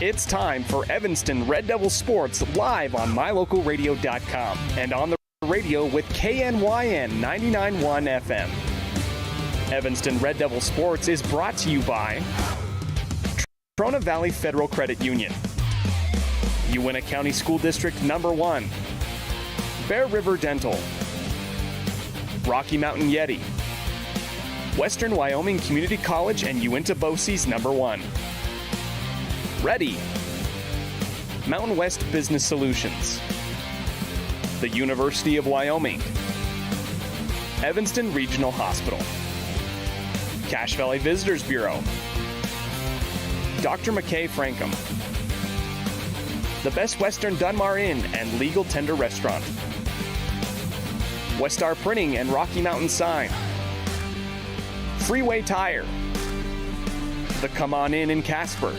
It's time for Evanston Red Devil Sports live on mylocalradio.com and on the radio with KNYN 99.1 FM. Evanston Red Devil Sports is brought to you by Trona Valley Federal Credit Union, Uintah County School District Number 1, Bear River Dental, Rocky Mountain Yeti, Western Wyoming Community College and Uintah BOCES Number 1. Ready. Mountain West Business Solutions. The University of Wyoming. Evanston Regional Hospital. Cache Valley Visitors Bureau. Dr. McKay Frankham. The Best Western Dunmar Inn and Legal Tender Restaurant. Westar Printing and Rocky Mountain Sign. Freeway Tire. The Come On Inn in Casper.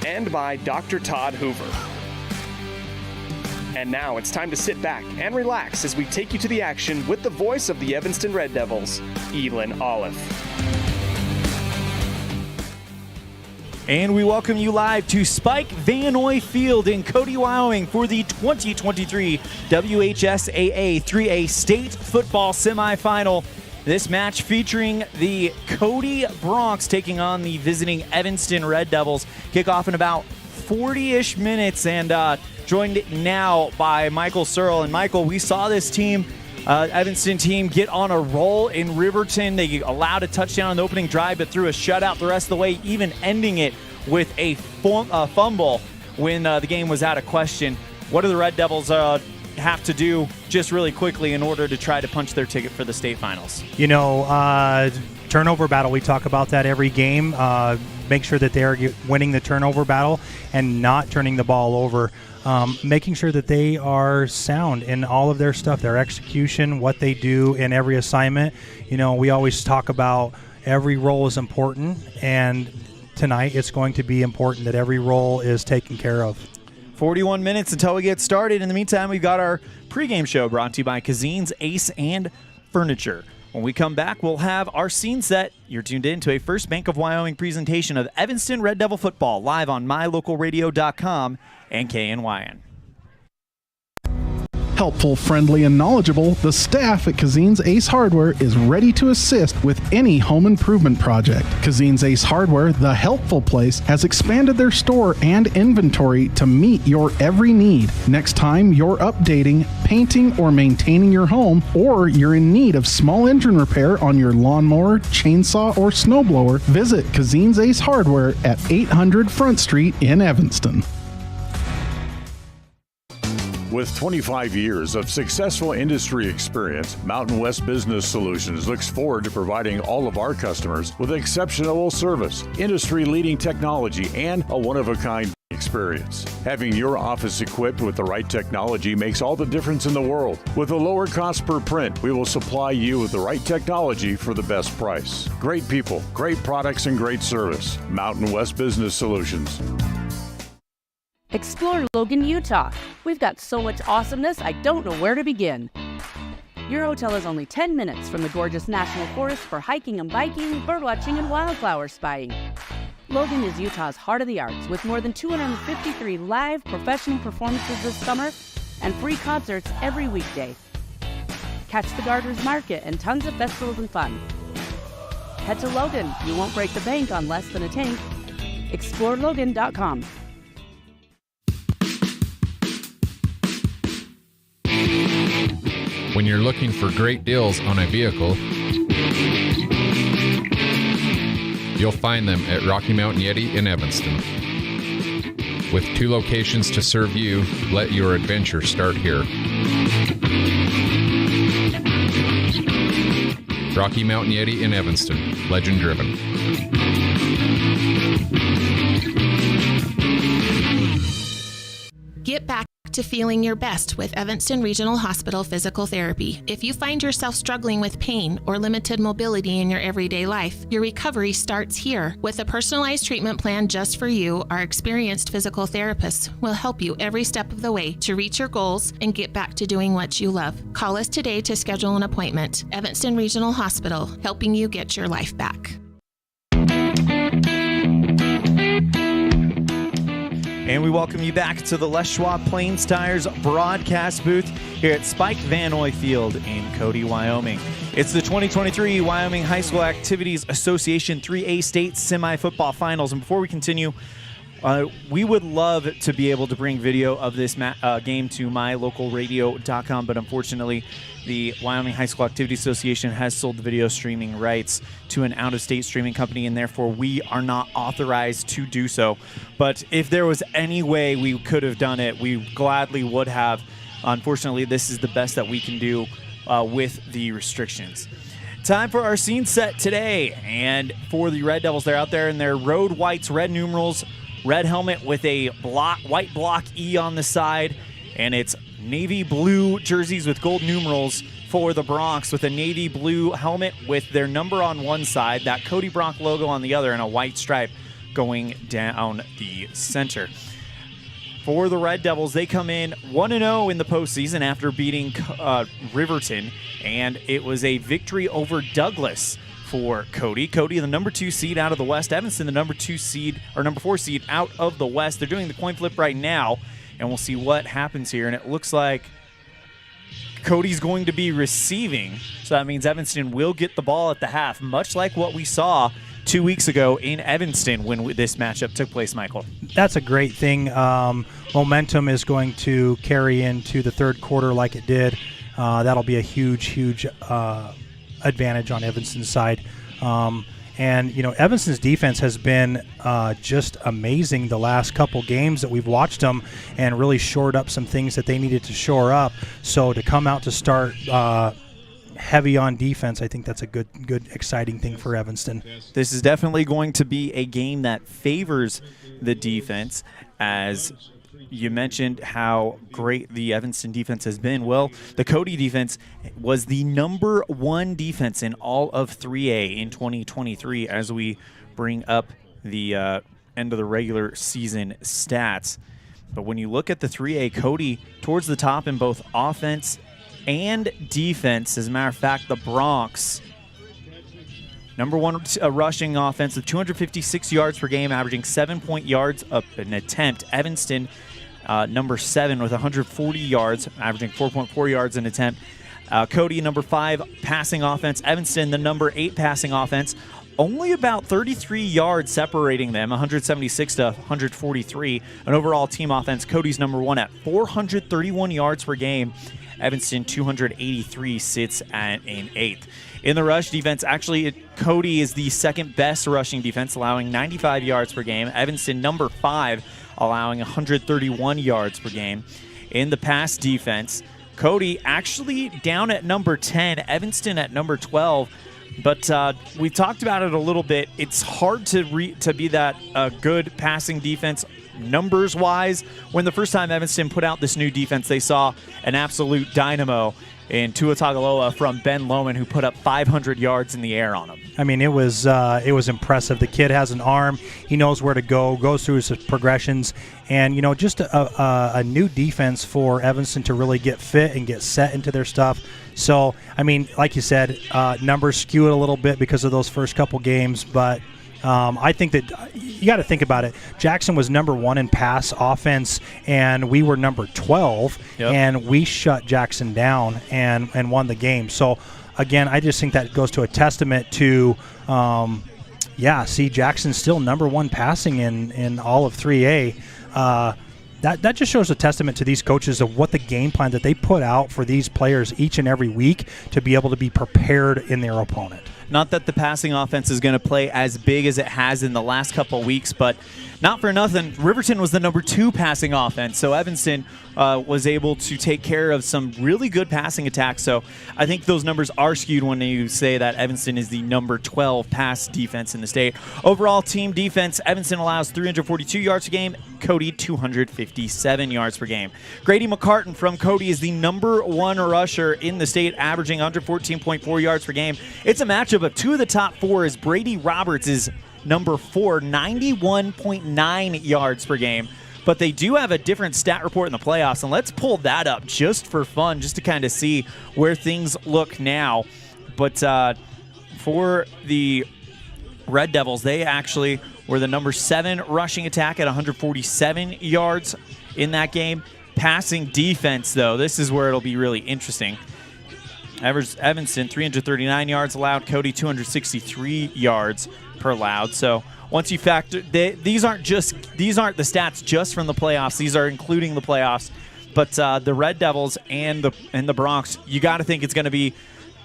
And by Dr. Todd Hoover. And now it's time to sit back and relax as we take you to the action with the voice of the Evanston Red Devils, Elan Olliff. And we welcome you live to Spike Vannoy Field in Cody, Wyoming for the 2023 WHSAA 3A State Football Semifinal. This match featuring the Cody Broncs taking on the visiting Evanston Red Devils. Kickoff in about 40-ish minutes, and joined now by Michael Searle. And Michael, we saw this team, Evanston team, get on a roll in Riverton. They allowed a touchdown on the opening drive, but threw a shutout the rest of the way, even ending it with a fumble when the game was out of question. What do the Red Devils have to do just really quickly in order to try to punch their ticket for the state finals? You know, turnover battle, we talk about that every game. Make sure that they are winning the turnover battle and not turning the ball over. Making sure that they are sound in all of their stuff, their execution, what they do in every assignment. You know, we always talk about every role is important, and tonight it's going to be important that every role is taken care of. 41 minutes until we get started. In the meantime, we've got our pregame show brought to you by Cazin's Ace and Furniture. When we come back, we'll have our scene set. You're tuned in to a First Bank of Wyoming presentation of Evanston Red Devil football live on mylocalradio.com and KNYN. Helpful, friendly, and knowledgeable, the staff at Cazin's Ace Hardware is ready to assist with any home improvement project. Cazin's Ace Hardware, the helpful place, has expanded their store and inventory to meet your every need. Next time you're updating, painting, or maintaining your home, or you're in need of small engine repair on your lawnmower, chainsaw, or snowblower, visit Cazin's Ace Hardware at 800 Front Street in Evanston. With 25 years of successful industry experience, Mountain West Business Solutions looks forward to providing all of our customers with exceptional service, industry-leading technology, and a one-of-a-kind experience. Having your office equipped with the right technology makes all the difference in the world. With a lower cost per print, we will supply you with the right technology for the best price. Great people, great products, and great service. Mountain West Business Solutions. Explore Logan, Utah. We've got so much awesomeness, I don't know where to begin. Your hotel is only 10 minutes from the gorgeous National Forest for hiking and biking, birdwatching, and wildflower spying. Logan is Utah's heart of the arts, with more than 253 live professional performances this summer and free concerts every weekday. Catch the Garters Market and tons of festivals and fun. Head to Logan. You won't break the bank on less than a tank. ExploreLogan.com. When you're looking for great deals on a vehicle, you'll find them at Rocky Mountain Yeti in Evanston. With 2 locations to serve you, let your adventure start here. Rocky Mountain Yeti in Evanston, legend driven. Get back to feeling your best with Evanston Regional Hospital Physical Therapy. If you find yourself struggling with pain or limited mobility in your everyday life, your recovery starts here. With a personalized treatment plan just for you, our experienced physical therapists will help you every step of the way to reach your goals and get back to doing what you love. Call us today to schedule an appointment. Evanston Regional Hospital, helping you get your life back. And we welcome you back to the Les Schwab Plains Tires broadcast booth here at Spike Vannoy Field in Cody, Wyoming. It's the 2023 Wyoming High School Activities Association 3A State Semi-Football Finals. And before we continue, we would love to be able to bring video of this game to mylocalradio.com, but unfortunately, the Wyoming High School Activities Association has sold the video streaming rights to an out-of-state streaming company, and therefore we are not authorized to do so. But if there was any way we could have done it, we gladly would have. Unfortunately, this is the best that we can do with the restrictions. Time for our scene set today, and for the Red Devils, they're out there in their road whites, red numerals, red helmet with a white block E on the side, and it's navy blue jerseys with gold numerals for the Bronx with a navy blue helmet with their number on one side, that Cody Bronx logo on the other, and a white stripe going down the center. For the Red Devils, they come in 1-0 in the postseason after beating Riverton, and it was a victory over Douglas for Cody. Cody, the number 2 seed out of the West. Evanston, the number 4 seed out of the West. They're doing the coin flip right now, and we'll see what happens here. And it looks like Cody's going to be receiving, so that means Evanston will get the ball at the half, much like what we saw 2 weeks ago in Evanston when this matchup took place, Michael. That's a great thing. Momentum is going to carry into the third quarter like it did. That'll be a huge advantage on Evanston's side. And, Evanston's defense has been just amazing the last couple games that we've watched them, and really shored up some things that they needed to shore up. So to come out to start heavy on defense, I think that's a good, exciting thing for Evanston. This is definitely going to be a game that favors the defense, as you mentioned how great the Evanston defense has been. Well, the Cody defense was the number 1 defense in all of 3A in 2023 as we bring up the end of the regular season stats. But when you look at the 3A, Cody towards the top in both offense and defense. As a matter of fact, the Bronx, number 1 rushing offense with 256 yards per game, averaging 7 yards up an attempt. Evanston, number 7 with 140 yards, averaging 4.4 yards an attempt. Cody, number 5 passing offense. Evanston, the number 8 passing offense. Only about 33 yards separating them, 176 to 143. An overall team offense, Cody's number 1 at 431 yards per game. Evanston, 283, sits at an 8th. In the rush defense, actually, Cody is the second best rushing defense, allowing 95 yards per game. Evanston, number 5, allowing 131 yards per game. In the pass defense, Cody actually down at number 10, Evanston at number 12. But we talked about it a little bit. It's hard to be that good passing defense numbers-wise. When the first time Evanston put out this new defense, they saw an absolute dynamo in Tua Tagovailoa from Ben Lohman, who put up 500 yards in the air on him. I mean, it was impressive. The kid has an arm. He knows where to go, goes through his progressions. And, just a new defense for Evanston to really get fit and get set into their stuff. So, I mean, like you said, numbers skewed a little bit because of those first couple games, but I think that you got to think about it. Jackson was number 1 in pass offense, and we were number 12, and we shut Jackson down and won the game. So, again, I just think that goes to a testament to, Jackson's still number 1 passing in all of 3A. That just shows a testament to these coaches of what the game plan that they put out for these players each and every week to be able to be prepared in their opponent. Not that the passing offense is going to play as big as it has in the last couple of weeks, but not for nothing, Riverton was the number 2 passing offense, so Evanston was able to take care of some really good passing attacks. So I think those numbers are skewed when you say that Evanston is the number 12 pass defense in the state. Overall team defense, Evanston allows 342 yards per game, Cody 257 yards per game. Grady McCartan from Cody is the number 1 rusher in the state, averaging 114.4 yards per game. It's a matchup of 2 of the top 4 as Brady Roberts is number 4, 91.9 yards per game. But they do have a different stat report in the playoffs, and let's pull that up just for fun, just to kind of see where things look now. But for the Red Devils, they actually were the number 7 rushing attack at 147 yards in that game. Passing defense, though, this is where it'll be really interesting. Evanston, 339 yards allowed. Cody, 263 yards per allowed. So once you factor, these aren't the stats just from the playoffs. These are including the playoffs. But the Red Devils and the Bronx, you got to think it's going to be,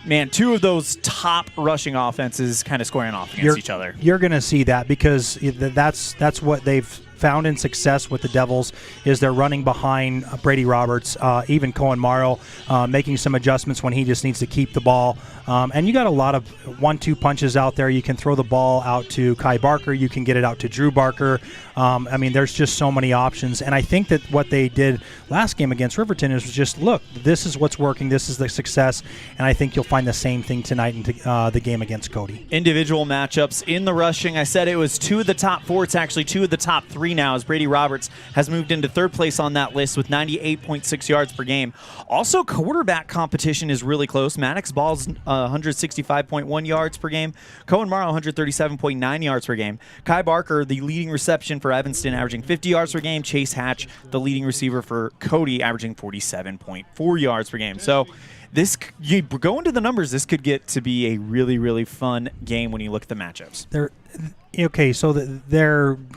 man, 2 of those top rushing offenses kind of scoring off against each other. You're going to see that because that's what they've found in success with the Devils is they're running behind Brady Roberts, even Cohen Morrow, making some adjustments when he just needs to keep the ball. And you got a lot of 1-2 punches out there. You can throw the ball out to Kai Barker. You can get it out to Drew Barker. There's just so many options. And I think that what they did last game against Riverton is just, look, this is what's working. This is the success. And I think you'll find the same thing tonight in the game against Cody. Individual matchups in the rushing. I said it was 2 of the top 4. It's actually 2 of the top 3 now, as Brady Roberts has moved into 3rd place on that list with 98.6 yards per game. Also, quarterback competition is really close. Maddox Ball's 165.1 yards per game. Cohen Morrow, 137.9 yards per game. Kai Barker, the leading reception for Evanston, averaging 50 yards per game. Chase Hatch, the leading receiver for Cody, averaging 47.4 yards per game. So you go into the numbers, this could get to be a really, really fun game when you look at the matchups.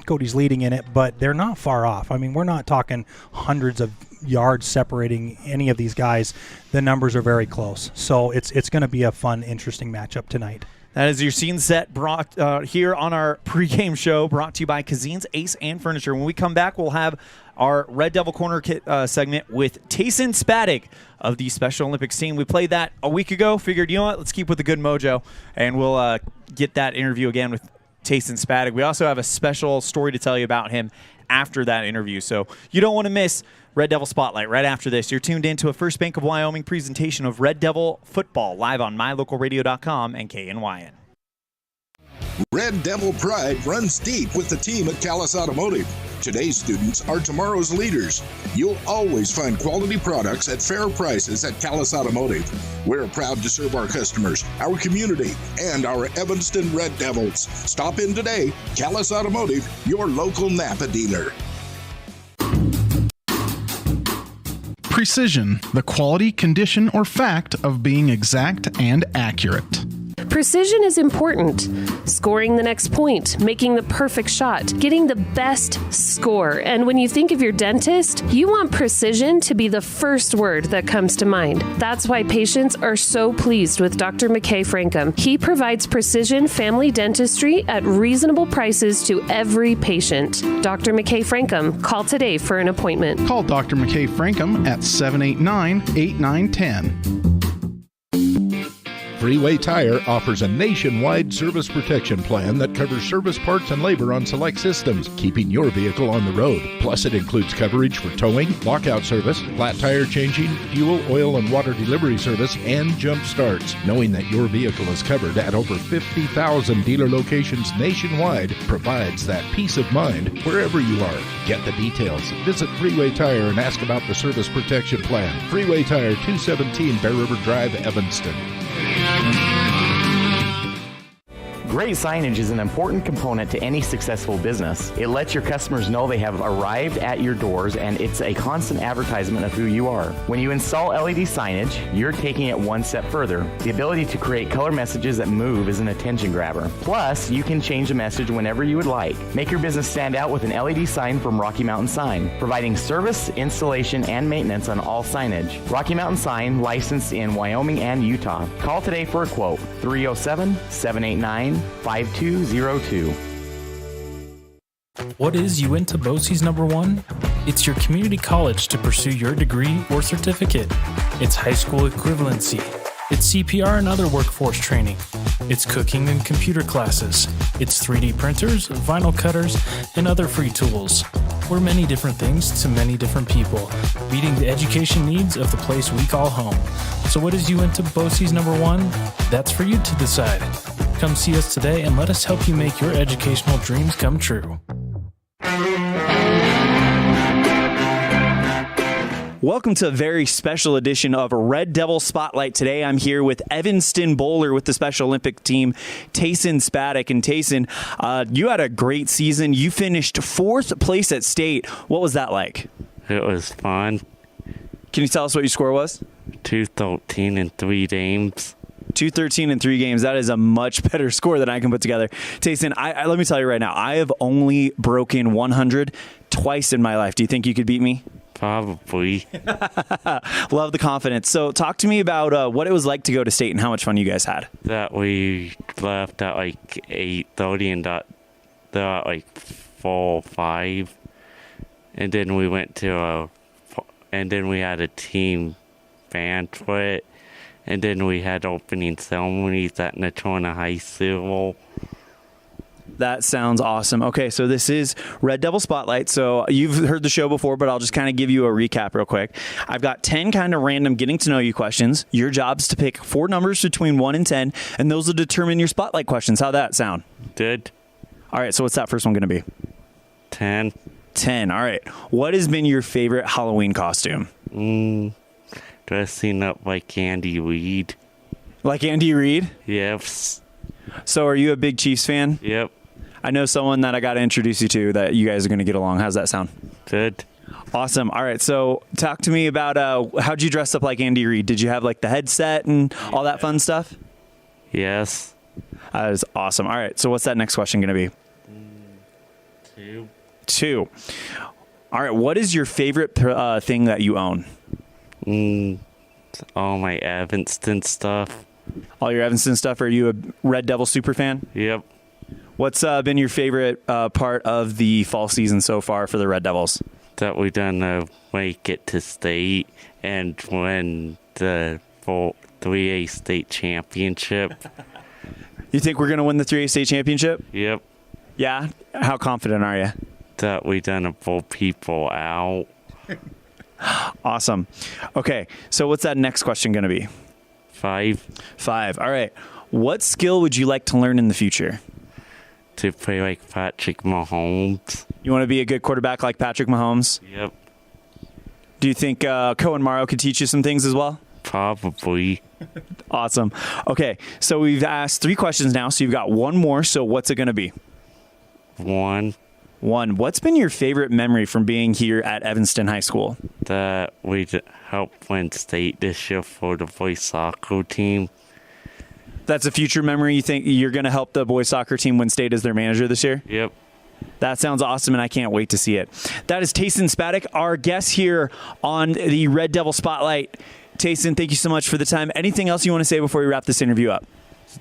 Cody's leading in it, but they're not far off. I mean, we're not talking hundreds of yards separating any of these guys. The numbers are very close. So it's going to be a fun, interesting matchup tonight. That is your scene set brought here on our pregame show, brought to you by Cazin's Ace and Furniture. When we come back, we'll have our Red Devil Corner segment with Tayson Spadig of the Special Olympics team. We played that a week ago. Figured, you know what, let's keep with the good mojo, and we'll get that interview again with Tayson Spadig. We also have a special story to tell you about him after that interview, so you don't want to miss Red Devil Spotlight right after this. You're tuned in to a First Bank of Wyoming presentation of Red Devil football live on mylocalradio.com and KNYN. Red Devil pride runs deep with the team at Callis Automotive. Today's students are tomorrow's leaders. You'll always find quality products at fair prices at Callis Automotive. We're proud to serve our customers, our community, and our Evanston Red Devils. Stop in today. Callis Automotive, your local Napa dealer. Precision, the quality, condition, or fact of being exact and accurate. Precision is important. Scoring the next point, making the perfect shot, getting the best score. And when you think of your dentist, you want precision to be the first word that comes to mind. That's why patients are so pleased with Dr. McKay Frankum. He provides precision family dentistry at reasonable prices to every patient. Dr. McKay Frankum, call today for an appointment. Call Dr. McKay Frankum at 789-8910. Freeway Tire offers a nationwide service protection plan that covers service parts and labor on select systems, keeping your vehicle on the road. Plus, it includes coverage for towing, lockout service, flat tire changing, fuel, oil, and water delivery service, and jump starts. Knowing that your vehicle is covered at over 50,000 dealer locations nationwide provides that peace of mind wherever you are. Get the details. Visit Freeway Tire and ask about the service protection plan. Freeway Tire, 217 Bear River Drive, Evanston. Great signage is an important component to any successful business. It lets your customers know they have arrived at your doors, and it's a constant advertisement of who you are. When you install LED signage, you're taking it one step further. The ability to create color messages that move is an attention grabber. Plus, you can change the message whenever you would like. Make your business stand out with an LED sign from Rocky Mountain Sign, providing service, installation, and maintenance on all signage. Rocky Mountain Sign, licensed in Wyoming and Utah. Call today for a quote, 307-789-5202. What is Uinta BOCES #1? It's your community college to pursue your degree or certificate. It's high school equivalency. It's CPR and other workforce training. It's cooking and computer classes. It's 3D printers, vinyl cutters, and other free tools. We're many different things to many different people, meeting the education needs of the place we call home. So what is Uinta BOCES #1? That's for you to decide. Come see us today and let us help you make your educational dreams come true. Welcome to a very special edition of Red Devil Spotlight. Today I'm here with Evanston bowler with the Special Olympic team, Cazin Spadek. And Cazin, you had a great season. You finished 4th place at state. What was that like? It was fun. Can you tell us what your score was? 213 in 3 games. 213 in 3 games. That is a much better score than I can put together. Cazin, let me tell you right now, I have only broken 100 twice in my life. Do you think you could beat me? Probably. Love the confidence. So talk to me about what it was like to go to state and how much fun you guys had. That we left at like 8:30 and got there at like 4:05. And then we went to and then we had a team banquet. And then we had opening ceremonies at Natrona High School. That sounds awesome. Okay, so this is Red Devil Spotlight. So you've heard the show before, but I'll just kind of give you a recap real quick. I've got 10 kind of random getting to know you questions. Your job's to pick 4 numbers between 1 and 10, and those will determine your spotlight questions. How'd that sound? Good. All right, so what's that first one going to be? 10. 10, all right. What has been your favorite Halloween costume? Dressing up like Andy Reid. Like Andy Reid? Yes. So are you a big Chiefs fan? Yep. I know someone that I got to introduce you to that you guys are going to get along. How's that sound? Good. Awesome. All right. So talk to me about how'd you dress up like Andy Reid? Did you have like the headset and all that fun stuff? Yes. That is awesome. All right. So what's that next question going to be? 2. All right. What is your favorite thing that you own? All my Evanston stuff. All your Evanston stuff? Are you a Red Devil super fan? Yep. What's been your favorite part of the fall season so far for the Red Devils? That we done make it to state and win the 3A state championship. You think we're going to win the 3A state championship? Yep. Yeah? How confident are you? That we done pull people out. Awesome. Okay, so what's that next question going to be? 5. All right. What skill would you like to learn in the future? To play like Patrick Mahomes. You want to be a good quarterback like Patrick Mahomes? Yep. Do you think Cohen Morrow could teach you some things as well? Probably. Awesome. Okay, so we've asked 3 questions now, so you've got 1 more. So what's it going to be? 1. What's been your favorite memory from being here at Evanston High School? That we helped win state this year for the boys soccer team. That's a future memory. You think you're going to help the boys soccer team win state as their manager this year? Yep. That sounds awesome, and I can't wait to see it. That is Cazin Spadek, our guest here on the Red Devil Spotlight. Cazin, thank you so much for the time. Anything else you want to say before we wrap this interview up?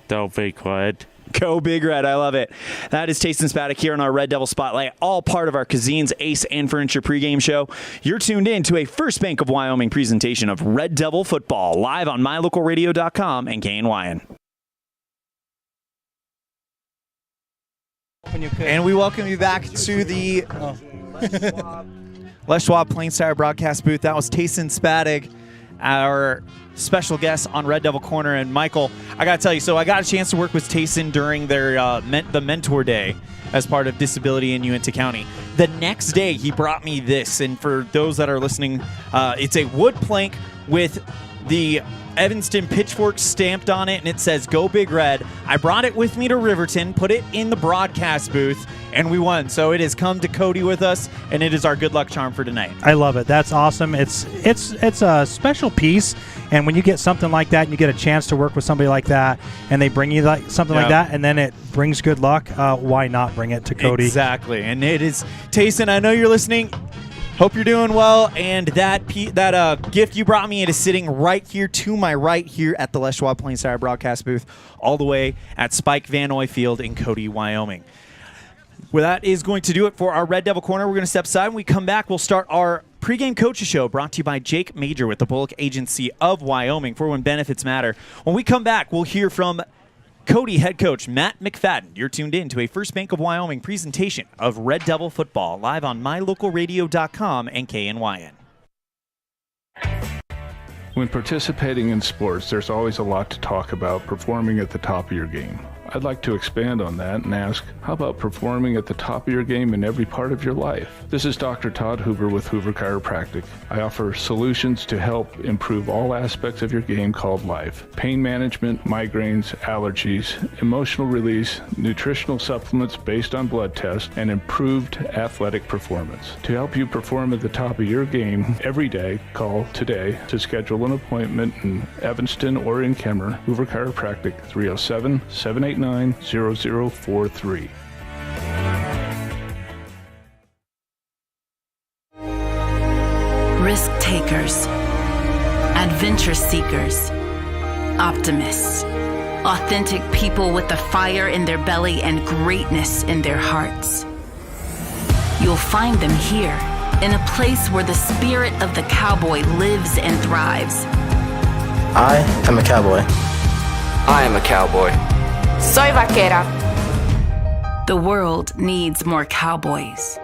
Go Big Red. Go Big Red. I love it. That is Cazin Spadek here on our Red Devil Spotlight, all part of our Cazin's Ace and Furniture pregame show. You're tuned in to a First Bank of Wyoming presentation of Red Devil football live on mylocalradio.com and KNYN. And we welcome you back to the Les Schwab Plain-Sire broadcast booth. That was Cazin Spadek, our special guest on Red Devil Corner. And Michael, I got to tell you, so I got a chance to work with Cazin during their the Mentor Day as part of Disability in Uintah County. The next day, he brought me this. And for those that are listening, it's a wood plank with the Evanston pitchfork stamped on it, and it says Go Big Red. I brought it with me to Riverton, put it in the broadcast booth, and we won. So it has come to Cody with us, and it is our good luck charm for tonight. I love it. That's awesome. It's a special piece, and when you get something like that and you get a chance to work with somebody like that and they bring you something like that and then it brings good luck, why not bring it to Cody? Exactly. And it is Cazin, I know you're listening. Hope you're doing well, and that gift you brought me, it is sitting right here to my right here at the Les Schwab Plain-Sire broadcast booth, all the way at Spike Vannoy Field in Cody, Wyoming. Well, that is going to do it for our Red Devil Corner. We're going to step aside. When we come back, we'll start our pregame coaches show brought to you by Jake Major with the Bullock Agency of Wyoming for when benefits matter. When we come back, we'll hear from Cody head coach Matt McFadden. You're tuned in to a First Bank of Wyoming presentation of Red Devil football live on mylocalradio.com and KNYN. When participating in sports, there's always a lot to talk about performing at the top of your game. I'd like to expand on that and ask, how about performing at the top of your game in every part of your life? This is Dr. Todd Hoover with Hoover Chiropractic. I offer solutions to help improve all aspects of your game called life. Pain management, migraines, allergies, emotional release, nutritional supplements based on blood tests, and improved athletic performance. To help you perform at the top of your game every day, call today to schedule an appointment in Evanston or in Kemmer. Hoover Chiropractic, 307-789-0043. Risk takers, adventure seekers, optimists, authentic people with the fire in their belly and greatness in their hearts. You'll find them here, in a place where the spirit of the cowboy lives and thrives. I am a cowboy. I am a cowboy. Soy vaquera. The world needs more cowboys.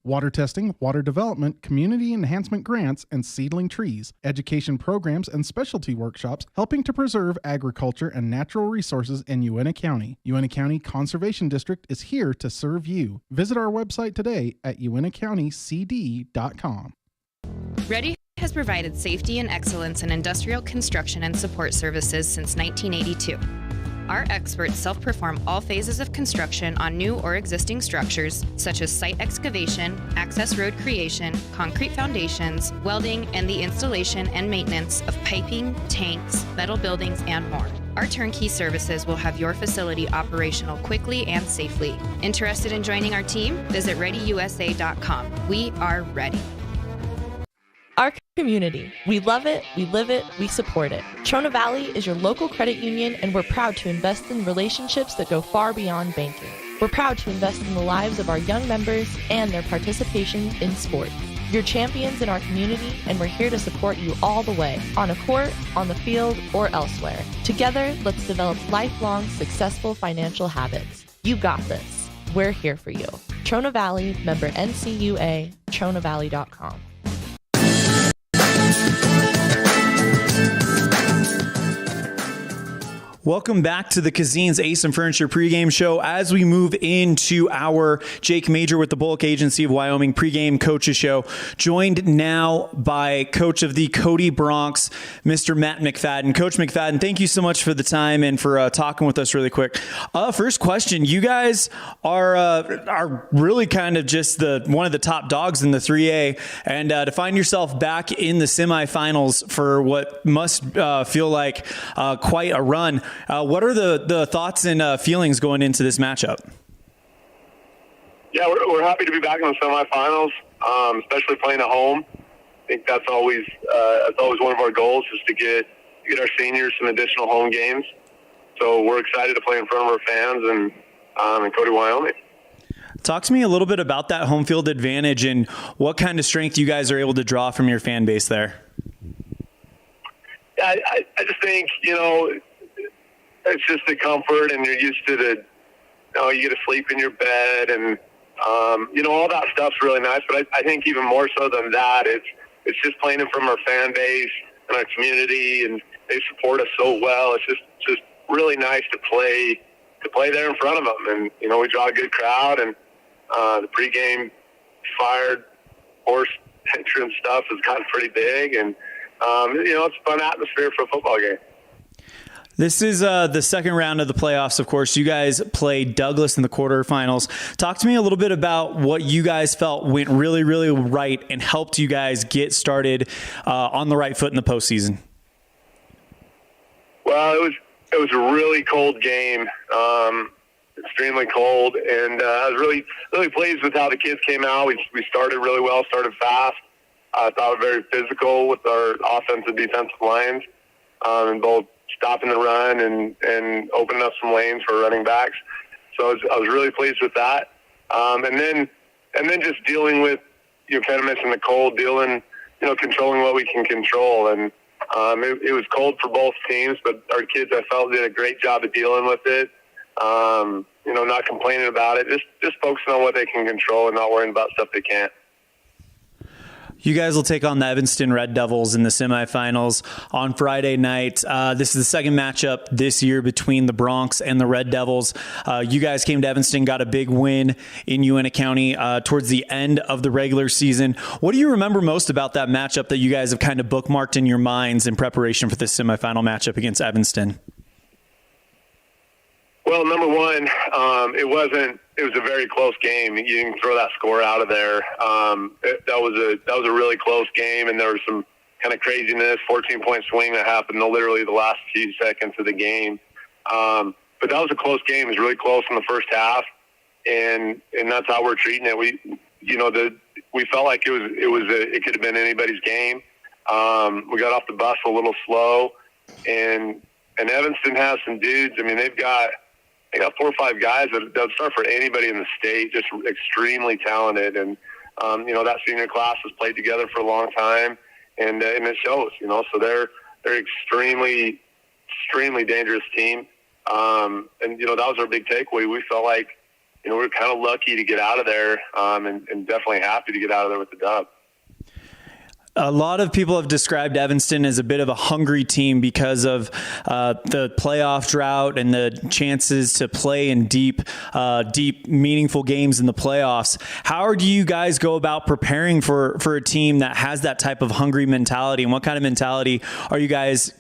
Water testing, water development, community enhancement grants, and seedling trees, education programs, and specialty workshops helping to preserve agriculture and natural resources in Uintah County. Uintah County Conservation District is here to serve you. Visit our website today at uintahcountycd.com. Ready has provided safety and excellence in industrial construction and support services since 1982. Our experts self-perform all phases of construction on new or existing structures, such as site excavation, access road creation, concrete foundations, welding, and the installation and maintenance of piping, tanks, metal buildings, and more. Our turnkey services will have your facility operational quickly and safely. Interested in joining our team? Visit ReadyUSA.com. We are ready. Our community. We love it, we live it, we support it. Trona Valley is your local credit union, and we're proud to invest in relationships that go far beyond banking. We're proud to invest in the lives of our young members and their participation in sports. You're champions in our community, and we're here to support you all the way, on a court, on the field, or elsewhere. Together, let's develop lifelong, successful financial habits. You got this. We're here for you. Trona Valley, member NCUA, TronaValley.com. Welcome back to the Cazin's Ace and Furniture pregame show. As we move into our Jake Major with the Bullock Agency of Wyoming pregame coaches show, joined now by coach of the Cody Broncs, Mr. Matt McFadden. Coach McFadden, thank you so much for the time and for talking with us really quick. First question, you guys are really kind of just one of the top dogs in the 3A, and to find yourself back in the semifinals for what must feel like quite a run. What are the thoughts and feelings going into this matchup? Yeah, we're happy to be back in the semifinals, especially playing at home. I think that's always one of our goals, is to get our seniors some additional home games. So we're excited to play in front of our fans and in Cody, Wyoming. Talk to me a little bit about that home field advantage and what kind of strength you guys are able to draw from your fan base there. Yeah, I just think, it's just the comfort, and you're used to you get to sleep in your bed, and all that stuff's really nice. But I think even more so than that, it's just playing in from our fan base and our community, and they support us so well. It's just really nice to play there in front of them, and we draw a good crowd, and the pregame fired horse entrance stuff has gotten pretty big, and it's a fun atmosphere for a football game. This is the second round of the playoffs, of course. You guys played Douglas in the quarterfinals. Talk to me a little bit about what you guys felt went really, really right and helped you guys get started on the right foot in the postseason. Well, it was a really cold game, extremely cold, and I was really, really pleased with how the kids came out. We started really well, started fast. I thought very physical with our offensive, defensive lines, and both stopping the run and opening up some lanes for running backs. So I was really pleased with that. And then just dealing with, kind of mentioned the cold, controlling what we can control. And it was cold for both teams, but our kids, I felt, did a great job of dealing with it. Not complaining about it, just focusing on what they can control and not worrying about stuff they can't. You guys will take on the Evanston Red Devils in the semifinals on Friday night. This is the second matchup this year between the Bronx and the Red Devils. You guys came to Evanston, got a big win in Uintah County towards the end of the regular season. What do you remember most about that matchup that you guys have kind of bookmarked in your minds in preparation for this semifinal matchup against Evanston? Well, number one, it was a very close game. You didn't throw that score out of there. That was a really close game, and there was some kind of craziness, 14-point swing that happened literally the last few seconds of the game. But that was a close game. It was really close in the first half, and that's how we're treating it. We felt like it could have been anybody's game. We got off the bus a little slow, and Evanston has some dudes. I mean, they got 4 or 5 guys that start for anybody in the state, just extremely talented. And, that senior class has played together for a long time, and it shows, so they're extremely, extremely dangerous team. And, that was our big takeaway. We felt like, we were kind of lucky to get out of there, and definitely happy to get out of there with the dub. A lot of people have described Evanston as a bit of a hungry team because of the playoff drought and the chances to play in deep, meaningful games in the playoffs. How do you guys go about preparing for a team that has that type of hungry mentality? And what kind of mentality are you guys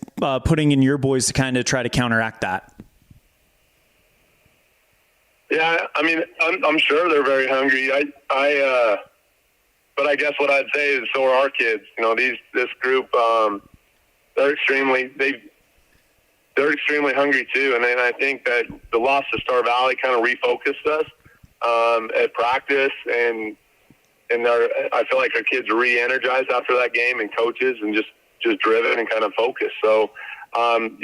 putting in your boys to kind of try to counteract that? Yeah, I mean, I'm sure they're very hungry. But I guess what I'd say is so are our kids. This group, they're extremely hungry too. And then I think that the loss to Star Valley kind of refocused us at practice, and I feel like our kids are re-energized after that game, and coaches, and just driven and kind of focused. So, and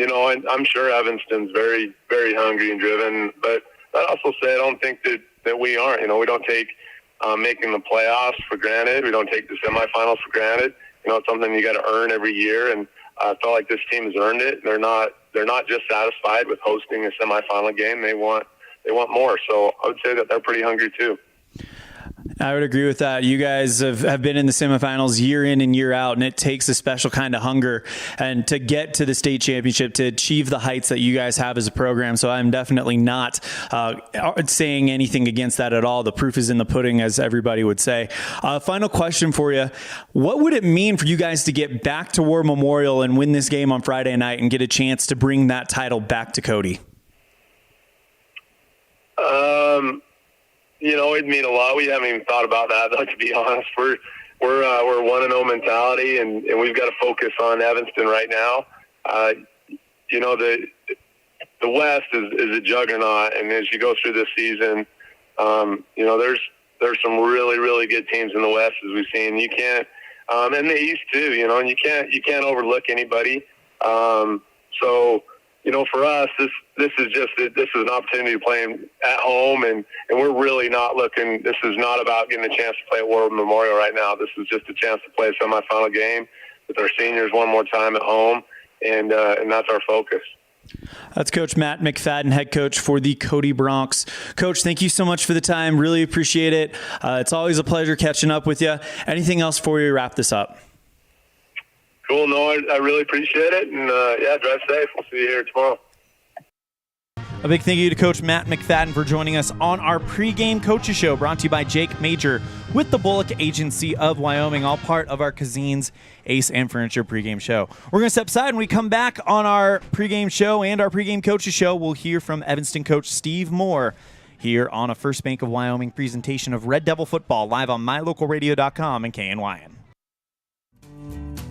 I'm sure Evanston's very, very hungry and driven. But I'd also say I don't think that we aren't. We don't take making the playoffs for granted. We don't take the semifinals for granted. It's something you got to earn every year, and I felt like this team has earned it. They're not just satisfied with hosting a semifinal game. They want more. So I would say that they're pretty hungry too. I would agree with that. You guys have been in the semifinals year in and year out, and it takes a special kind of hunger and to get to the state championship, to achieve the heights that you guys have as a program. So I'm definitely not saying anything against that at all. The proof is in the pudding, as everybody would say. Final question for you. What would it mean for you guys to get back to War Memorial and win this game on Friday night and get a chance to bring that title back to Cody? It'd mean a lot. We haven't even thought about that, though, to be honest. We're 1-0 mentality, and we've got to focus on Evanston right now. The West is a juggernaut, and as you go through this season, there's some really, really good teams in the West, as we've seen. You can't, and the East too. And you can't overlook anybody. For us, this is an opportunity to play at home, and we're really not looking. This is not about getting a chance to play at War Memorial right now. This is just a chance to play a semifinal game with our seniors one more time at home, and that's our focus. That's Coach Matt McFadden, head coach for the Cody Bronx. Coach, thank you so much for the time. Really appreciate it. It's always a pleasure catching up with you. Anything else for you to wrap this up? Cool. No, I really appreciate it. And, drive safe. We'll see you here tomorrow. A big thank you to Coach Matt McFadden for joining us on our pregame coaches show, brought to you by Jake Major with the Bullock Agency of Wyoming, all part of our Cazin's Ace and Furniture pregame show. We're going to step aside. When we come back on our pregame show and our pregame coaches show, we'll hear from Evanston coach Steve Moore here on a First Bank of Wyoming presentation of Red Devil football, live on mylocalradio.com and KNYN.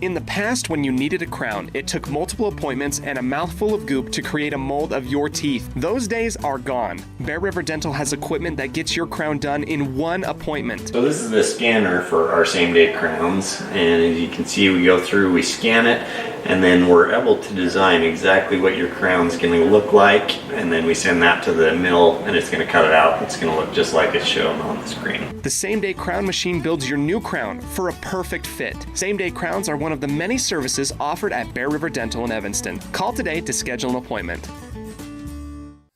In the past, when you needed a crown, it took multiple appointments and a mouthful of goop to create a mold of your teeth. Those days are gone. Bear River Dental has equipment that gets your crown done in one appointment. So this is the scanner for our same-day crowns, and as you can see, we go through, we scan it, and then we're able to design exactly what your crown's going to look like, and then we send that to the mill, and it's going to cut it out. It's going to look just like it's shown on the screen. The same-day crown machine builds your new crown for a perfect fit. Same-day crowns are one of the many services offered at Bear River Dental in Evanston. Call today to schedule an appointment.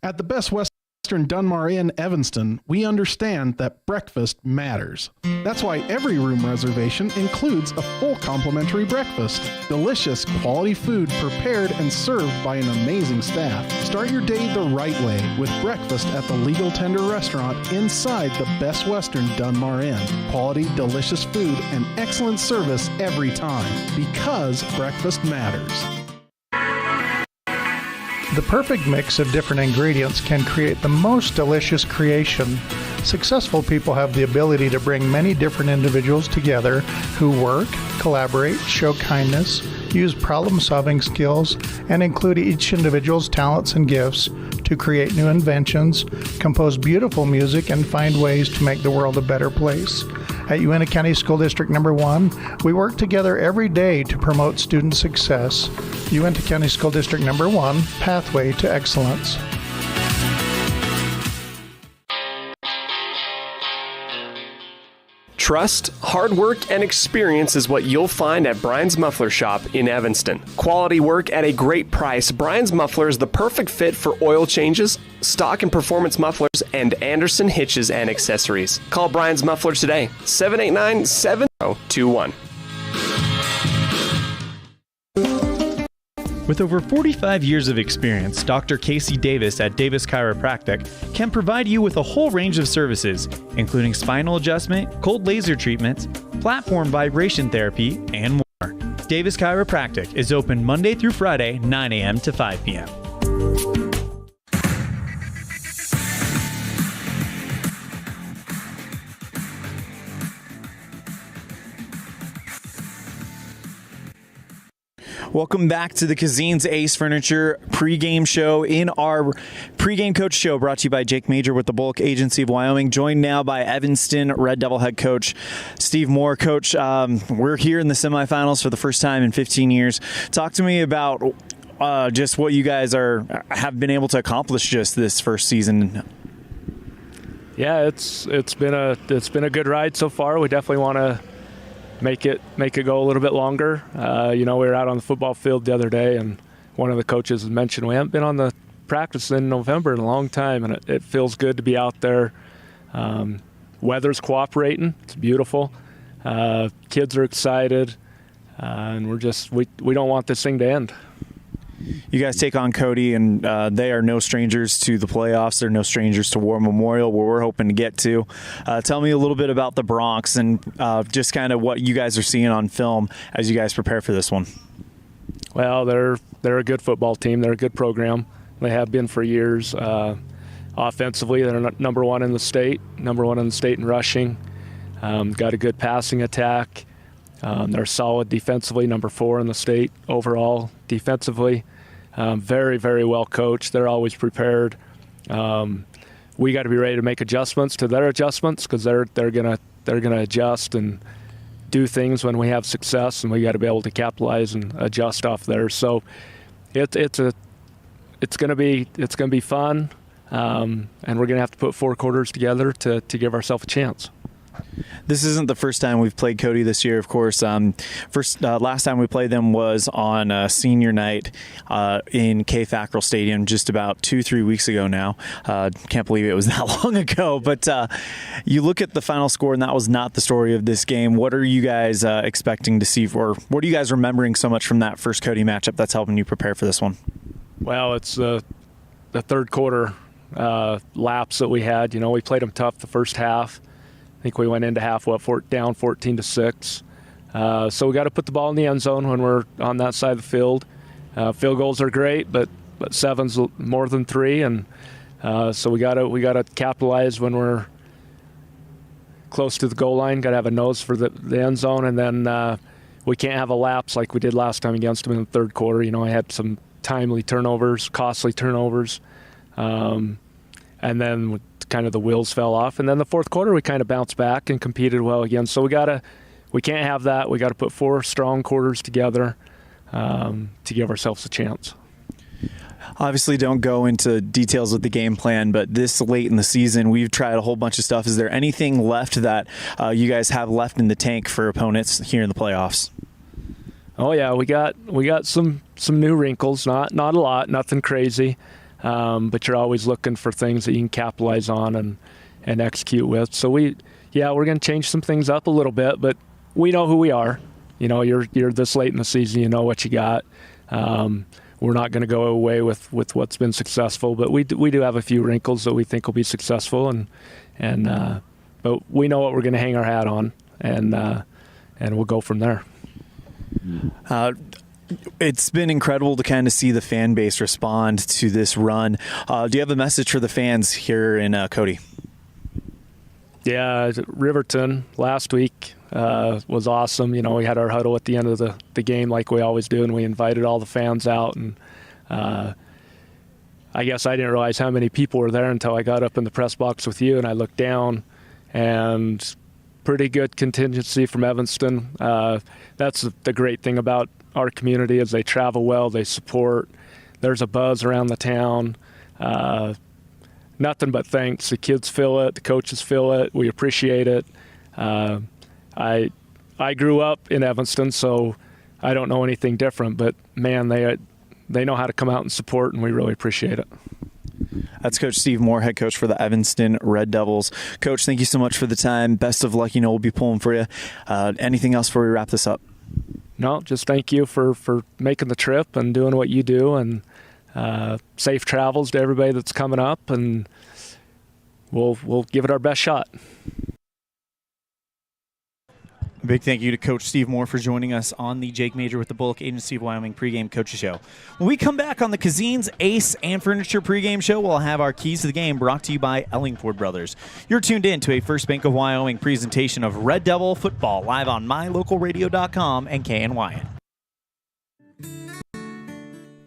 At the Best Western Western Dunmar Inn, Evanston, we understand that breakfast matters. That's why every room reservation includes a full complimentary breakfast. Delicious, quality food prepared and served by an amazing staff. Start your day the right way with breakfast at the Legal Tender Restaurant inside the Best Western Dunmar Inn. Quality, delicious food and excellent service every time, because breakfast matters. The perfect mix of different ingredients can create the most delicious creation. Successful people have the ability to bring many different individuals together who work, collaborate, show kindness, use problem-solving skills, and include each individual's talents and gifts to create new inventions, compose beautiful music, and find ways to make the world a better place. At Uintah County School District Number 1, we work together every day to promote student success. Uintah County School District Number 1, Pathway to Excellence. Trust, hard work, and experience is what you'll find at Brian's Muffler Shop in Evanston. Quality work at a great price. Brian's Muffler is the perfect fit for oil changes, stock and performance mufflers, and Anderson hitches and accessories. Call Brian's Muffler today, 789-7021. With over 45 years of experience, Dr. Casey Davis at Davis Chiropractic can provide you with a whole range of services, including spinal adjustment, cold laser treatments, platform vibration therapy, and more. Davis Chiropractic is open Monday through Friday, 9 a.m. to 5 p.m. Welcome back to the Cazin's Ace Furniture pregame show. In our pregame coach show, brought to you by Jake Major with the Bullock Agency of Wyoming, joined now by Evanston Red Devil head coach Steve Moore. Coach, we're here in the semifinals for the first time in 15 years. Talk to me about just what you guys have been able to accomplish just this first season. Yeah, it's been a good ride so far. We definitely want to make it go a little bit longer. We were out on the football field the other day, and one of the coaches mentioned we haven't been on the practice in November in a long time, and it feels good to be out there. Weather's cooperating; it's beautiful. Kids are excited, and we don't want this thing to end. You guys take on Cody, and they are no strangers to the playoffs. They're no strangers to War Memorial, where we're hoping to get to. Tell me a little bit about the Bronx and just kind of what you guys are seeing on film as you guys prepare for this one. Well, they're a good football team. They're a good program. They have been for years. Offensively, they're number one in the state in rushing. Got a good passing attack. They're solid defensively, number 4 in the state overall defensively. Very, very well coached. They're always prepared. We got to be ready to make adjustments to their adjustments, because they're gonna adjust and do things when we have success, and we got to be able to capitalize and adjust off there. So it's gonna be fun, and we're gonna have to put 4 quarters together to give ourselves a chance. This isn't the first time we've played Cody this year, of course. Last time we played them was on senior night in K. Fackrell Stadium just about 2-3 weeks ago now. Can't believe it was that long ago. But you look at the final score, and that was not the story of this game. What are you guys expecting to see, or what are you guys remembering so much from that first Cody matchup that's helping you prepare for this one? Well, it's the third quarter laps that we had. We played them tough the first half. I think we went into half down 14-6. So we got to put the ball in the end zone when we're on that side of the field. Field goals are great, but 7's more than 3, and so we got to capitalize when we're close to the goal line. Got to have a nose for the end zone, and then we can't have a lapse like we did last time against them in the third quarter. I had some timely turnovers, costly turnovers, and then kind of the wheels fell off. And then the fourth quarter, we kind of bounced back and competed well again. So we can't have that. We got to put 4 strong quarters together to give ourselves a chance. Obviously, don't go into details with the game plan, but this late in the season, we've tried a whole bunch of stuff. Is there anything left that you guys have left in the tank for opponents here in the playoffs? Oh yeah, we got some new wrinkles. Not a lot, nothing crazy. but you're always looking for things that you can capitalize on and execute with. So we're going to change some things up a little bit, but we know who we are. You're this late in the season, you know what you got. We're not going to go away with what's been successful, but we do have a few wrinkles that we think will be successful, but we know what we're going to hang our hat on, and we'll go from there. It's been incredible to kind of see the fan base respond to this run. Do you have a message for the fans here in Cody? Yeah, Riverton last week was awesome. We had our huddle at the end of the game like we always do, and we invited all the fans out. And I guess I didn't realize how many people were there until I got up in the press box with you, and I looked down, and pretty good contingency from Evanston. That's the great thing about our community is they travel well, they support. There's a buzz around the town. Nothing but thanks. The kids feel it. The coaches feel it. We appreciate it. I grew up in Evanston, so I don't know anything different. But, man, they know how to come out and support, and we really appreciate it. That's Coach Steve Moore, head coach for the Evanston Red Devils. Coach, thank you so much for the time. Best of luck. We'll be pulling for you. Anything else before we wrap this up? No, just thank you for making the trip and doing what you do, and safe travels to everybody that's coming up, and we'll give it our best shot. A big thank you to Coach Steve Moore for joining us on the Jake Major with the Bullock Agency of Wyoming pregame coaches show. When we come back on the Cazin's Ace and Furniture pregame show, we'll have our keys to the game brought to you by Ellingford Brothers. You're tuned in to a First Bank of Wyoming presentation of Red Devil football live on mylocalradio.com and KNYN.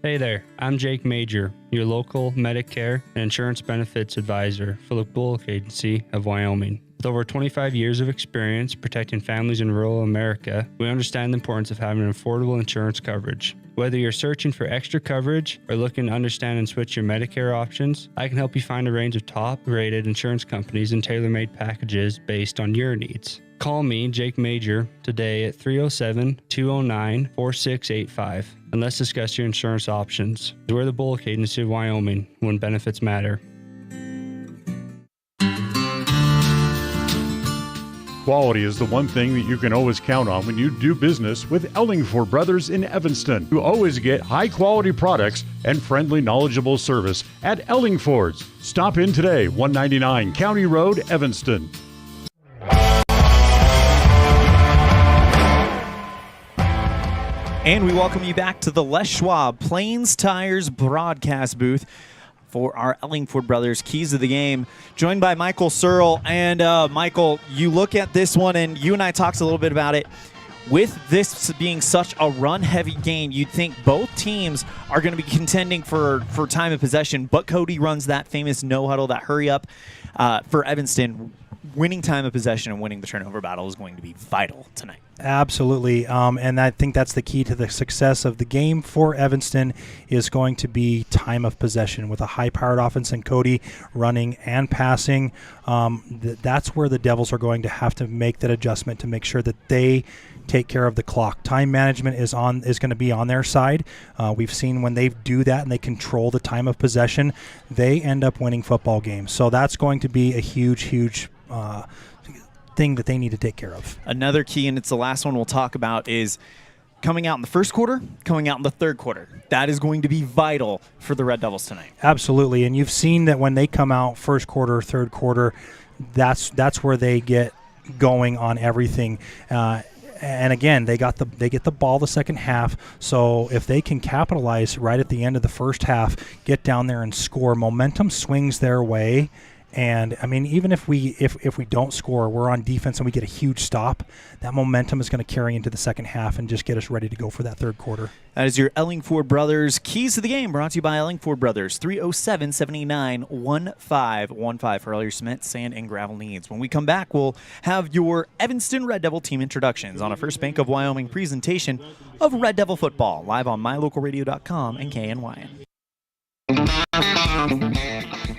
Hey there, I'm Jake Major, your local Medicare and insurance benefits advisor for the Bullock Agency of Wyoming. With over 25 years of experience protecting families in rural America, we understand the importance of having affordable insurance coverage. Whether you're searching for extra coverage or looking to understand and switch your Medicare options, I can help you find a range of top-rated insurance companies and tailor-made packages based on your needs. Call me, Jake Major, today at 307-209-4685 and let's discuss your insurance options. We're the Bullock Agency of Wyoming when benefits matter. Quality is the one thing that you can always count on when you do business with Ellingford Brothers in Evanston. You always get high-quality products and friendly, knowledgeable service at Ellingford's. Stop in today, 199 County Road, Evanston. And we welcome you back to the Les Schwab Plains Tires broadcast booth for our Ellingford Brothers Keys of the Game, joined by Michael Searle. And Michael, you look at this one, and you and I talked a little bit about it. With this being such a run-heavy game, you'd think both teams are going to be contending for time of possession, but Cody runs that famous no-huddle, that hurry-up for Evanston. Winning time of possession and winning the turnover battle is going to be vital tonight. Absolutely, and I think that's the key to the success of the game for Evanston is going to be time of possession with a high-powered offense and Cody running and passing. That's where the Devils are going to have to make that adjustment to make sure that they take care of the clock. Time management is going to be on their side. We've seen when they do that and they control the time of possession, they end up winning football games. So that's going to be a huge thing that they need to take care of. Another key, and it's the last one we'll talk about, is coming out in the first quarter, coming out in the third quarter. That is going to be vital for the Red Devils tonight. Absolutely, and you've seen that when they come out first quarter, third quarter, that's where they get going on everything. And again, they get the ball the second half. So if they can capitalize right at the end of the first half, get down there and score, momentum swings their way. And I mean, even if we don't score, we're on defense and we get a huge stop, that momentum is going to carry into the second half and just get us ready to go for that third quarter. That is your Ellingford Brothers Keys to the Game, brought to you by Ellingford Brothers, 307-789-1515 for all your cement, sand, and gravel needs. When we come back, we'll have your Evanston Red Devil team introductions on a First Bank of Wyoming presentation of Red Devil football, live on mylocalradio.com and KNYN.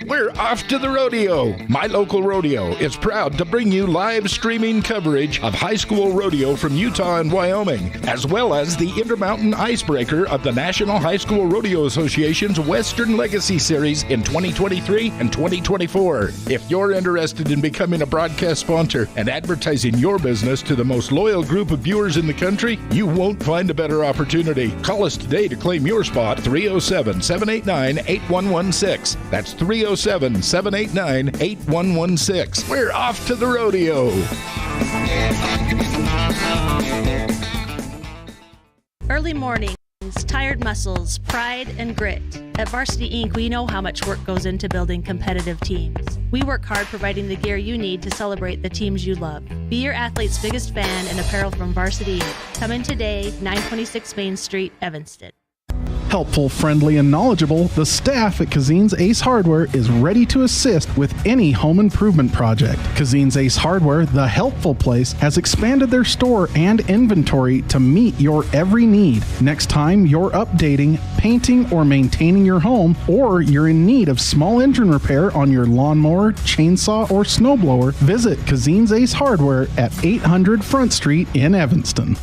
We're off to the rodeo. My Local Rodeo is proud to bring you live streaming coverage of high school rodeo from Utah and Wyoming, as well as the Intermountain Icebreaker of the National High School Rodeo Association's Western Legacy Series in 2023 and 2024. If you're interested in becoming a broadcast sponsor and advertising your business to the most loyal group of viewers in the country, you won't find a better opportunity. Call us today to claim your spot, 307-789-8116. That's 307-789-8116. We're off to the rodeo. Early mornings, tired muscles, pride, and grit. At Varsity Inc., we know how much work goes into building competitive teams. We work hard providing the gear you need to celebrate the teams you love. Be your athlete's biggest fan in apparel from Varsity Inc. Come in today, 926 Main Street, Evanston. Helpful, friendly, and knowledgeable, the staff at Cazin's Ace Hardware is ready to assist with any home improvement project. Cazin's Ace Hardware, the helpful place, has expanded their store and inventory to meet your every need. Next time you're updating, painting, or maintaining your home, or you're in need of small engine repair on your lawnmower, chainsaw, or snowblower, visit Cazin's Ace Hardware at 800 Front Street in Evanston.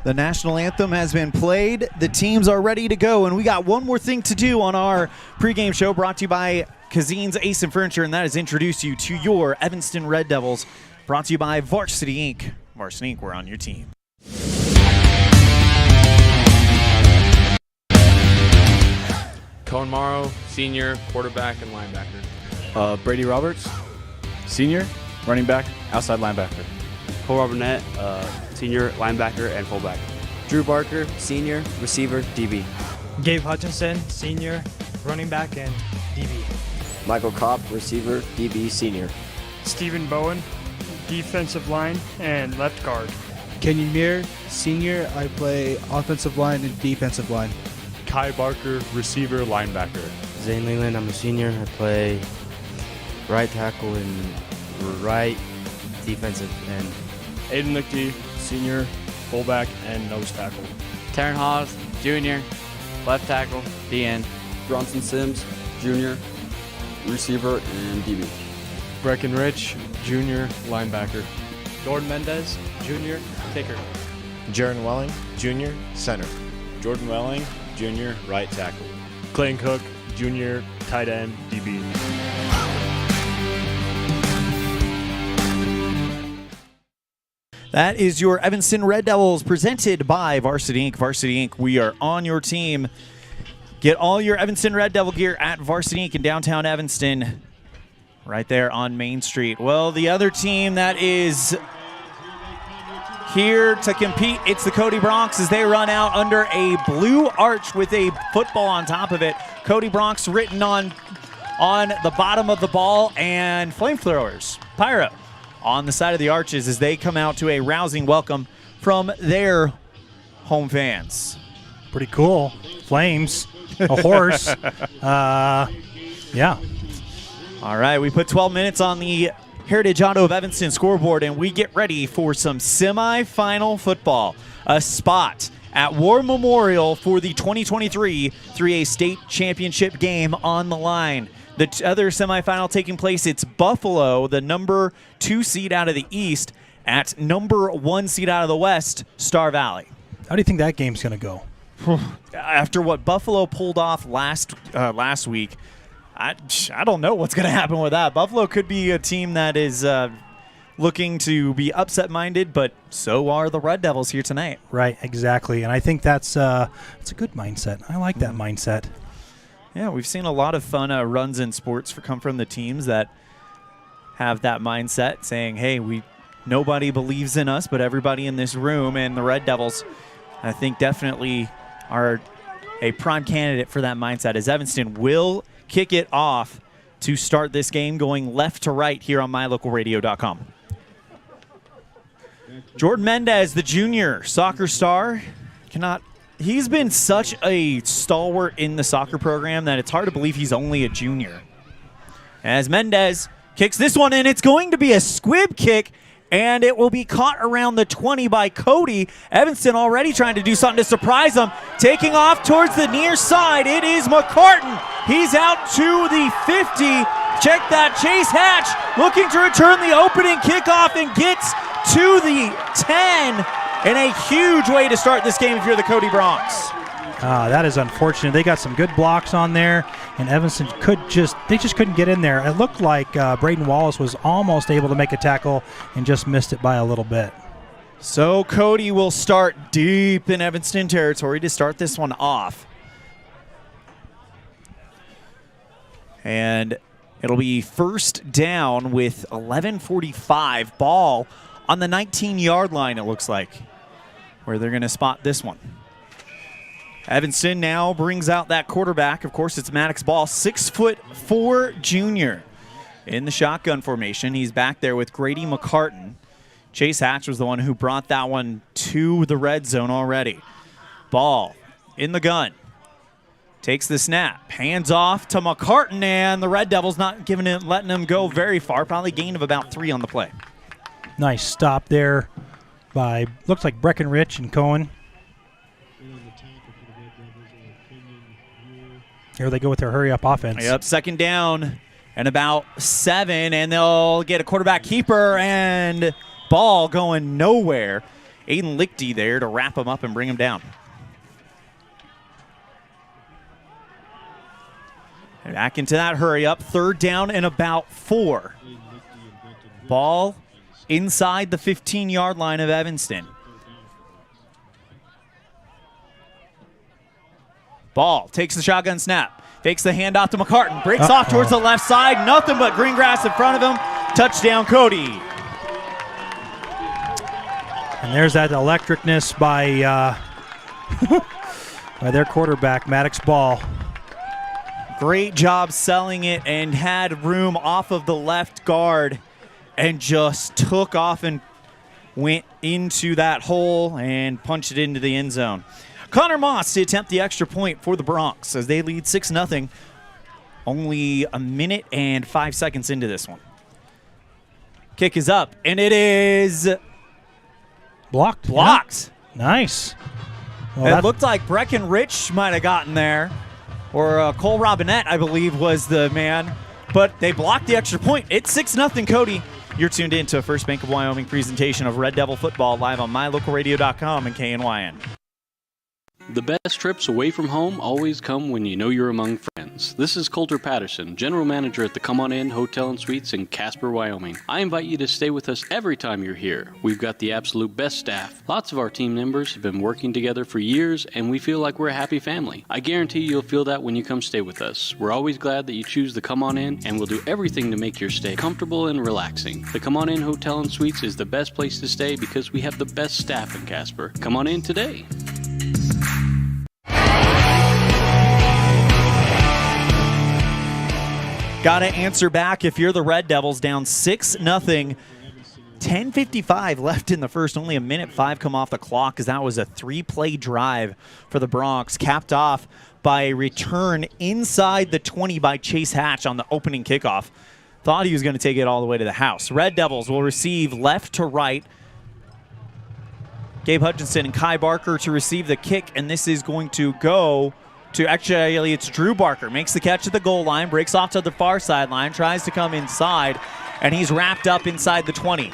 The national anthem has been played. The teams are ready to go, and we got one more thing to do on our pregame show brought to you by Cazin's Ace and Furniture, and that is introduce you to your Evanston Red Devils, brought to you by Varsity Inc. Varsity Inc., we're on your team. Cohen Morrow, senior, quarterback, and linebacker. Brady Roberts, senior, running back, outside linebacker. Cole Robinette, senior, linebacker, and fullback. Drew Barker, senior, receiver, DB. Gabe Hutchinson, senior, running back, and DB. Michael Kopp, receiver, DB, senior. Stephen Bowen, defensive line, and left guard. Kenyon Muir, senior, I play offensive line and defensive line. Kai Barker, receiver, linebacker. Zane Leland, I'm a senior. I play right tackle and right defensive end. Aiden Lichty, senior, fullback, and nose tackle. Taryn Hawes, junior, left tackle, DN. Bronson Sims, junior, receiver, and DB. Brecken Rich, junior, linebacker. Jordan Mendez, junior, kicker. Jaron Welling, junior, center. Jordan Welling, junior, right tackle. Clayton Cook, junior, tight end, DB. That is your Evanston Red Devils presented by Varsity Inc. Varsity Inc., we are on your team. Get all your Evanston Red Devil gear at Varsity Inc. in downtown Evanston, right there on Main Street. Well, the other team that is here to compete, it's the Cody Bronx as they run out under a blue arch with a football on top of it. Cody Bronx written on the bottom of the ball, and flamethrowers, pyro, on the side of the arches as they come out to a rousing welcome from their home fans. Pretty cool. Flames, a horse. Yeah. All right, we put 12 minutes on the Heritage Auto of Evanston scoreboard, and we get ready for some semifinal football. A spot at War Memorial for the 2023 3A State Championship game on the line. The other semifinal taking place, it's Buffalo, the number 2 seed out of the East, at number 1 seed out of the West, Star Valley. How do you think that game's going to go? After what Buffalo pulled off last week, I don't know what's going to happen with that. Buffalo could be a team that is looking to be upset-minded, but so are the Red Devils here tonight. Right, exactly. And I think that's a good mindset. I like that mindset. Yeah, we've seen a lot of fun runs in sports come from the teams that have that mindset, saying, hey, nobody believes in us but everybody in this room, and the Red Devils, I think, definitely are a prime candidate for that mindset, as Evanston will kick it off to start this game, going left to right here on mylocalradio.com. Jordan Mendez, the junior soccer star, he's been such a stalwart in the soccer program that it's hard to believe he's only a junior. As Mendez kicks this one in, it's going to be a squib kick, and it will be caught around the 20 by Cody. Evanston already trying to do something to surprise him. Taking off towards the near side, it is McCartan. He's out to the 50. Check that, Chase Hatch looking to return the opening kickoff and gets to the 10. And a huge way to start this game if you're the Cody Bronx. That is unfortunate. They got some good blocks on there, and Evanston just couldn't get in there. It looked like Braden Wallace was almost able to make a tackle and just missed it by a little bit. So Cody will start deep in Evanston territory to start this one off. And it'll be first down with 11:45. Ball on the 19-yard line, it looks like, where they're going to spot this one. Evanston now brings out that quarterback. Of course, it's Maddox Ball, 6'4" junior in the shotgun formation. He's back there with Grady McCartan. Chase Hatch was the one who brought that one to the red zone already. Ball in the gun. Takes the snap. Hands off to McCartan, and the Red Devils not letting him go very far. Probably gain of about 3 on the play. Nice stop there by, looks like Breckenridge and Cohen. Here they go with their hurry-up offense. Yep, second down and about 7, and they'll get a quarterback keeper, and ball going nowhere. Aiden Lichty there to wrap him up and bring him down. And back into that hurry-up, third down and about 4. Ball inside the 15-yard line of Evanston. Ball takes the shotgun snap, fakes the handoff to McCartan, breaks off towards the left side, nothing but green grass in front of him. Touchdown, Cody. And there's that electricness by by their quarterback, Maddox Ball. Great job selling it, and had room off of the left guard and just took off and went into that hole and punched it into the end zone. Connor Moss to attempt the extra point for the Bronx as they lead 6-0. Only a minute and 5 seconds into this one. Kick is up, and it is blocked. Blocked. Yeah. Nice. Well, it looked like Breckenridge might have gotten there, or Cole Robinette, I believe, was the man. But they blocked the extra point. It's 6-0, Cody. You're tuned in to a First Bank of Wyoming presentation of Red Devil football live on mylocalradio.com and KNYN. The best trips away from home always come when you know you're among friends. This is Coulter Patterson, General Manager at the Come On In Hotel and Suites in Casper, Wyoming. I invite you to stay with us every time you're here. We've got the absolute best staff. Lots of our team members have been working together for years, and we feel like we're a happy family. I guarantee you'll feel that when you come stay with us. We're always glad that you choose the Come On In, and we'll do everything to make your stay comfortable and relaxing. The Come On In Hotel and Suites is the best place to stay because we have the best staff in Casper. Come on in today. Got to answer back if you're the Red Devils, down 6-0. 10:55 left in the first. Only a minute 5 come off the clock, because that was a 3-play drive for the Bronx, capped off by a return inside the 20 by Chase Hatch on the opening kickoff. Thought he was going to take it all the way to the house. Red Devils will receive left to right. Gabe Hutchinson and Kai Barker to receive the kick, and this is going to go to, actually, it's Drew Barker. Makes the catch at the goal line, breaks off to the far sideline, tries to come inside, and he's wrapped up inside the 20.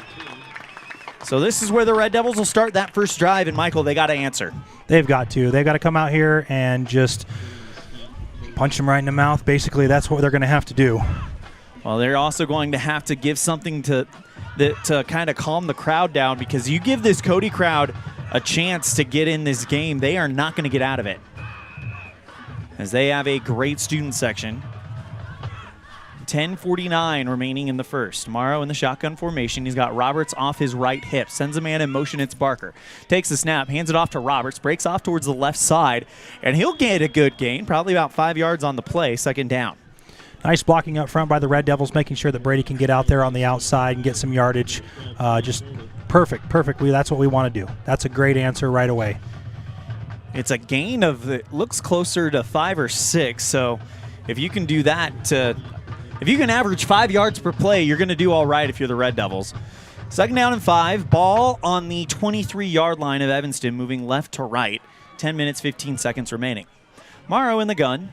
So this is where the Red Devils will start that first drive, and Michael, they got to answer. They've got to. They've got to come out here and just punch them right in the mouth. Basically, that's what they're going to have to do. Well, they're also going to have to give something to to kind of calm the crowd down, because you give this Cody crowd a chance to get in this game, they are not going to get out of it, as they have a great student section. 10:49 remaining in the first. Morrow in the shotgun formation. He's got Roberts off his right hip. Sends a man in motion. It's Barker. Takes the snap. Hands it off to Roberts. Breaks off towards the left side. And he'll get a good gain. Probably about 5 yards on the play. Second down. Nice blocking up front by the Red Devils, making sure that Brady can get out there on the outside and get some yardage. Just perfect. That's what we want to do. That's a great answer right away. It's a gain of, it looks closer to 5 or 6. So if you can do that if you can average 5 yards per play, you're going to do all right if you're the Red Devils. Second down and 5. Ball on the 23-yard line of Evanston, moving left to right. 10 minutes, 15 seconds remaining. Morrow in the gun.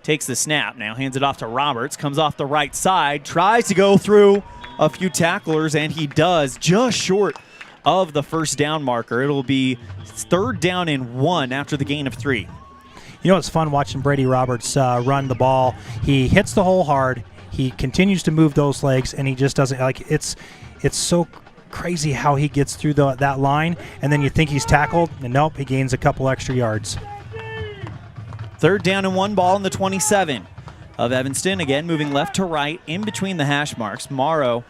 Takes the snap. Now hands it off to Roberts. Comes off the right side. Tries to go through a few tacklers, and he does, just short of the first down marker. It'll be third down and 1 after the gain of 3. You know, it's fun watching Brady Roberts run the ball. He hits the hole hard. He continues to move those legs, and he just doesn't, like, it's so crazy how he gets through that line, and then you think he's tackled, and nope, he gains a couple extra yards. Third down and 1, ball in the 27 of Evanston. Again, moving left to right in between the hash marks. Morrow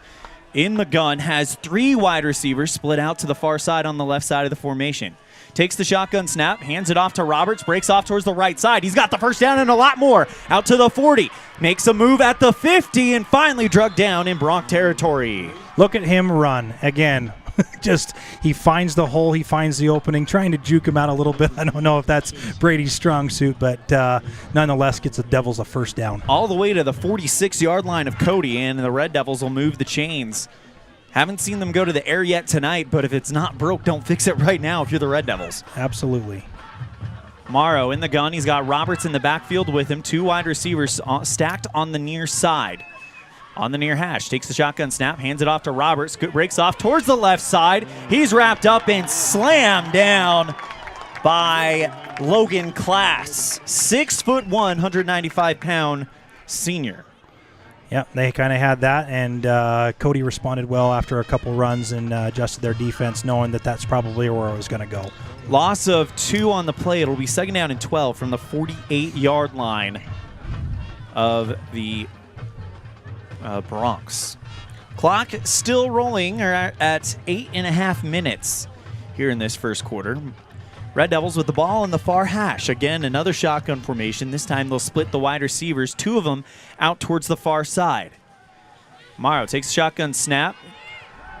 in the gun has 3 wide receivers split out to the far side on the left side of the formation. Takes the shotgun snap, hands it off to Roberts, breaks off towards the right side. He's got the first down and a lot more. Out to the 40, makes a move at the 50, and finally drugged down in Bronx territory. Look at him run. Again, just he finds the hole, he finds the opening, trying to juke him out a little bit. I don't know if that's Brady's strong suit, but nonetheless gets the Devils a first down. All the way to the 46-yard line of Cody, and the Red Devils will move the chains. Haven't seen them go to the air yet tonight, but if it's not broke, don't fix it right now if you're the Red Devils. Absolutely. Morrow in the gun. He's got Roberts in the backfield with him. 2 wide receivers stacked on the near side. On the near hash. Takes the shotgun snap, hands it off to Roberts. Breaks off towards the left side. He's wrapped up and slammed down by Logan Class. 6'1", 195-pound senior. Yeah, they kind of had that, and Cody responded well after a couple runs and adjusted their defense, knowing that that's probably where it was going to go. Loss of 2 on the play. It'll be second down and 12 from the 48-yard line of the Bronx. Clock still rolling at 8.5 minutes here in this first quarter. Red Devils with the ball in the far hash. Again, another shotgun formation. This time they'll split the wide receivers, 2 of them out towards the far side. Morrow takes a shotgun snap.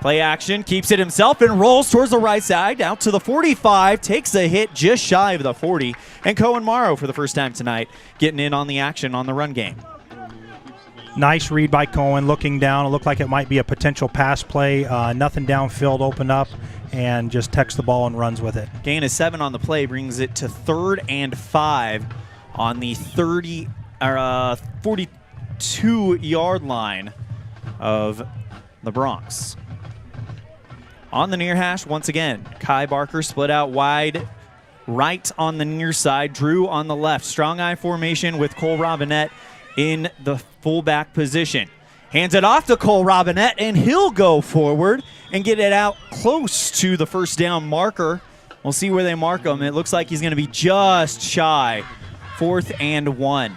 Play action, keeps it himself and rolls towards the right side, out to the 45, takes a hit just shy of the 40. And Cohen Morrow for the first time tonight getting in on the action on the run game. Nice read by Cohen, looking down. It looked like it might be a potential pass play. Nothing downfield, opened up, and just tucks the ball and runs with it. Gain of 7 on the play brings it to 3rd and 5 on the 42-yard line of the Bronx. On the near hash, once again, Kai Barker split out wide right on the near side, Drew on the left. Strong eye formation with Cole Robinette in the fullback position. Hands it off to Cole Robinette, and he'll go forward and get it out close to the first down marker. We'll see where they mark him. It looks like he's going to be just shy. 4th and 1.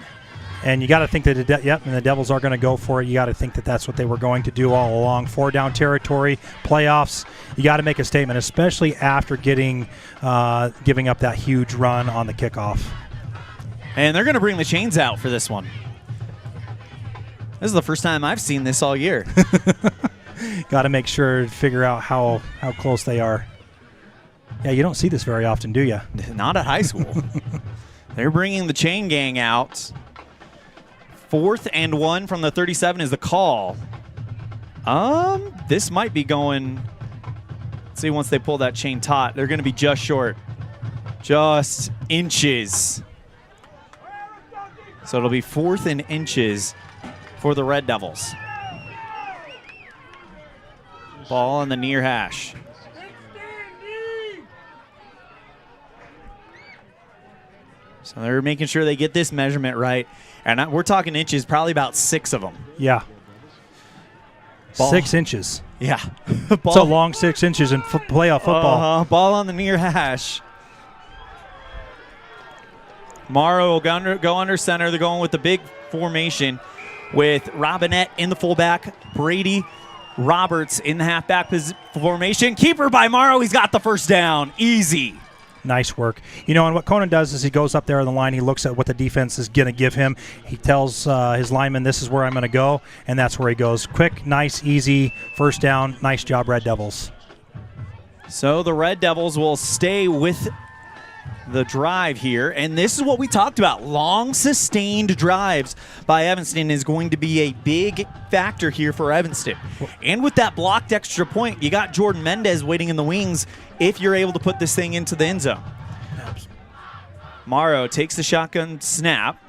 And you got to think that and the Devils are going to go for it. You got to think that that's what they were going to do all along. 4-down territory, playoffs. You got to make a statement, especially after giving up that huge run on the kickoff. And they're going to bring the chains out for this one. This is the first time I've seen this all year. Got to make sure to figure out how close they are. Yeah, you don't see this very often, do you? Not at high school. They're bringing the chain gang out. 4th and 1 from the 37 is the call. This might be going. Let's see, once they pull that chain taut, they're going to be just short. Just inches. So it'll be 4th and inches for the Red Devils. Ball on the near hash. So they're making sure they get this measurement right. And we're talking inches, probably about 6 of them. Yeah. Ball. 6 inches. Yeah. It's a long 6 inches in playoff football. Ball on the near hash. Morrow will go under center. They're going with the big formation with Robinette in the fullback. Brady Roberts in the halfback formation. Keeper by Morrow. He's got the first down. Easy. Nice work. And what Conan does is he goes up there on the line. He looks at what the defense is going to give him. He tells his lineman, this is where I'm going to go, and that's where he goes. Quick, nice, easy, first down. Nice job, Red Devils. So the Red Devils will stay with the drive here, and this is what we talked about. Long, sustained drives by Evanston is going to be a big factor here for Evanston. And with that blocked extra point, you got Jordan Mendez waiting in the wings if you're able to put this thing into the end zone. Morrow takes the shotgun snap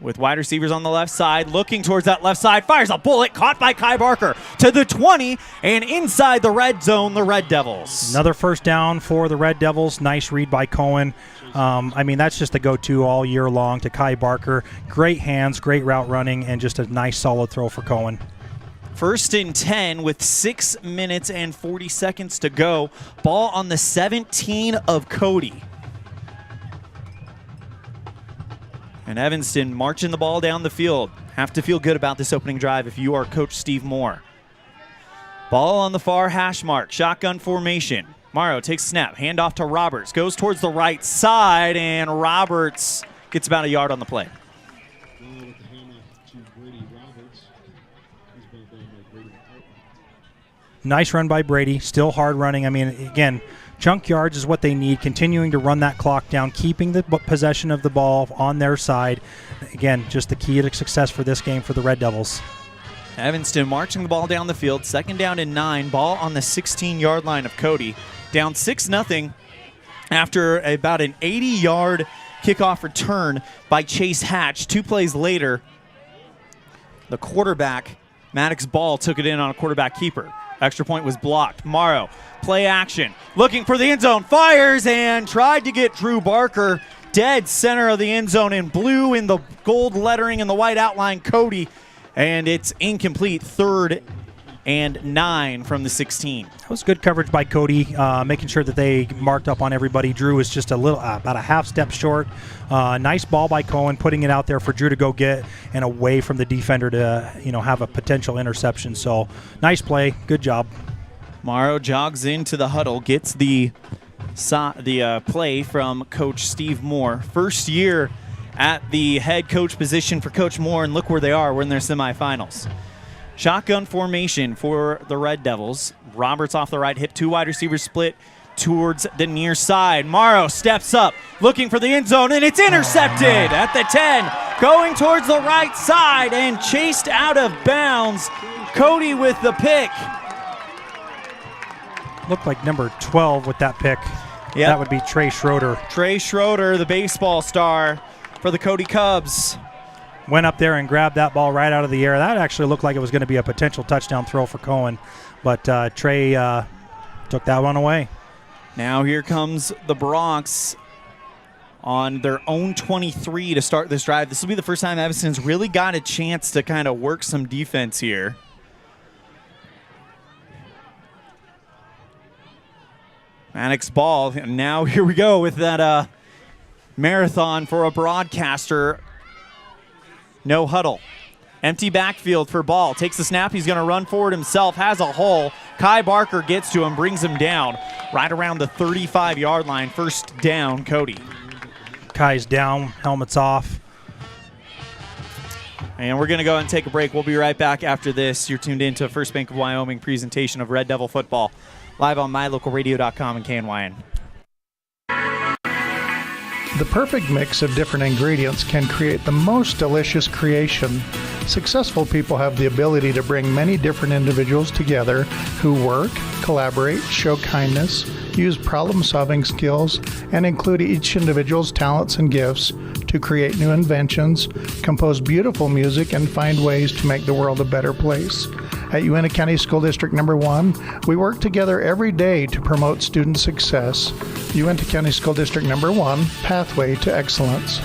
with wide receivers on the left side, looking towards that left side, fires a bullet, caught by Kai Barker to the 20, and inside the red zone, the Red Devils. Another first down for the Red Devils. Nice read by Cohen. That's just the go-to all year long to Kai Barker. Great hands, great route running, and just a nice solid throw for Cohen. 1st and 10 with 6 minutes and 40 seconds to go. Ball on the 17 of Cody. And Evanston marching the ball down the field. Have to feel good about this opening drive if you are Coach Steve Moore. Ball on the far hash mark. Shotgun formation. Morrow takes snap. Handoff to Roberts. Goes towards the right side, and Roberts gets about a yard on the play. Nice run by Brady. Still hard running. Again, chunk yards is what they need. Continuing to run that clock down, keeping the possession of the ball on their side. Again, just the key to success for this game for the Red Devils. Evanston marching the ball down the field. 2nd down and 9. Ball on the 16-yard line of Cody. Down 6-0 after about an 80-yard kickoff return by Chase Hatch. 2 plays later, the quarterback, Maddox Ball, took it in on a quarterback keeper. Extra point was blocked. Morrow, play action, looking for the end zone, fires and tried to get Drew Barker dead center of the end zone in blue in the gold lettering and the white outline, Cody, and it's incomplete. 3rd and 9 from the 16. That was good coverage by Cody, making sure that they marked up on everybody. Drew was just about a half step short. Nice ball by Cohen, putting it out there for Drew to go get and away from the defender to have a potential interception. So nice play, good job. Morrow jogs into the huddle, gets the play from Coach Steve Moore. First year at the head coach position for Coach Moore, and look where they are. We're in their semifinals. Shotgun formation for the Red Devils. Roberts off the right hip, 2 wide receivers split towards the near side. Morrow steps up, looking for the end zone, and it's intercepted at the 10, going towards the right side and chased out of bounds. Cody with the pick. Looked like number 12 with that pick. Yep. That would be Trey Schroeder. Trey Schroeder, the baseball star for the Cody Cubs. Went up there and grabbed that ball right out of the air. That actually looked like it was going to be a potential touchdown throw for Cohen, but Trey took that one away. Now here comes the Bronx on their own 23 to start this drive. This will be the first time Evanston's really got a chance to kind of work some defense here. Maddox Ball, and now here we go with that marathon for a broadcaster. No huddle. Empty backfield for Ball. Takes the snap. He's going to run forward himself. Has a hole. Kai Barker gets to him, brings him down right around the 35-yard line. First down, Cody. Kai's down. Helmet's off. And we're going to go and take a break. We'll be right back after this. You're tuned in to First Bank of Wyoming presentation of Red Devil football, live on mylocalradio.com and KNYN. The perfect mix of different ingredients can create the most delicious creation. Successful people have the ability to bring many different individuals together who work, collaborate, show kindness, use problem-solving skills, and include each individual's talents and gifts to create new inventions, compose beautiful music, and find ways to make the world a better place. At Uintah County School District Number 1, we work together every day to promote student success. Uintah County School District Number 1, Pathway to Excellence.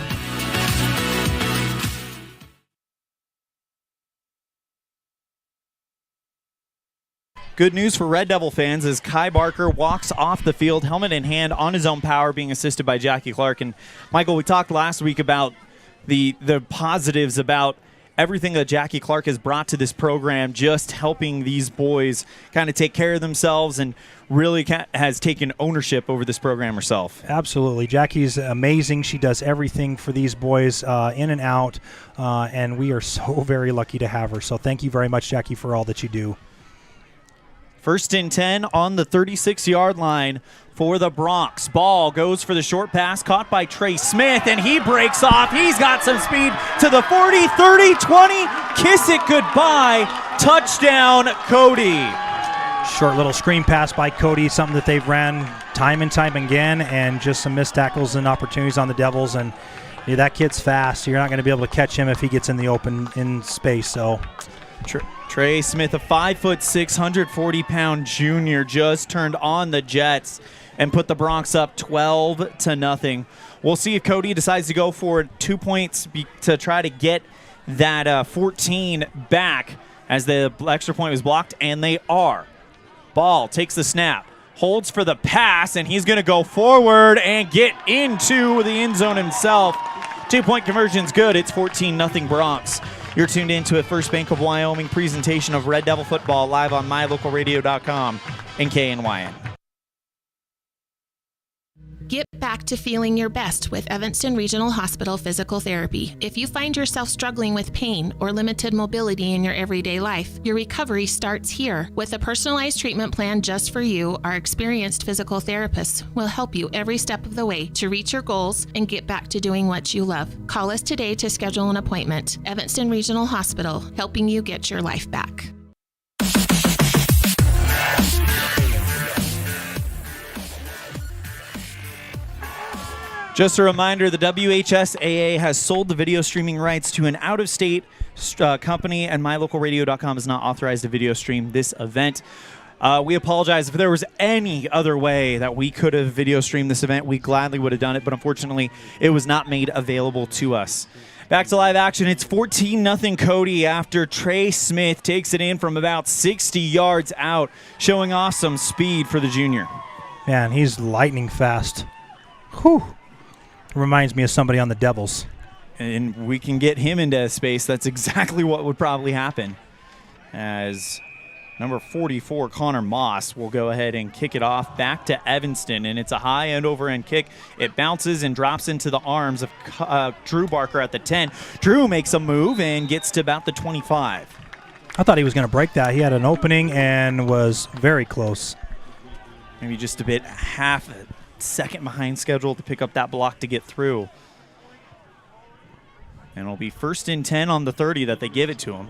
Good news for Red Devil fans as Kai Barker walks off the field, helmet in hand, on his own power, being assisted by Jackie Clark. And, Michael, we talked last week about the positives about everything that Jackie Clark has brought to this program, just helping these boys kind of take care of themselves and really has taken ownership over this program herself. Absolutely. Jackie's amazing. She does everything for these boys in and out, and we are so very lucky to have her. So thank you very much, Jackie, for all that you do. 1st and 10 on the 36-yard line for the Bronx. Ball goes for the short pass, caught by Trey Smith, and he breaks off. He's got some speed to the 40, 30, 20. Kiss it goodbye. Touchdown, Cody. Short little screen pass by Cody, something that they've ran time and time again, and just some missed tackles and opportunities on the Devils. And yeah, that kid's fast. You're not going to be able to catch him if he gets in the open in space. So Trey Smith, a 5'6", 140-pound junior, just turned on the Jets and put the Bronx up 12-0. We'll see if Cody decides to go for 2 points to try to get that 14 back, as the extra point was blocked, and they are. Ball takes the snap, holds for the pass, and he's going to go forward and get into the end zone himself. 2-point conversion's good. It's 14-0 Bronx. You're tuned in to a First Bank of Wyoming presentation of Red Devil football live on mylocalradio.com and KNYN. Get back to feeling your best with Evanston Regional Hospital Physical Therapy. If you find yourself struggling with pain or limited mobility in your everyday life, your recovery starts here. With a personalized treatment plan just for you, our experienced physical therapists will help you every step of the way to reach your goals and get back to doing what you love. Call us today to schedule an appointment. Evanston Regional Hospital, helping you get your life back. Just a reminder, the WHSAA has sold the video streaming rights to an out-of-state company, and mylocalradio.com is not authorized to video stream this event. We apologize. If there was any other way that we could have video streamed this event, we gladly would have done it, but unfortunately, it was not made available to us. Back to live action. It's 14-0 Cody after Trey Smith takes it in from about 60 yards out, showing off some speed for the junior. Man, he's lightning fast. Whew. Reminds me of somebody on the Devils. And we can get him into space. That's exactly what would probably happen. As number 44, Connor Moss, will go ahead and kick it off back to Evanston. And it's a high end over end kick. It bounces and drops into the arms of Drew Barker at the 10. Drew makes a move and gets to about the 25. I thought he was going to break that. He had an opening and was very close. Maybe just a bit half a second behind schedule to pick up that block to get through. And it'll be 1st and 10 on the 30 that they give it to him.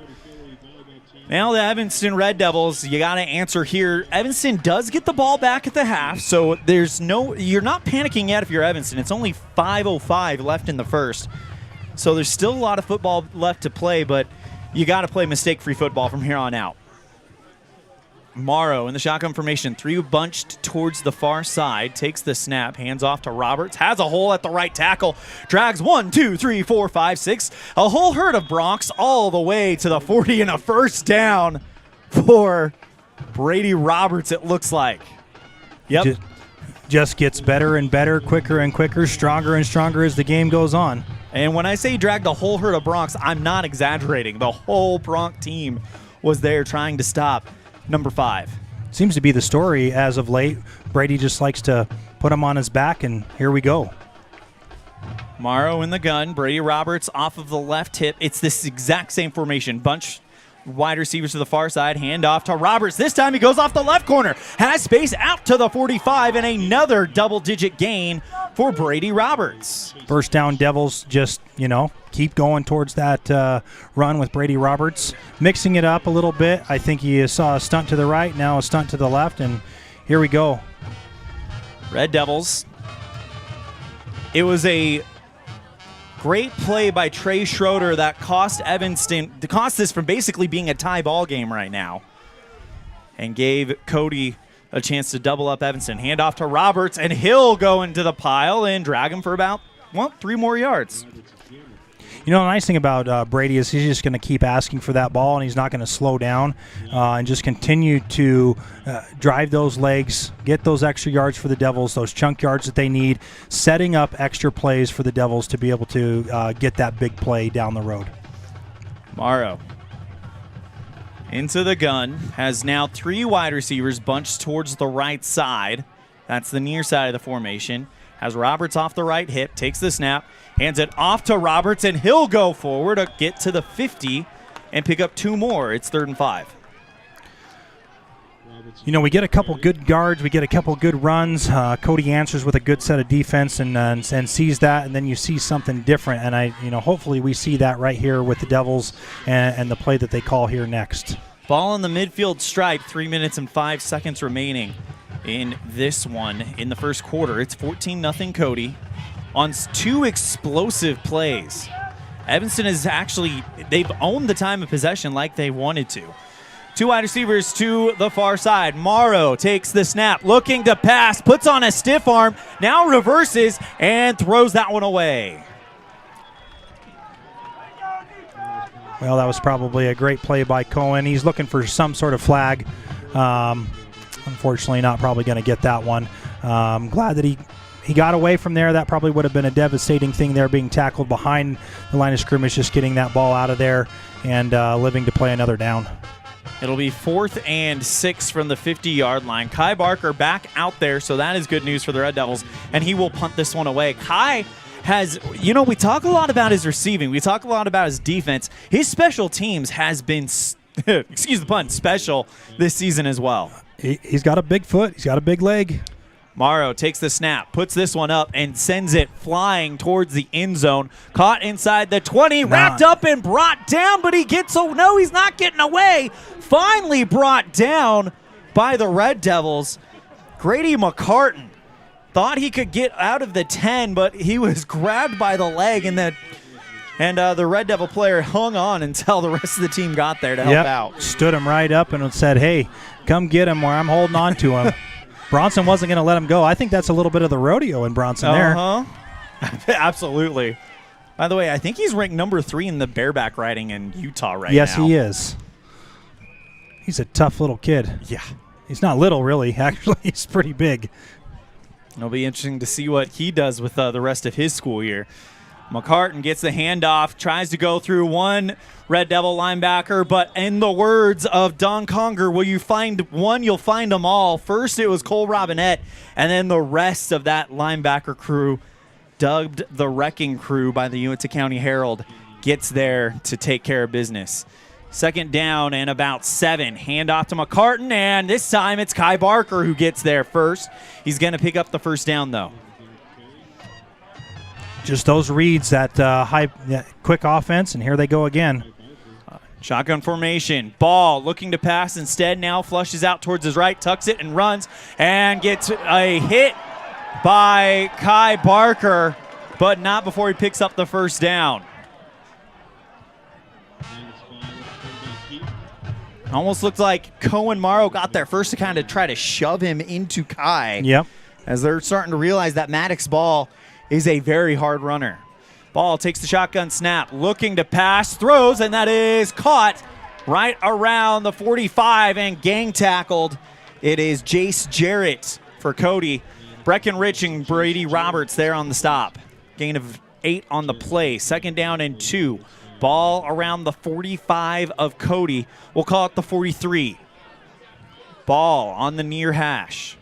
Now the Evanston Red Devils, you got to answer here. Evanston does get the ball back at the half, so you're not panicking yet if you're Evanston. It's only 5:05 left in the first. So there's still a lot of football left to play, but you got to play mistake-free football from here on out. Morrow in the shotgun formation, 3 bunched towards the far side, takes the snap, hands off to Roberts, has a hole at the right tackle, drags 1, 2, 3, 4, 5, 6, a whole herd of Bronx all the way to the 40 and a first down for Brady Roberts, it looks like. Yep. Just gets better and better, quicker and quicker, stronger and stronger as the game goes on. And when I say drag the whole herd of Bronx, I'm not exaggerating. The whole Bronx team was there trying to stop number 5. Seems to be the story as of late. Brady just likes to put him on his back, and here we go. Morrow in the gun. Brady Roberts off of the left hip. It's this exact same formation. Bunch wide receivers to the far side. Hand off to Roberts. This time he goes off the left corner. Has space out to the 45, and another double-digit gain for Brady Roberts. First down, Devils just, keep going towards that run with Brady Roberts. Mixing it up a little bit. I think he saw a stunt to the right, now a stunt to the left, and here we go. Red Devils. It was a great play by Trey Schroeder that cost this from basically being a tie ball game right now, and gave Cody a chance to double up Evanston. Hand off to Roberts, and he'll go into the pile and drag him for about 3 more yards. You know, the nice thing about Brady is he's just going to keep asking for that ball, and he's not going to slow down and just continue to drive those legs, get those extra yards for the Devils, those chunk yards that they need, setting up extra plays for the Devils to be able to get that big play down the road. Morrow into the gun, has now 3 wide receivers bunched towards the right side. That's the near side of the formation. Has Roberts off the right hip, takes the snap, hands it off to Roberts, and he'll go forward to get to the 50 and pick up 2 more. It's 3rd and 5. You know, we get a couple good guards, we get a couple good runs. Cody answers with a good set of defense and sees that, and then you see something different. And hopefully we see that right here with the Devils and the play that they call here next. Ball on the midfield stripe, 3 minutes and 5 seconds remaining in this one in the first quarter. It's 14-0 Cody on 2 explosive plays. Evanston is they've owned the time of possession like they wanted to. 2 wide receivers to the far side. Morrow takes the snap, looking to pass, puts on a stiff arm, now reverses and throws that one away. Well, that was probably a great play by Cohen. He's looking for some sort of flag. Unfortunately, not probably going to get that one. Glad that he got away from there. That probably would have been a devastating thing there, being tackled behind the line of scrimmage, just getting that ball out of there and living to play another down. It'll be 4th and 6 from the 50-yard line. Kai Barker back out there, so that is good news for the Red Devils, and he will punt this one away. Kai has, we talk a lot about his receiving. We talk a lot about his defense. His special teams has been, excuse the pun, special this season as well. He's got a big foot. He's got a big leg. Morrow takes the snap, puts this one up, and sends it flying towards the end zone. Caught inside the 20, wrapped up and brought down, but he gets, no, he's not getting away. Finally brought down by the Red Devils. Grady McCartan thought he could get out of the 10, but he was grabbed by the leg, and the Red Devil player hung on until the rest of the team got there to help out. Stood him right up and said, hey, come get him where I'm holding on to him. Bronson wasn't going to let him go. I think that's a little bit of the rodeo in Bronson there. Absolutely. By the way, I think he's ranked number 3 in the bareback riding in Utah now. Yes, he is. He's a tough little kid. Yeah. He's not little, really. Actually, he's pretty big. It'll be interesting to see what he does with the rest of his school year. McCartan gets the handoff, tries to go through one Red Devil linebacker, but in the words of Don Conger, will you find one, you'll find them all. First it was Cole Robinette, and then the rest of that linebacker crew, dubbed the Wrecking Crew by the Uintah County Herald, gets there to take care of business. 2nd down and about 7. Handoff to McCartan, and this time it's Kai Barker who gets there first. He's going to pick up the 1st down, though. Just those reads, that quick offense, and here they go again. Shotgun formation. Ball looking to pass instead. Now flushes out towards his right, tucks it and runs, and gets a hit by Kai Barker, but not before he picks up the 1st down. Almost looked like Cohen Morrow got there first to kind of try to shove him into Kai. Yep. As they're starting to realize that Maddox Ball is a very hard runner. Ball takes the shotgun snap, looking to pass, throws, and that is caught right around the 45 and gang tackled. It is Jace Jarrett for Cody. Breckenridge and Brady Roberts there on the stop. Gain of 8 on the play. 2nd down and 2. Ball around the 45 of Cody. We'll call it the 43. Ball on the near hash.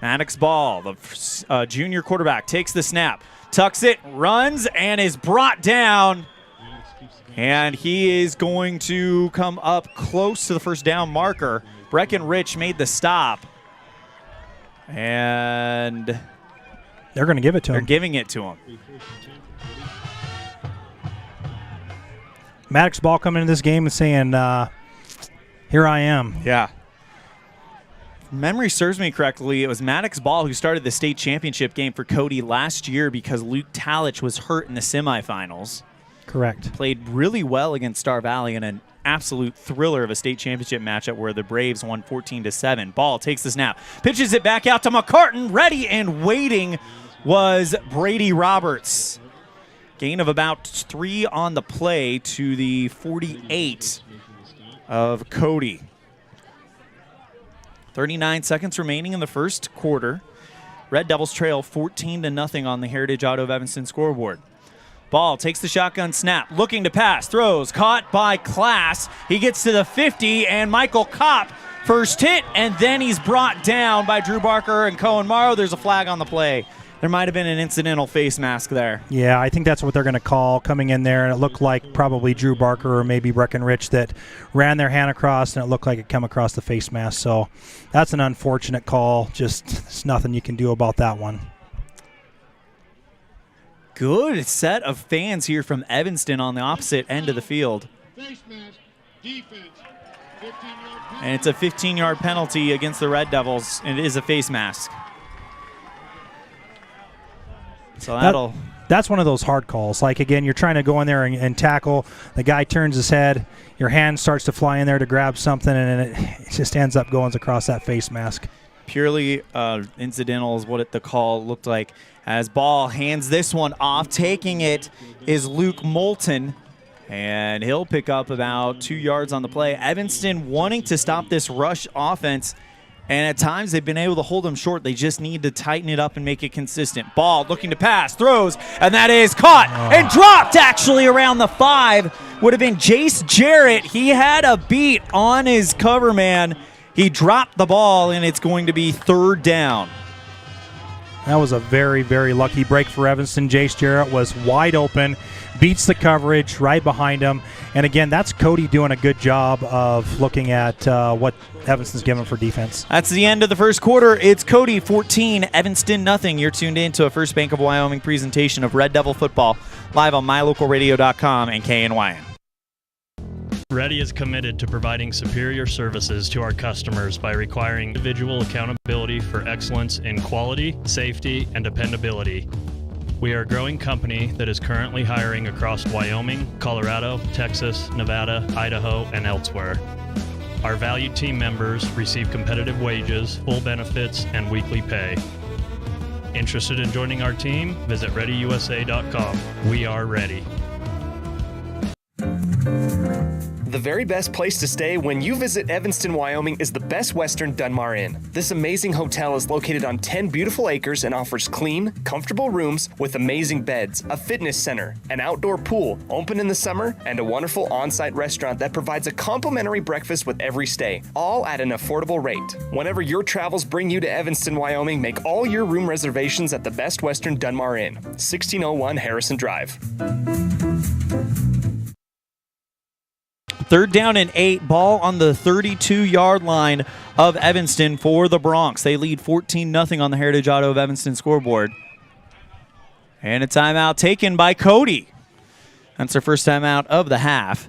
Maddox Ball, the junior quarterback, takes the snap, tucks it, runs, and is brought down. And he is going to come up close to the 1st down marker. Breckenridge made the stop. And they're going to give it to him. They're giving it to him. Maddox Ball coming into this game and saying, here I am. Yeah. If memory serves me correctly, it was Maddox Ball who started the state championship game for Cody last year because Luke Talich was hurt in the semifinals. Correct. Played really well against Star Valley in an absolute thriller of a state championship matchup where the Braves won 14-7. Ball takes the snap, pitches it back out to McCartan. Ready and waiting was Brady Roberts. Gain of about 3 on the play to the 48 of Cody. 39 seconds remaining in the first quarter. Red Devils trail 14-0 on the Heritage Auto of Evanston scoreboard. Ball takes the shotgun snap, looking to pass, throws, caught by Class. He gets to the 50, and Michael Kopp first hit, and then he's brought down by Drew Barker and Cohen Morrow. There's a flag on the play. There might have been an incidental face mask there. Yeah, I think that's what they're going to call coming in there, and it looked like probably Drew Barker or maybe Breckenridge that ran their hand across, and it looked like it come across the face mask. So that's an unfortunate call. Just there's nothing you can do about that one. Good set of fans here from Evanston on the opposite end of the field. And it's a 15-yard penalty against the Red Devils, and it is a face mask. So that's one of those hard calls. Like, again, you're trying to go in there and tackle. The guy turns his head. Your hand starts to fly in there to grab something, and it just ends up going across that face mask. Purely incidental is what the call looked like. As Ball hands this one off, taking it is Luke Moulton, and he'll pick up about 2 yards on the play. Evanston wanting to stop this rush offense, and at times they've been able to hold them short. They just need to tighten it up and make it consistent. Ball looking to pass, throws, and that is caught and dropped actually around the 5. Would have been Jace Jarrett. He had a beat on his cover man. He dropped the ball, and it's going to be 3rd down. That was a very, very lucky break for Evanston. Jace Jarrett was wide open, beats the coverage right behind him. And again, that's Cody doing a good job of looking at what Evanston's given for defense. That's the end of the first quarter. It's Cody 14, Evanston nothing. You're tuned in to a First Bank of Wyoming presentation of Red Devil football live on mylocalradio.com and KNYN. Ready is committed to providing superior services to our customers by requiring individual accountability for excellence in quality, safety, and dependability. We are a growing company that is currently hiring across Wyoming, Colorado, Texas, Nevada, Idaho, and elsewhere. Our valued team members receive competitive wages, full benefits, and weekly pay. Interested in joining our team? Visit ReadyUSA.com. We are ready. The very best place to stay when you visit Evanston, Wyoming is the Best Western Dunmar Inn. This amazing hotel is located on 10 beautiful acres and offers clean, comfortable rooms with amazing beds, a fitness center, an outdoor pool, open in the summer, and a wonderful on-site restaurant that provides a complimentary breakfast with every stay, all at an affordable rate. Whenever your travels bring you to Evanston, Wyoming, make all your room reservations at the Best Western Dunmar Inn, 1601 Harrison Drive. 3rd down and 8, ball on the 32-yard line of Evanston for the Bronx. They lead 14-0 on the Heritage Auto of Evanston scoreboard. And a timeout taken by Cody. That's their first timeout of the half.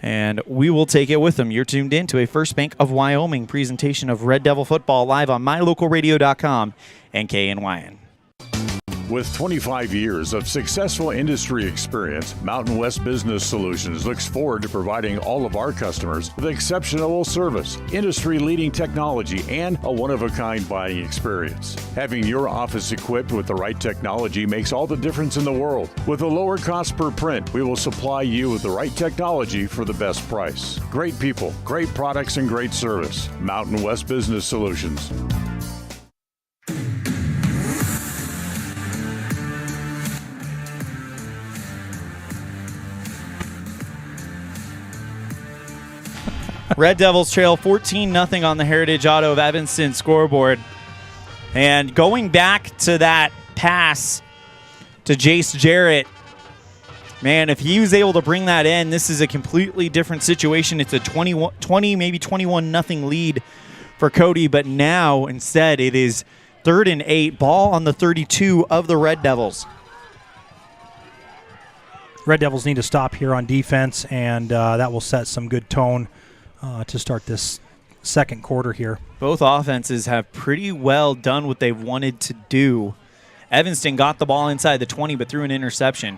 And we will take it with them. You're tuned in to a First Bank of Wyoming presentation of Red Devil football live on mylocalradio.com and KNYN. With 25 years of successful industry experience, Mountain West Business Solutions looks forward to providing all of our customers with exceptional service, industry-leading technology, and a one-of-a-kind buying experience. Having your office equipped with the right technology makes all the difference in the world. With a lower cost per print, we will supply you with the right technology for the best price. Great people, great products, and great service. Mountain West Business Solutions. Red Devils trail 14-0 on the Heritage Auto of Evanston scoreboard. And going back to that pass to Jace Jarrett, man, if he was able to bring that in, this is a completely different situation. It's a 20 maybe 21-0 lead for Cody, but now instead it is 3rd and 8, ball on the 32 of the Red Devils. Red Devils need to stop here on defense, and that will set some good tone to start this second quarter here. Both offenses have pretty well done what they wanted to do. Evanston got the ball inside the 20 but threw an interception.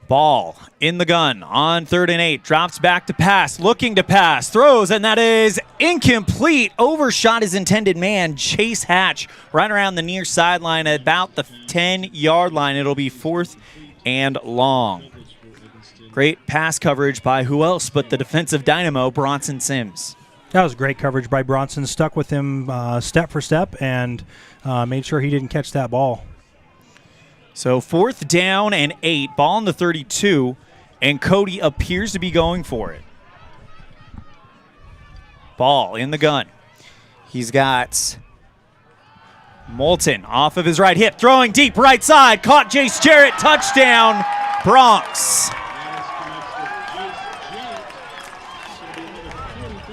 Ball in the gun on 3rd and 8. Drops back to pass, looking to pass, throws, and that is incomplete. Overshot his intended man, Chase Hatch, right around the near sideline at about the 10-yard line. It'll be 4th and long. Great pass coverage by who else but the defensive dynamo, Bronson Sims. That was great coverage by Bronson. Stuck with him step for step and made sure he didn't catch that ball. So 4th down and 8, ball on the 32, and Cody appears to be going for it. Ball in the gun. He's got Moulton off of his right hip, throwing deep right side, caught Jace Jarrett, touchdown, Bronx.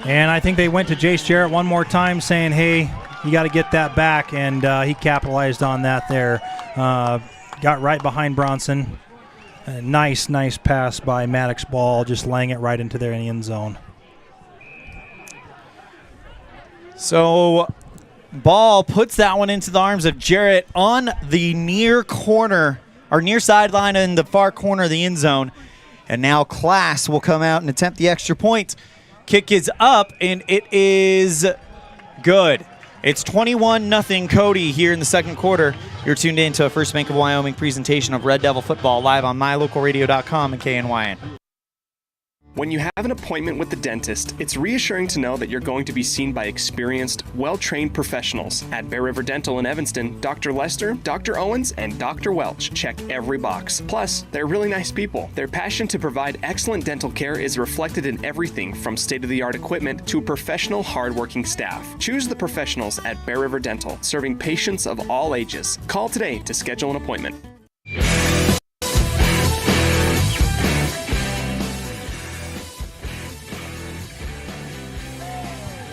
And I think they went to Jace Jarrett one more time saying, hey, you got to get that back, and he capitalized on that there. Got right behind Bronson. A nice pass by Maddox Ball, just laying it right into their end zone. So Ball puts that one into the arms of Jarrett on the near corner, or near sideline in the far corner of the end zone. And now Class will come out and attempt the extra point. Kick is up, and it is good. It's 21-0 Cody here in the second quarter. You're tuned in to a First Bank of Wyoming presentation of Red Devil football live on mylocalradio.com and KNYN. When you have an appointment with the dentist, it's reassuring to know that you're going to be seen by experienced, well-trained professionals. At Bear River Dental in Evanston, Dr. Lester, Dr. Owens, and Dr. Welch check every box. Plus, they're really nice people. Their passion to provide excellent dental care is reflected in everything from state-of-the-art equipment to professional, hard-working staff. Choose the professionals at Bear River Dental, serving patients of all ages. Call today to schedule an appointment.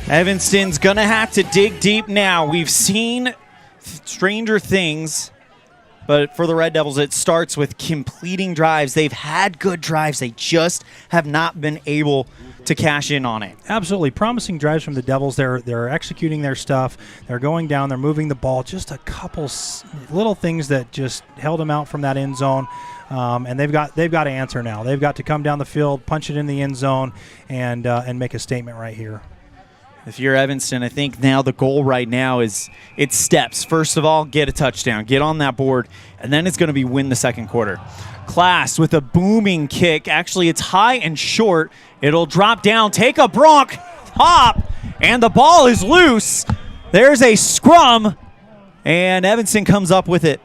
Evanston's going to have to dig deep now. We've seen stranger things, but for the Red Devils, it starts with completing drives. They've had good drives. They just have not been able to cash in on it. Absolutely. Promising drives from the Devils. They're executing their stuff. They're going down. They're moving the ball. Just a couple little things that just held them out from that end zone. And they've got to answer now. They've got to come down the field, punch it in the end zone, and make a statement right here. If you're Evanston, I think now the goal right now is it's steps. First of all, get a touchdown, get on that board, and then it's going to be win the second quarter. Class with a booming kick. Actually, it's high and short. It'll drop down, take a Bronc hop, and the ball is loose. There's a scrum, and Evanston comes up with it.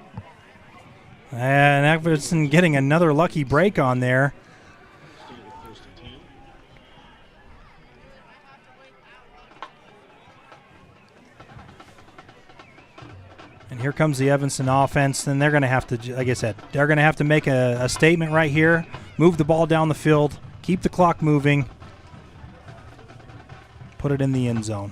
And Evanston getting another lucky break on there. And here comes the Evanston offense, and they're going to have to, like I said, they're going to have to make a statement right here, move the ball down the field, keep the clock moving, put it in the end zone.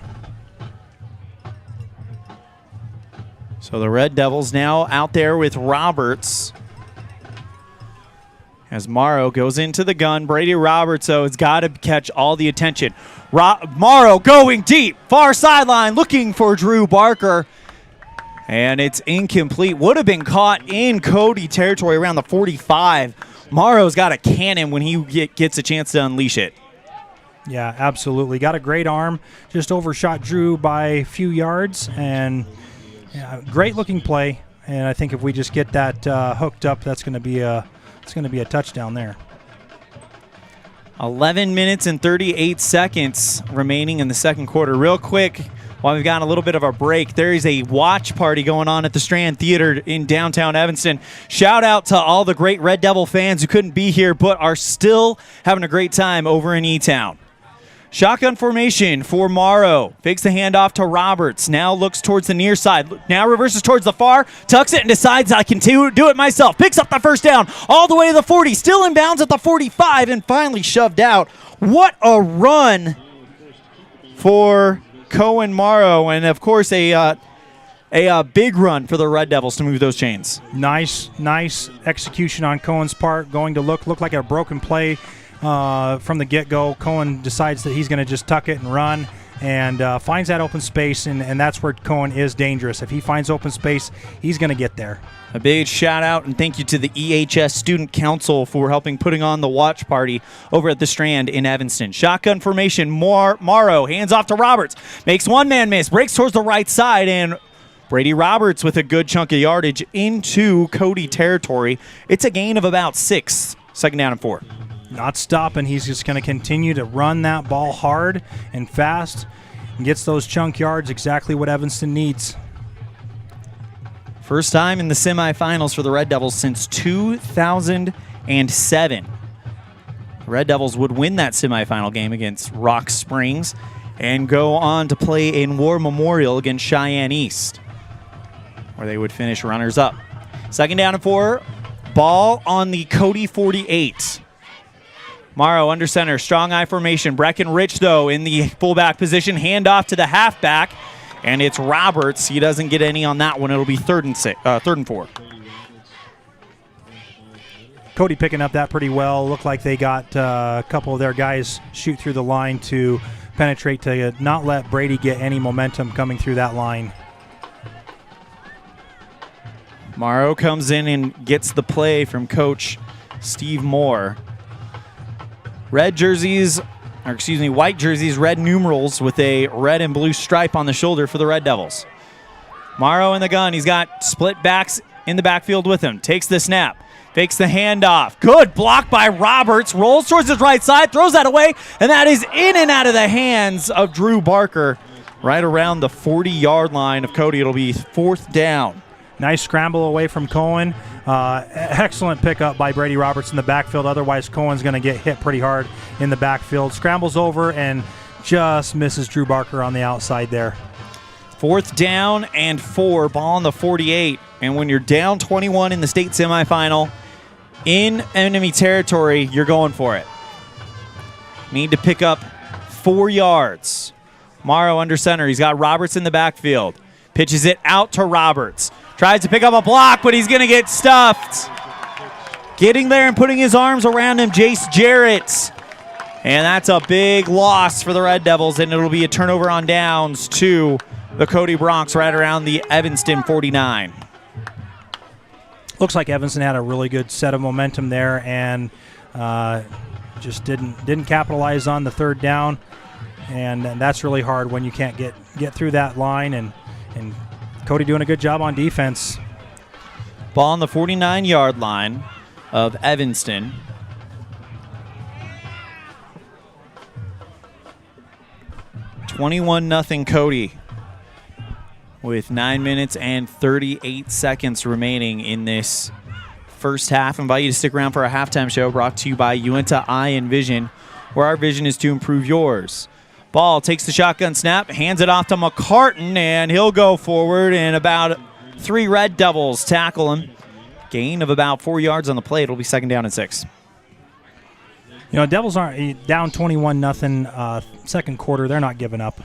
So the Red Devils now out there with Roberts. As Morrow goes into the gun, Brady Roberts, though, has got to catch all the attention. Morrow going deep, far sideline, looking for Drew Barker. And it's incomplete. Would have been caught in Cody territory around the 45. Morrow's got a cannon when he gets a chance to unleash it. Yeah, absolutely. Got a great arm. Just overshot Drew by a few yards. And great looking play. And I think if we just get that hooked up, that's going to be a touchdown there. 11 minutes and 38 seconds remaining in the second quarter. Real quick, while we've got a little bit of a break, there is a watch party going on at the Strand Theater in downtown Evanston. Shout out to all the great Red Devil fans who couldn't be here but are still having a great time over in E-Town. Shotgun formation for Morrow. Fakes the handoff to Roberts. Now looks towards the near side. Now reverses towards the far. Tucks it and decides I can do it myself. Picks up the first down all the way to the 40. Still in bounds at the 45 and finally shoved out. What a run for Cohen Morrow, and of course a big run for the Red Devils to move those chains. Nice execution on Cohen's part. Going to look like a broken play from the get-go. Cohen decides that he's going to just tuck it and run, and finds that open space, and that's where Cohen is dangerous. If he finds open space, he's going to get there. A big shout out and thank you to the EHS Student Council for helping putting on the watch party over at the Strand in Evanston. Shotgun formation, Morrow, hands off to Roberts. Makes one man miss, breaks towards the right side, and Brady Roberts with a good chunk of yardage into Cody territory. It's a gain of about 6. 2nd down and 4. Not stopping. He's just going to continue to run that ball hard and fast and gets those chunk yards, exactly what Evanston needs. First time in the semifinals for the Red Devils since 2007. The Red Devils would win that semifinal game against Rock Springs and go on to play in War Memorial against Cheyenne East, where they would finish runners-up. 2nd down and 4. Ball on the Cody 48. Morrow under center, strong I formation. Breckenridge, though, in the fullback position. Handoff to the halfback, and it's Roberts. He doesn't get any on that one. It'll be 3rd and 4. Cody picking up that pretty well. Looked like they got a couple of their guys shoot through the line to penetrate to not let Brady get any momentum coming through that line. Morrow comes in and gets the play from Coach Steve Moore. White jerseys, red numerals with a red and blue stripe on the shoulder for the Red Devils. Morrow in the gun. He's got split backs in the backfield with him. Takes the snap. Fakes the handoff. Good block by Roberts. Rolls towards his right side. Throws that away. And that is in and out of the hands of Drew Barker. Right around the 40-yard line of Cody. It'll be 4th down. Nice scramble away from Cohen. Excellent pickup by Brady Roberts in the backfield. Otherwise, Cohen's going to get hit pretty hard in the backfield. Scrambles over and just misses Drew Barker on the outside there. 4th down and 4. Ball on the 48. And when you're down 21 in the state semifinal in enemy territory, you're going for it. Need to pick up 4 yards. Morrow under center. He's got Roberts in the backfield. Pitches it out to Roberts. Tries to pick up a block, but he's going to get stuffed. Getting there and putting his arms around him, Jace Jarrett. And that's a big loss for the Red Devils, and it'll be a turnover on downs to the Cody Broncs right around the Evanston 49. Looks like Evanston had a really good set of momentum there and just didn't capitalize on the 3rd down. And that's really hard when you can't get through that line, and Cody doing a good job on defense. Ball on the 49-yard line of Evanston. (21-0) Cody with 9 minutes and 38 seconds remaining in this first half. I invite you to stick around for our halftime show brought to you by Uinta Eye and Vision, where our vision is to improve yours. Ball takes the shotgun snap, hands it off to McCartan, and he'll go forward, and about 3 Red Devils tackle him. Gain of about 4 yards on the play. It'll be 2nd down and 6. You know, Devils aren't down 21-0 second quarter. They're not giving up.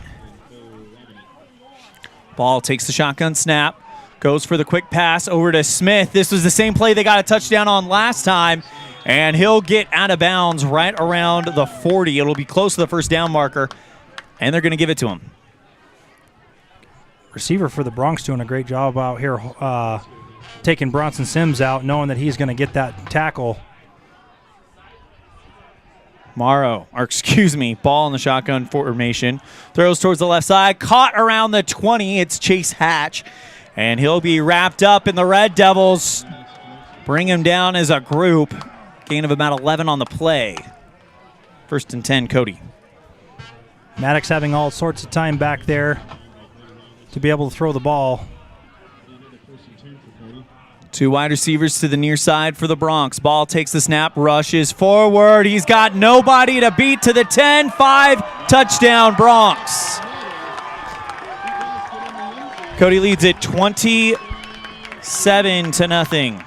Ball takes the shotgun snap, goes for the quick pass over to Smith. This was the same play they got a touchdown on last time, and he'll get out of bounds right around the 40. It'll be close to the 1st down marker, and they're going to give it to him. Receiver for the Broncs doing a great job out here taking Bronson Sims out, knowing that he's going to get that tackle. Ball in the shotgun formation. Throws towards the left side. Caught around the 20. It's Chase Hatch. And he'll be wrapped up in the Red Devils. Bring him down as a group. Gain of about 11 on the play. 1st and 10, Cody. Maddox having all sorts of time back there to be able to throw the ball. 2 wide receivers to the near side for the Broncs. Ball takes the snap, rushes forward. He's got nobody to beat to the 10-5 touchdown Broncs. Cody leads it 27-0.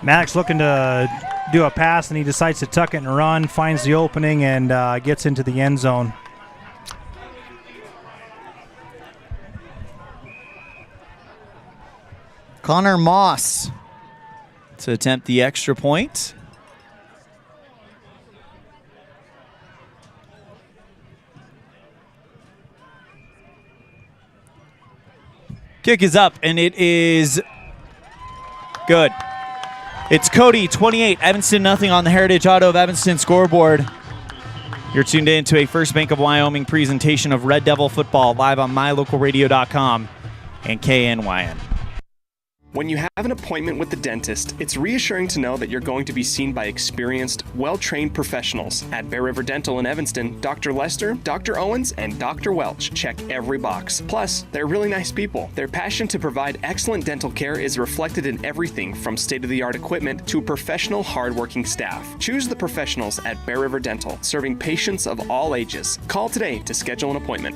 Maddox looking to do a pass, and he decides to tuck it and run, finds the opening, and gets into the end zone. Connor Moss to attempt the extra point. Kick is up, and it is good. It's Cody, 28, Evanston, nothing on the Heritage Auto of Evanston scoreboard. You're tuned in to a First Bank of Wyoming presentation of Red Devil football live on mylocalradio.com and KNYN. When you have an appointment with the dentist, it's reassuring to know that you're going to be seen by experienced, well-trained professionals. At Bear River Dental in Evanston, Dr. Lester, Dr. Owens, and Dr. Welch check every box. Plus, they're really nice people. Their passion to provide excellent dental care is reflected in everything from state-of-the-art equipment to professional, hard-working staff. Choose the professionals at Bear River Dental, serving patients of all ages. Call today to schedule an appointment.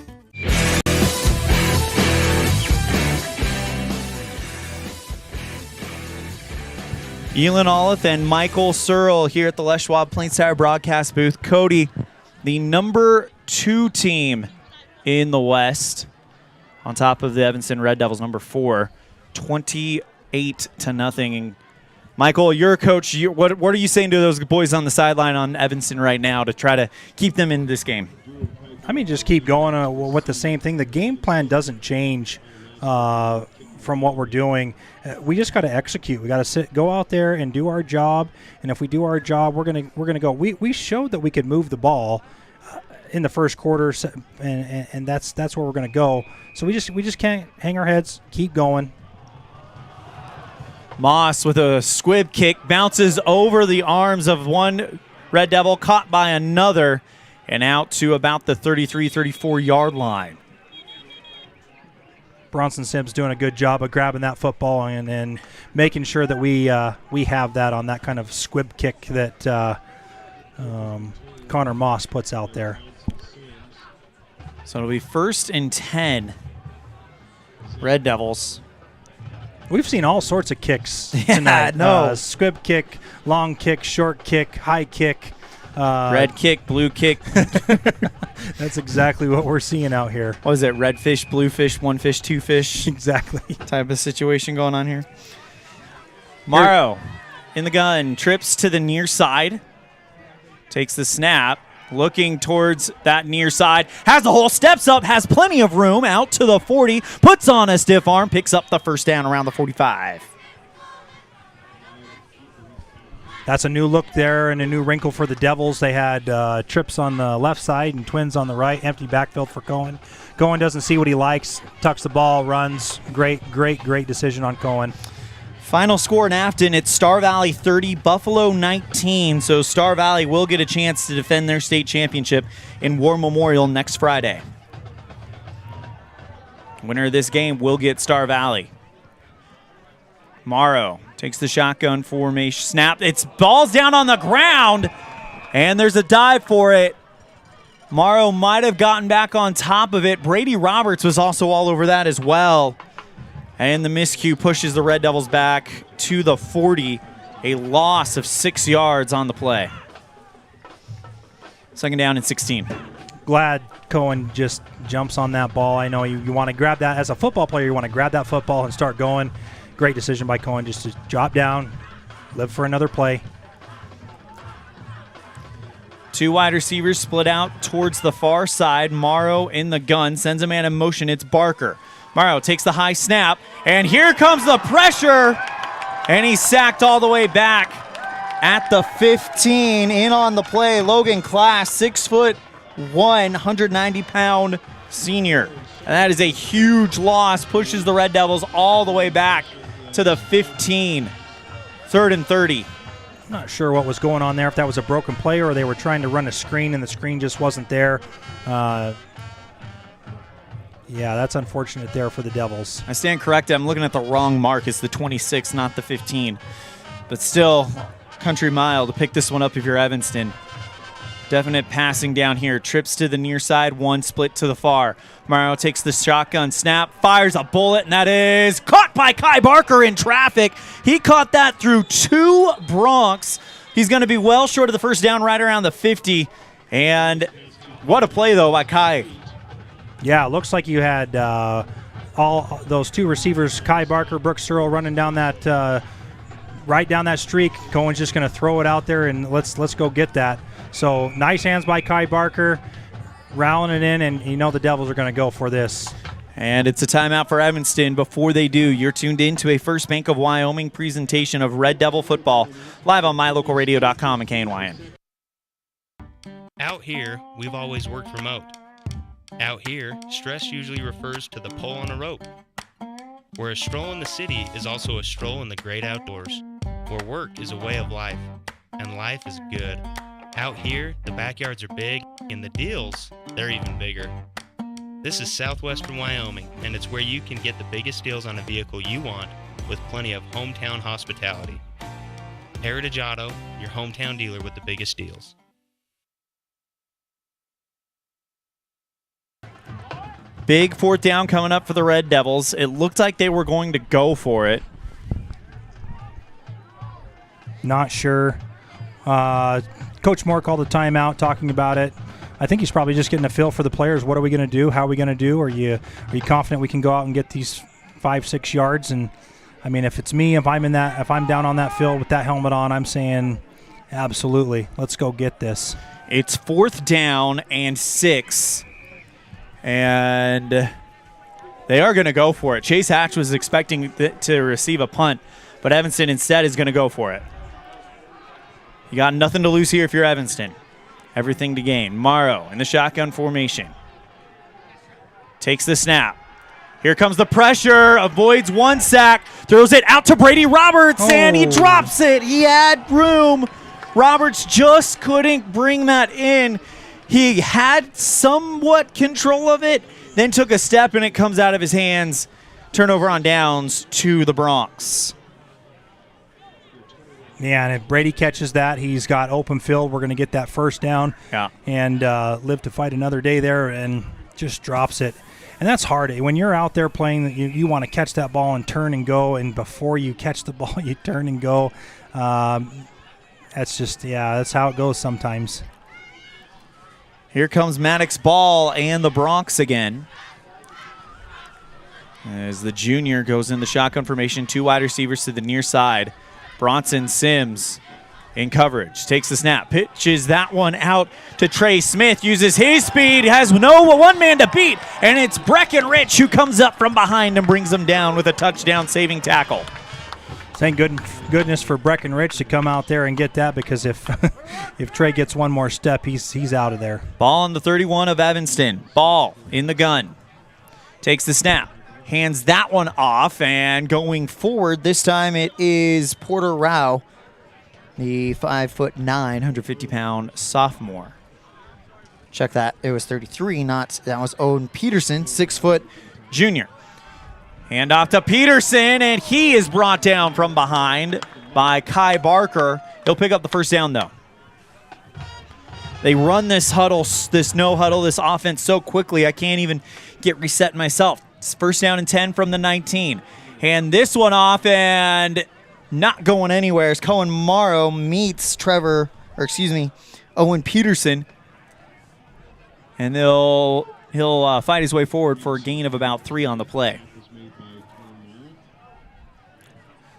Elan, Olliff, and Michael Searle here at the Les Schwab Plains Tire broadcast booth. Cody, the number 2 team in the West, on top of the Evanston Red Devils, number 4, 28-0. And Michael, you're a coach. What are you saying to those boys on the sideline on Evanston right now to try to keep them in this game? I mean, just keep going with the same thing. The game plan doesn't change from what we're doing. We just got to execute. We got to go out there and do our job. And if we do our job, we're gonna go. We showed that we could move the ball in the first quarter, and that's where we're gonna go. So we just can't hang our heads. Keep going. Moss with a squib kick bounces over the arms of one Red Devil, caught by another, and out to about the 33-34 yard line. Bronson Sims doing a good job of grabbing that football and making sure that we have that on that kind of squib kick that Connor Moss puts out there. So it'll be 1st and 10. Red Devils. We've seen all sorts of kicks tonight. Squib kick, long kick, short kick, high kick. Red kick, blue kick. That's exactly what we're seeing out here. What is it? Red fish, blue fish, one fish, two fish. Exactly. Type of situation going on here. Morrow in the gun, trips to the near side, takes the snap, looking towards that near side, has the hole, steps up, has plenty of room, out to the 40, puts on a stiff arm, picks up the first down around the 45. That's a new look there and a new wrinkle for the Devils. They had trips on the left side and twins on the right. Empty backfield for Cohen. Cohen doesn't see what he likes, tucks the ball, runs. Great decision on Cohen. Final score in Afton, it's Star Valley 30, Buffalo 19. So Star Valley will get a chance to defend their state championship in War Memorial next Friday. Winner of this game will get Star Valley. Morrow takes the shotgun formation. Snap. It's balls down on the ground, and there's a dive for it. Morrow might have gotten back on top of it. Brady Roberts was also all over that as well. And the miscue pushes the Red Devils back to the 40. A loss of 6 yards on the play. 2nd down and 16. Glad Cohen just jumps on that ball. I know you want to grab that. As a football player, you want to grab that football and start going. Great decision by Cohen just to drop down, live for another play. 2 wide receivers split out towards the far side. Morrow in the gun, sends a man in motion. It's Barker. Morrow takes the high snap, and here comes the pressure, and he's sacked all the way back at the 15. In on the play, Logan Class, 6'1", 190-pound senior. And that is a huge loss, pushes the Red Devils all the way back to the 15. 3rd and 30. I'm not sure what was going on there, if that was a broken play or they were trying to run a screen and the screen just wasn't there. Yeah, that's unfortunate there for the Devils. I stand corrected. I'm looking at the wrong mark. It's the 26, not the 15. But still, country mile to pick this one up if you're Evanston. Definite passing down here. Trips to the near side, one split to the far. Morrow takes the shotgun snap, fires a bullet, and that is caught by Kai Barker in traffic. He caught that through 2 Broncs. He's going to be well short of the first down, right around the 50. And what a play, though, by Kai. Yeah, it looks like you had all those 2 receivers, Kai Barker, Brooks Searle, running down that right down that streak. Cohen's just going to throw it out there, and let's go get that. So nice hands by Kai Barker, rallying it in, and you know the Devils are going to go for this. And it's a timeout for Evanston. Before they do, you're tuned in to a First Bank of Wyoming presentation of Red Devil football, live on mylocalradio.com and KNYN. Out here, we've always worked remote. Out here, stress usually refers to the pull on a rope. where a stroll in the city is also a stroll in the great outdoors, where work is a way of life, and life is good. Out here, the backyards are big, and the deals, they're even bigger. This is southwestern Wyoming, and it's where you can get the biggest deals on a vehicle you want with plenty of hometown hospitality. Heritage Auto, your hometown dealer with the biggest deals. Big fourth down coming up for the Red Devils. It looked like they were going to go for it. Not sure. Coach Moore called a timeout talking about it. I think he's probably just getting a feel for the players. What are we going to do? How are we going to do? Are you confident we can go out and get these 5-6 yards? And I mean, if it's me, if I'm down on that field with that helmet on, I'm saying absolutely. Let's go get this. It's 4th down and 6. And they are going to go for it. Chase Hatch was expecting to receive a punt, but Evanston instead is going to go for it. You got nothing to lose here if you're Evanston. Everything to gain. Morrow in the shotgun formation. Takes the snap. Here comes the pressure. Avoids one sack. Throws it out to Brady Roberts, and he drops it. He had room. Roberts just couldn't bring that in. He had somewhat control of it, then took a step, and it comes out of his hands. Turnover on downs to the Bronx. Yeah, and if Brady catches that, he's got open field. We're going to get that first down and live to fight another day there, and just drops it. And that's hard. When you're out there playing, you want to catch that ball and turn and go, and before you catch the ball, you turn and go. That's just, that's how it goes sometimes. Here comes Maddox Ball and the Bronx again. As the junior goes in the shotgun formation, 2 wide receivers to the near side. Bronson Sims in coverage, takes the snap, pitches that one out to Trey Smith, uses his speed, has one man to beat, and it's Breckenridge who comes up from behind and brings him down with a touchdown-saving tackle. Thank goodness for Breckenridge to come out there and get that, because if if Trey gets one more step, he's out of there. Ball on the 31 of Evanston. Ball in the gun. Takes the snap. Hands that one off, and going forward, this time it is Porter Rao, the 5'9", 150-pound sophomore. Check that. It was 33, that was Owen Peterson, 6-foot junior. Hand off to Peterson, and he is brought down from behind by Kai Barker. He'll pick up the first down, though. They run this huddle, this no huddle, this offense so quickly, I can't even get reset myself. It's first down and 10 from the 19. Hand this one off, and not going anywhere as Cohen Morrow meets Owen Peterson. And he'll fight his way forward for a gain of about 3 on the play.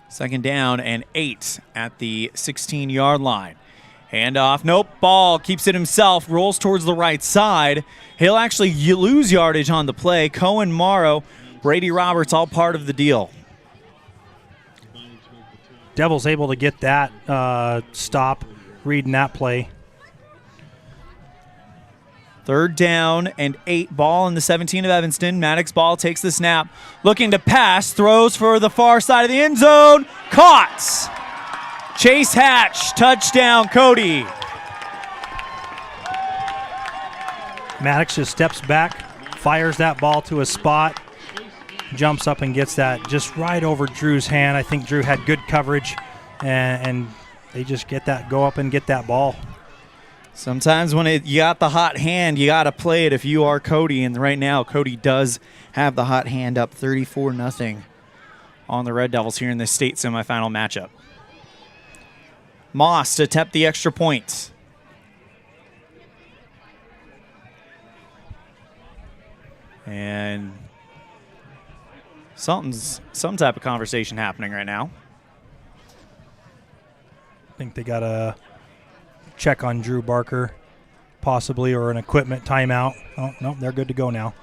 Second down and 8 at the 16-yard line. Handoff, nope, ball, keeps it himself, rolls towards the right side. He'll actually lose yardage on the play. Cohen Morrow, Brady Roberts, all part of the deal. Devils able to get that stop, reading that play. Third down and 8, ball in the 17 of Evanston. Maddox Ball takes the snap, looking to pass, throws for the far side of the end zone, caught. Chase Hatch, touchdown, Cody. Maddox just steps back, fires that ball to a spot, jumps up and gets that just right over Drew's hand. I think Drew had good coverage, and they just go up and get that ball. Sometimes when you got the hot hand, you got to play it if you are Cody, and right now Cody does have the hot hand up 34-0 on the Red Devils here in this state semifinal matchup. Moss to attempt the extra point. And some type of conversation happening right now. I think they got a check on Drew Barker, possibly, or an equipment timeout. Oh, no, they're good to go now.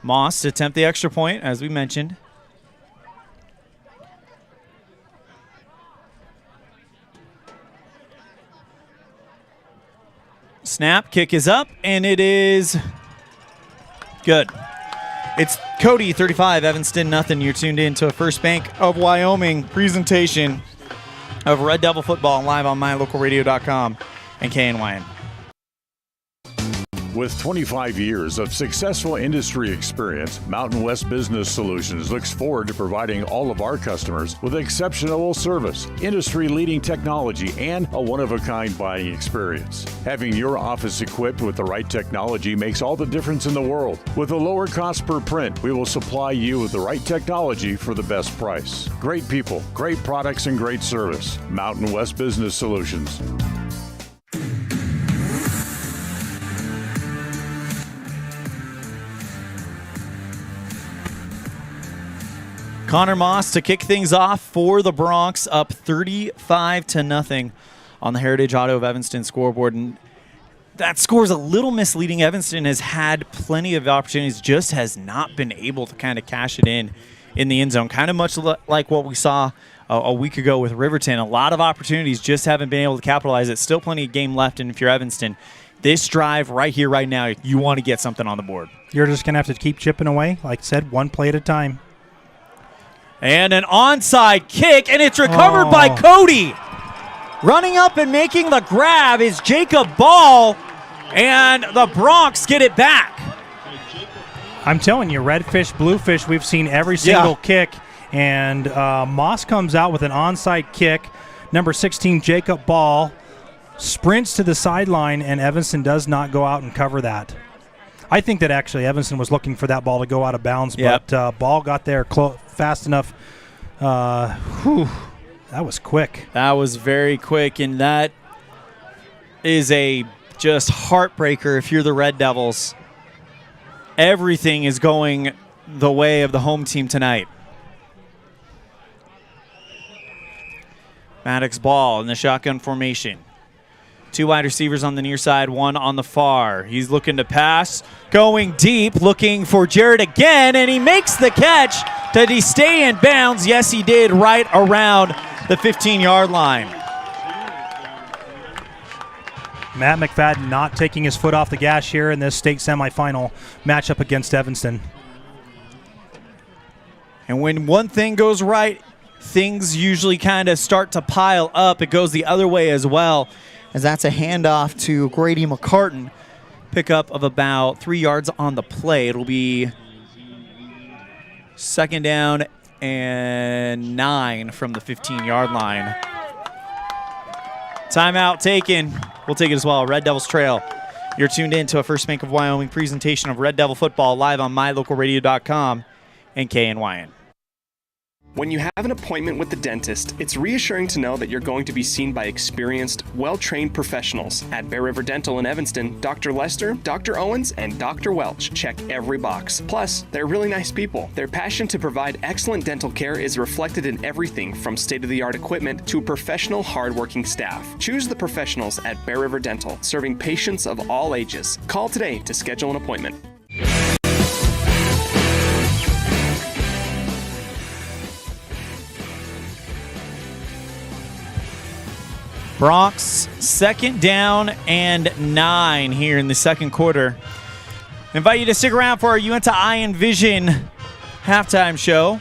Moss to attempt the extra point, as we mentioned. Snap, kick is up, and it is good. It's Cody 35, Evanston nothing. You're tuned in to a First Bank of Wyoming presentation of Red Devil football live on mylocalradio.com and KNYN. With 25 years of successful industry experience, Mountain West Business Solutions looks forward to providing all of our customers with exceptional service, industry-leading technology, and a one-of-a-kind buying experience. Having your office equipped with the right technology makes all the difference in the world. With a lower cost per print, we will supply you with the right technology for the best price. Great people, great products, and great service. Mountain West Business Solutions. Connor Moss to kick things off for the Bronx, up 35-0 on the Heritage Auto of Evanston scoreboard. And that score is a little misleading. Evanston has had plenty of opportunities, just has not been able to kind of cash it in the end zone. Kind of much like what we saw a week ago with Riverton. A lot of opportunities, just haven't been able to capitalize. It's still plenty of game left, and if you're Evanston, this drive right here, right now, you want to get something on the board. You're just going to have to keep chipping away. Like I said, one play at a time. And an onside kick, and it's recovered by Cody. Running up and making the grab is Jacob Ball, and the Bronx get it back. I'm telling you, redfish, bluefish, we've seen every single kick, and Moss comes out with an onside kick. Number 16, Jacob Ball, sprints to the sideline, and Evanston does not go out and cover that. I think that actually Evanston was looking for that ball to go out of bounds, but Ball got there fast enough. That was quick. That was very quick, and that is a just heartbreaker if you're the Red Devils. Everything is going the way of the home team tonight. Maddox Ball in the shotgun formation. Two wide receivers on the near side, one on the far. He's looking to pass, going deep, looking for Jared again, and he makes the catch. Did he stay in bounds? Yes, he did, right around the 15-yard line. Matt McFadden not taking his foot off the gas here in this state semifinal matchup against Evanston. And when one thing goes right, things usually kind of start to pile up. It goes the other way as well, as that's a handoff to Grady McCartan. Pickup of about 3 yards on the play. It'll be second down and 9 from the 15-yard line. Timeout taken. We'll take it as well. Red Devils trail. You're tuned in to a First Bank of Wyoming presentation of Red Devil football live on mylocalradio.com and KNYN. When you have an appointment with the dentist, it's reassuring to know that you're going to be seen by experienced, well-trained professionals. At Bear River Dental in Evanston, Dr. Lester, Dr. Owens, and Dr. Welch check every box. Plus, they're really nice people. Their passion to provide excellent dental care is reflected in everything from state-of-the-art equipment to professional, hard-working staff. Choose the professionals at Bear River Dental, serving patients of all ages. Call today to schedule an appointment. Bronx, second down and 9 here in the second quarter. I invite you to stick around for our Uinta Eye and Vision halftime show.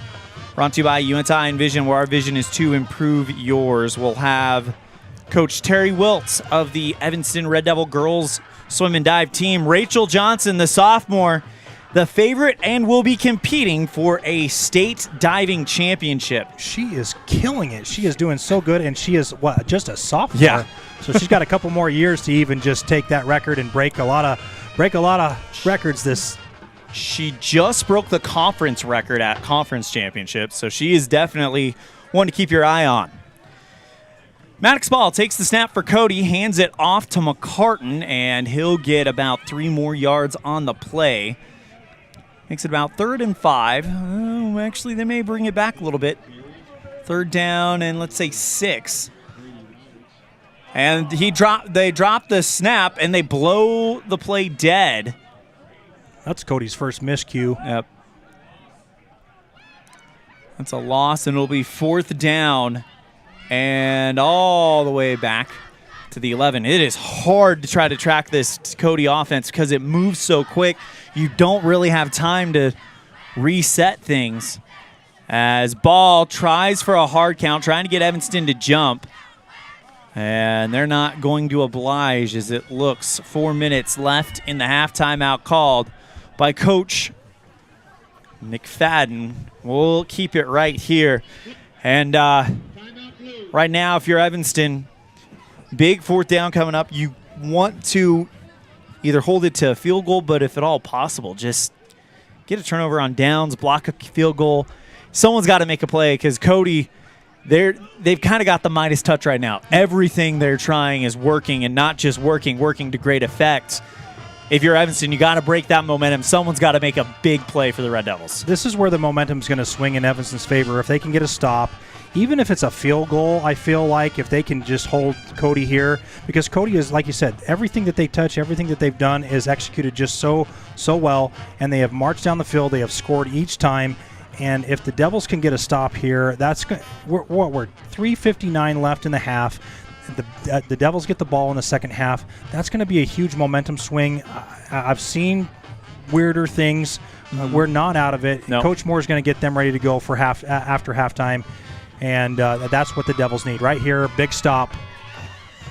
Brought to you by Uinta Eye and Vision, where our vision is to improve yours. We'll have Coach Terry Wiltz of the Evanston Red Devil girls swim and dive team. Rachel Johnson, the sophomore, the favorite, and will be competing for a state diving championship. She is killing it. She is doing so good, and she is, just a sophomore? Yeah. So she's got a couple more years to even just take that record and break a lot of records this. She just broke the conference record at conference championships, so she is definitely one to keep your eye on. Maddox Ball takes the snap for Cody, hands it off to McCartan, and he'll get about 3 more yards on the play. Makes it about 3rd and 5. Actually, they may bring it back a little bit. 3rd down and let's say 6. And they drop the snap and they blow the play dead. That's Cody's first miscue. Yep. That's a loss, and it'll be 4th down and all the way back to the 11. It is hard to try to track this Cody offense because it moves so quick. You don't really have time to reset things as Ball tries for a hard count, trying to get Evanston to jump. And they're not going to oblige as it looks 4 minutes left in the half timeout called by Coach McFadden. We'll keep it right here. And right now, if you're Evanston, big fourth down coming up. You want to either hold it to a field goal, but if at all possible, just get a turnover on downs, block a field goal. Someone's got to make a play because Cody, they've kind of got the Midas touch right now. Everything they're trying is working, and not just working to great effect. If you're Evanston, you got to break that momentum. Someone's got to make a big play for the Red Devils. This is where the momentum's going to swing in Evanston's favor. If they can get a stop, even if it's a field goal, I feel like if they can just hold Cody here, because Cody is, like you said, everything that they touch, everything that they've done is executed just so well, and they have marched down the field. They have scored each time, and if the Devils can get a stop here, we're 3:59 left in the half. The Devils get the ball in the second half. That's going to be a huge momentum swing. I've seen weirder things. We're not out of it. Nope. Coach Moore's going to get them ready to go for after halftime, and that's what the Devils need. Right here, big stop.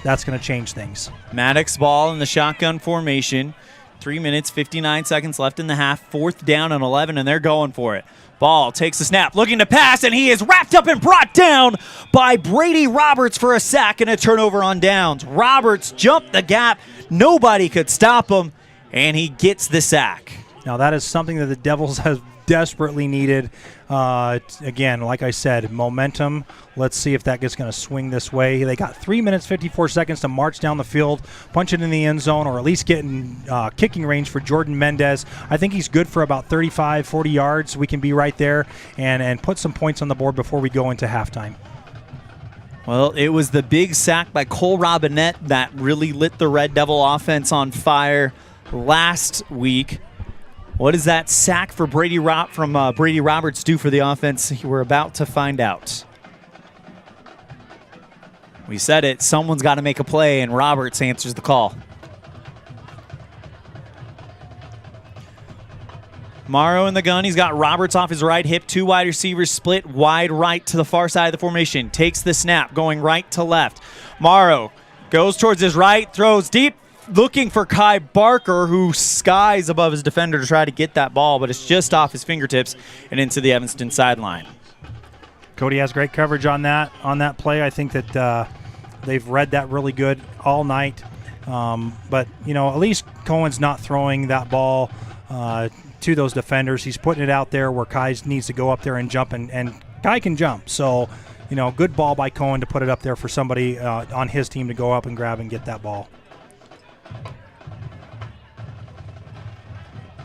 That's going to change things. Maddox ball in the shotgun formation. 3 minutes, 59 seconds left in the half. 4th down and 11, and they're going for it. Ball takes the snap, looking to pass, and he is wrapped up and brought down by Brady Roberts for a sack and a turnover on downs. Roberts jumped the gap. Nobody could stop him, and he gets the sack. Now, that is something that the Devils have desperately needed. Again, like I said, momentum. Let's see if that gets going to swing this way. They got 3 minutes, 54 seconds to march down the field, punch it in the end zone, or at least get in kicking range for Jordan Mendez. I think he's good for about 35, 40 yards. We can be right there and put some points on the board before we go into halftime. Well, it was the big sack by Cole Robinette that really lit the Red Devil offense on fire last week. What does that sack for Brady Roberts do for the offense? We're about to find out. We said it. Someone's got to make a play, and Roberts answers the call. Morrow in the gun. He's got Roberts off his right hip. 2 wide receivers split wide right to the far side of the formation. Takes the snap, going right to left. Morrow goes towards his right, throws deep, looking for Kai Barker, who skies above his defender to try to get that ball, but it's just off his fingertips and into the Evanston sideline. Cody has great coverage on that play. I think that they've read that really good all night. But, at least Cohen's not throwing that ball to those defenders. He's putting it out there where Kai needs to go up there and jump, and Kai can jump. So, good ball by Cohen to put it up there for somebody on his team to go up and grab and get that ball.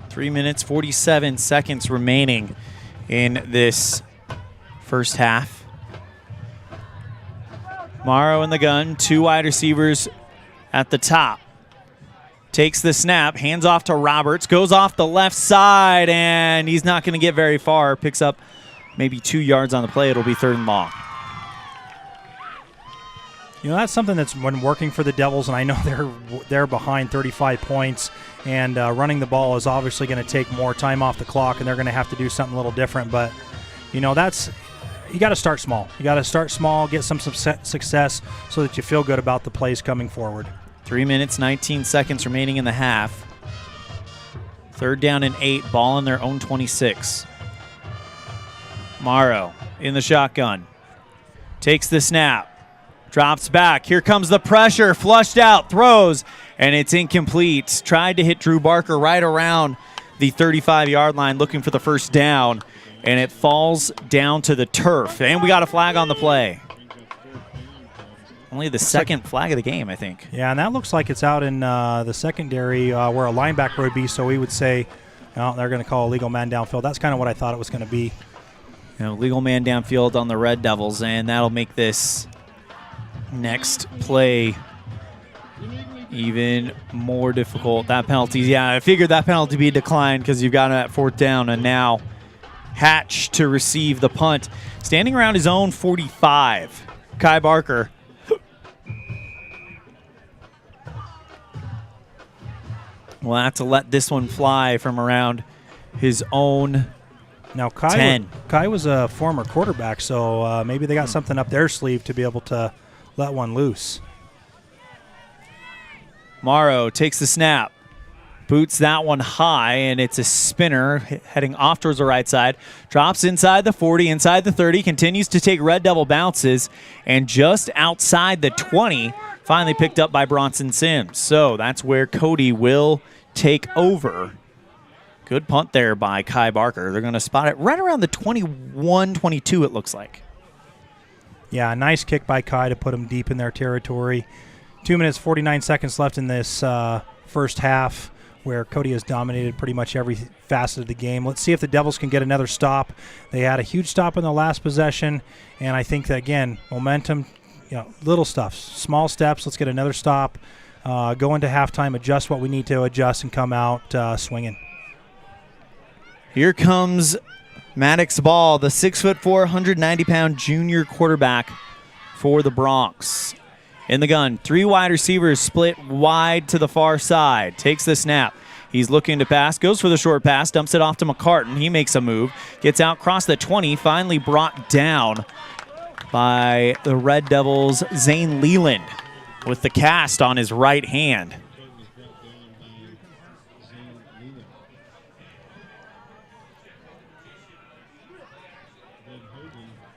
3 minutes, 47 seconds remaining in this first half. Morrow in the gun, 2 wide receivers at the top. Takes the snap, hands off to Roberts, goes off the left side, and he's not going to get very far. Picks up maybe 2 yards on the play. It'll be 3rd and long. That's something that's been working for the Devils, and I know they're behind 35 points, and running the ball is obviously going to take more time off the clock, and they're going to have to do something a little different. But, that's you got to start small. You got to start small, get some success so that you feel good about the plays coming forward. 3 minutes, 19 seconds remaining in the half. 3rd down and 8, ball in their own 26. Morrow in the shotgun. Takes the snap. Drops back. Here comes the pressure. Flushed out. Throws. And it's incomplete. Tried to hit Drew Barker right around the 35-yard line looking for the first down. And it falls down to the turf. And we got a flag on the play. Only the second flag of the game, I think. Yeah, and that looks like it's out in the secondary where a linebacker would be. So we would say, they're going to call a legal man downfield. That's kind of what I thought it was going to be. Legal man downfield on the Red Devils. And that'll make this next play even more difficult. That penalty, I figured that penalty be declined because you've got him at 4th down, and now Hatch to receive the punt. Standing around his own 45, Kai Barker. We'll have to let this one fly from around his own Now, 10. Kai was a former quarterback, so maybe they got something up their sleeve to be able to let one loose. Morrow takes the snap. Boots that one high, and it's a spinner heading off towards the right side. Drops inside the 40, inside the 30, continues to take Red Devil bounces, and just outside the 20, finally picked up by Bronson Sims. So that's where Cody will take over. Good punt there by Kai Barker. They're going to spot it right around the 21-22, it looks like. Yeah, nice kick by Kai to put him deep in their territory. 2 minutes, 49 seconds left in this first half, where Cody has dominated pretty much every facet of the game. Let's see if the Devils can get another stop. They had a huge stop in the last possession, and I think that, again, momentum, little stuff, small steps. Let's get another stop, go into halftime, adjust what we need to adjust, and come out swinging. Here comes Maddox Ball, the 6'4", 190-pound junior quarterback for the Bronx. In the gun, 3 wide receivers split wide to the far side. Takes the snap. He's looking to pass, goes for the short pass, dumps it off to McCartan. He makes a move, gets out, across the 20, finally brought down by the Red Devils' Zane Leland with the cast on his right hand.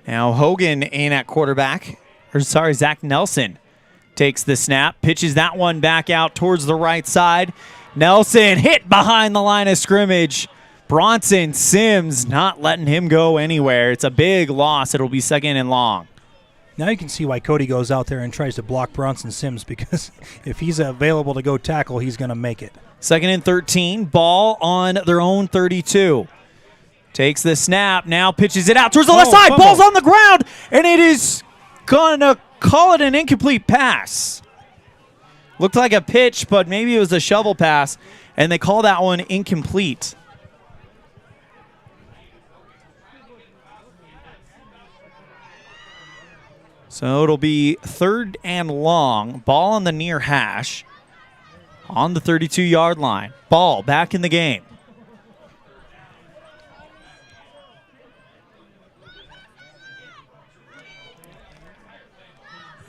Now Hogan in at quarterback. Zach Nelson takes the snap, pitches that one back out towards the right side. Nelson hit behind the line of scrimmage. Bronson Sims not letting him go anywhere. It's a big loss. It'll be 2nd and long. Now you can see why Cody goes out there and tries to block Bronson Sims, because if he's available to go tackle, he's going to make it. 2nd and 13, ball on their own 32. Takes the snap, now pitches it out towards the left side. Fumble. Ball's on the ground, and it is going to call it an incomplete pass. Looked like a pitch, but maybe it was a shovel pass, and they call that one incomplete. So it'll be 3rd and long. Ball on the near hash on the 32-yard line. Ball back in the game.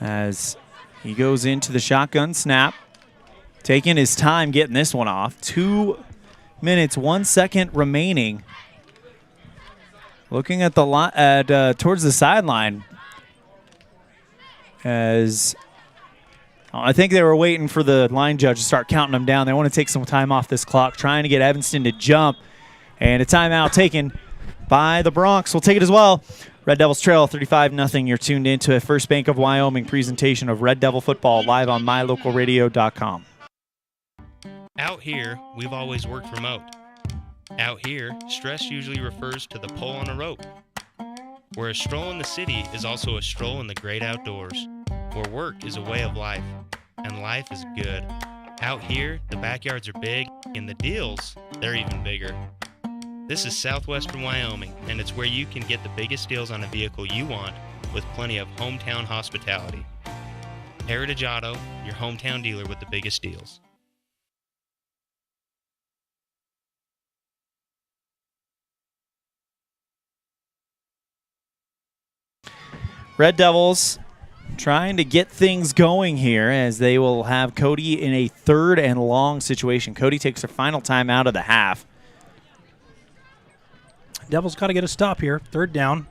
As he goes into the shotgun snap, taking his time getting this one off. 2 minutes, 1 second remaining. Looking at the towards the sideline, as I think they were waiting for the line judge to start counting them down. They want to take some time off this clock, trying to get Evanston to jump, and a timeout taken by the Bronx. We'll take it as well. Red Devils trail 35-0. You're tuned into a First Bank of Wyoming presentation of Red Devil football live on mylocalradio.com. Out here, we've always worked remote. Out here, stress usually refers to the pull on a rope. Where a stroll in the city is also a stroll in the great outdoors. Where work is a way of life, and life is good. Out here, the backyards are big, and the deals, they're even bigger. This is Southwestern Wyoming, and it's where you can get the biggest deals on a vehicle you want with plenty of hometown hospitality. Heritage Auto, your hometown dealer with the biggest deals. Red Devils trying to get things going here, as they will have Cody in a 3rd and long situation. Cody takes their final time out of the half. Devils got to get a stop here. 3rd down.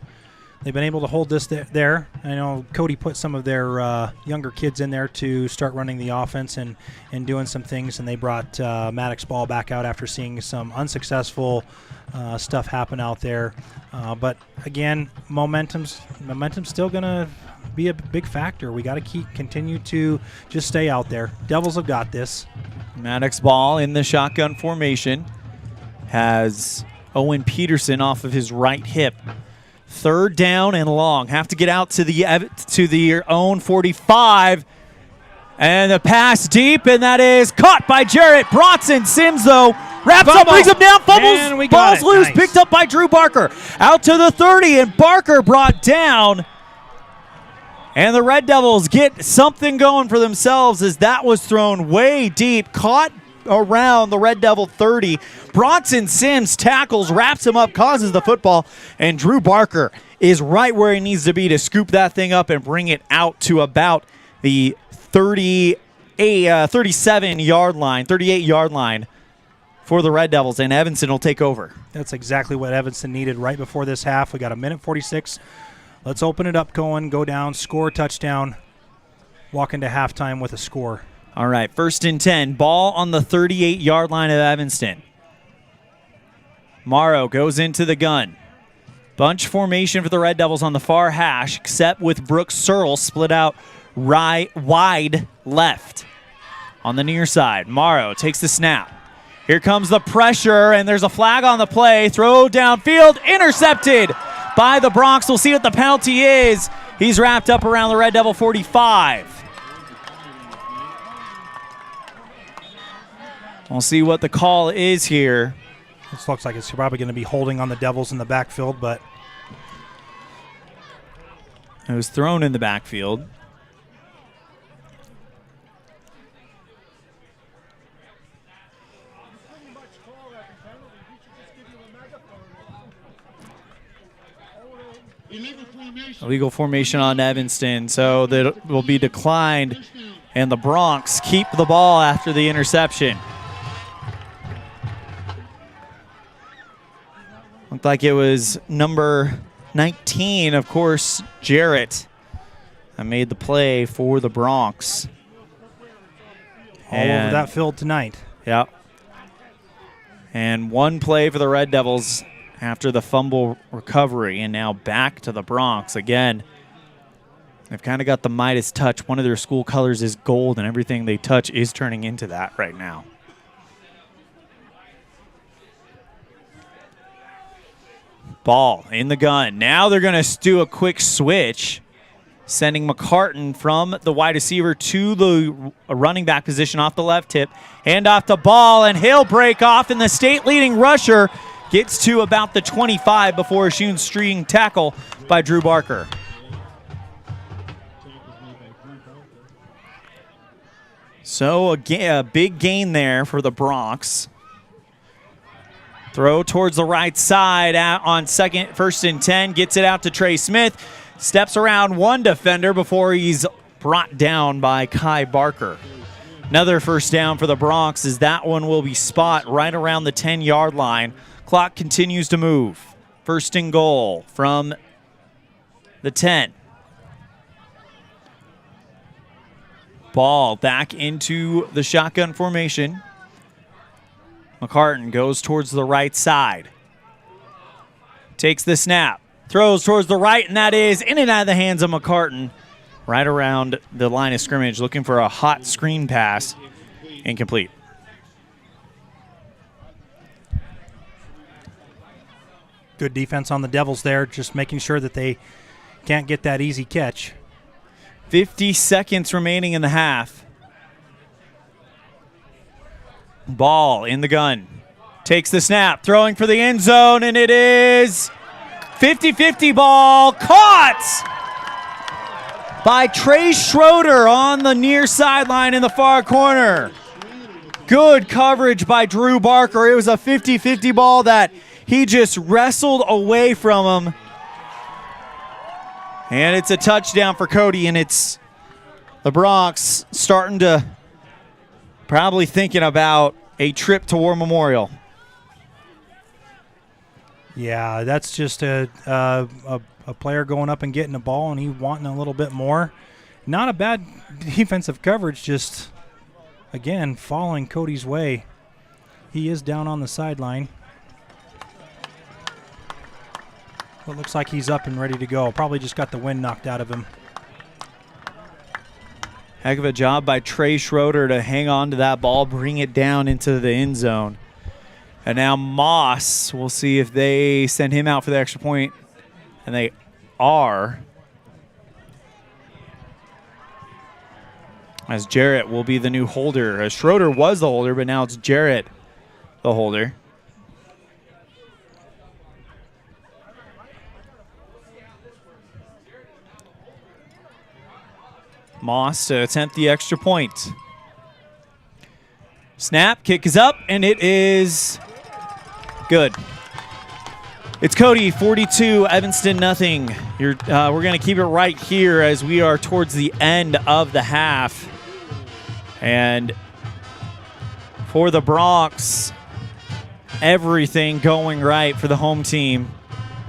They've been able to hold this there. I know Cody put some of their younger kids in there to start running the offense and doing some things, and they brought Maddox Ball back out after seeing some unsuccessful stuff happen out there. But again, momentum's still going to be a big factor. We got to continue to just stay out there. Devils have got this. Maddox Ball in the shotgun formation has Owen Peterson off of his right hip. 3rd down and long. Have to get out to the own 45. And the pass deep, and that is caught by Jarrett. Bronson Sims, though, wraps up, brings him down, fumbles, balls loose, nice. Picked up by Drew Barker. Out to the 30, and Barker brought down. And the Red Devils get something going for themselves, as that was thrown way deep, caught around the Red Devil 30. Bronson Sims tackles, wraps him up, causes the football, and Drew Barker is right where he needs to be to scoop that thing up and bring it out to about the 37-yard line, 38-yard line for the Red Devils, and Evanston will take over. That's exactly what Evanston needed right before this half. We got a minute 46. Let's open it up, Cohen, go down, score, touchdown, walk into halftime with a score. All right, 1st and 10. Ball on the 38-yard line of Evanston. Morrow goes into the gun. Bunch formation for the Red Devils on the far hash, except with Brooks Searle split out wide left. On the near side, Morrow takes the snap. Here comes the pressure, and there's a flag on the play. Throw downfield, intercepted by the Bronx. We'll see what the penalty is. He's wrapped up around the Red Devil 45. We'll see what the call is here. This looks like it's probably going to be holding on the Devils in the backfield, but it was thrown in the backfield. Illegal formation on Evanston, so that will be declined, and the Bronx keep the ball after the interception. Looked like it was number 19, of course, Jarrett, that made the play for the Bronx. All over that field tonight. Yep. And one play for the Red Devils after the fumble recovery, and now back to the Bronx again. They've kind of got the Midas touch. One of their school colors is gold, and everything they touch is turning into that right now. Ball in the gun. Now they're going to do a quick switch, sending McCartan from the wide receiver to the running back position off the left hip. Hand off the ball, and he'll break off, and the state-leading rusher gets to about the 25 before a shoestring tackle by Drew Barker. So a big gain there for the Bronx. Throw towards the right side on 1st and 10. Gets it out to Trey Smith. Steps around one defender before he's brought down by Kai Barker. Another first down for the Bronx, as that one will be spot right around the 10-yard line. Clock continues to move. 1st and goal from the 10. Ball back into the shotgun formation. McCartan goes towards the right side. Takes the snap. Throws towards the right, and that is in and out of the hands of McCartan. Right around the line of scrimmage, looking for a hot screen pass. Incomplete. Good defense on the Devils there, just making sure that they can't get that easy catch. 50 seconds remaining in the half. Ball in the gun. Takes the snap, throwing for the end zone, and it is 50-50 ball caught by Trey Schroeder on the near sideline in the far corner. Good coverage by Drew Barker. It was a 50-50 ball that he just wrestled away from him. And it's a touchdown for Cody, and it's the Bronx starting to probably thinking about a trip to War Memorial. Yeah, that's just a player going up and getting the ball, and he wanting a little bit more. Not a bad defensive coverage, just, again, following Cody's way. He is down on the sideline. It looks like he's up and ready to go. Probably just got the wind knocked out of him. Heck of a job by Trey Schroeder to hang on to that ball, bring it down into the end zone. And now Moss, we'll see if they send him out for the extra point. And they are. As Jarrett will be the new holder. As Schroeder was the holder, but now it's Jarrett the holder. Moss to attempt the extra point. Snap, kick is up, and it is good. It's Cody, 42, Evanston, nothing. We're going to keep it right here as we are towards the end of the half. And for the Bronx, everything going right for the home team.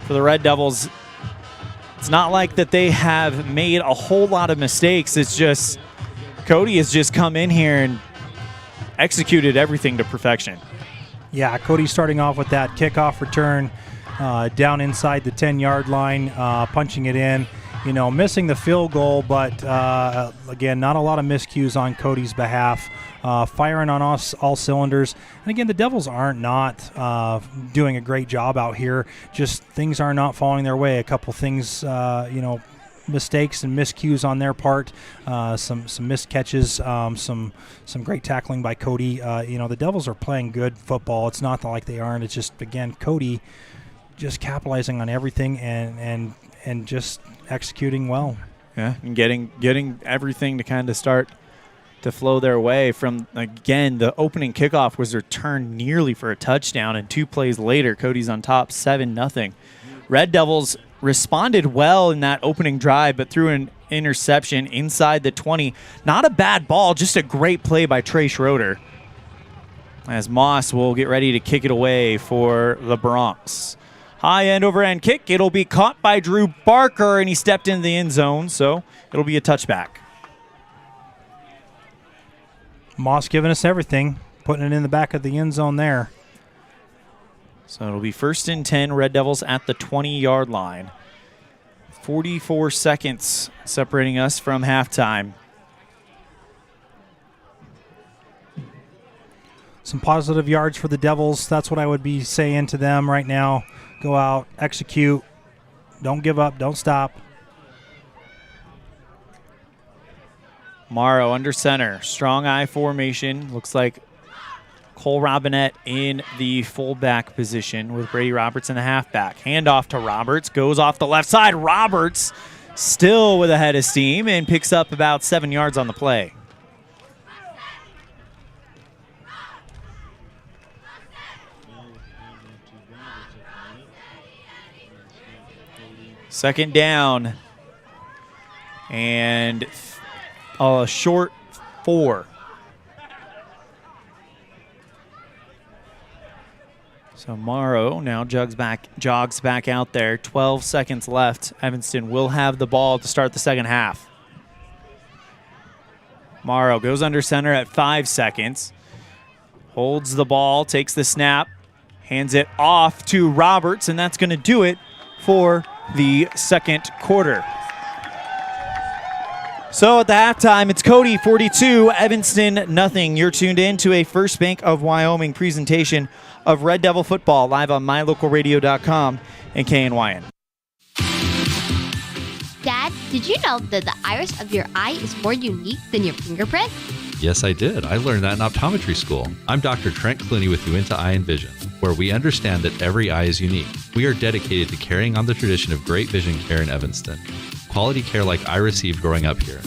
For the Red Devils, it's not like that they have made a whole lot of mistakes. It's just Cody has just come in here and executed everything to perfection. Yeah, Cody starting off with that kickoff return down inside the 10-yard line, punching it in. Missing the field goal, but again, not a lot of miscues on Cody's behalf. Firing on all cylinders. And again, the Devils aren't doing a great job out here. Just things are not falling their way. A couple things, mistakes and miscues on their part. Some missed catches. Some great tackling by Cody. The Devils are playing good football. It's not like they aren't. It's just, again, Cody just capitalizing on everything and just executing well. Yeah, and getting everything to kind of start to flow their way. From, again, the opening kickoff was returned nearly for a touchdown, and 2 plays later, Cody's on top, 7-0. Red Devils responded well in that opening drive, but threw an interception inside the 20. Not a bad ball, just a great play by Trey Schroeder. As Moss will get ready to kick it away for the Bronx. High end over end kick. It'll be caught by Drew Barker, and he stepped into the end zone, so it'll be a touchback. Moss giving us everything, putting it in the back of the end zone there. So it'll be 1st and 10, Red Devils at the 20-yard line. 44 seconds separating us from halftime. Some positive yards for the Devils. That's what I would be saying to them right now. Go out, execute, don't give up, don't stop. Morrow under center, strong I formation. Looks like Cole Robinette in the fullback position with Brady Roberts in the halfback. Handoff to Roberts, goes off the left side. Roberts still with a head of steam and picks up about 7 yards on the play. Second down and a short 4. So Morrow now jogs back out there. 12 seconds left. Evanston will have the ball to start the second half. Morrow goes under center at 5 seconds. Holds the ball, takes the snap, hands it off to Roberts, and that's going to do it for the second quarter. So at the halftime, it's Cody 42, Evanston nothing. You're tuned in to a First Bank of Wyoming presentation of Red Devil football live on mylocalradio.com and KNYN. Dad, did you know that the iris of your eye is more unique than your fingerprint? Yes, I did. I learned that in optometry school. I'm Dr. Trent Clooney with Uinta Eye and Vision, where we understand that every eye is unique. We are dedicated to carrying on the tradition of great vision care in Evanston. Quality care like I received growing up here.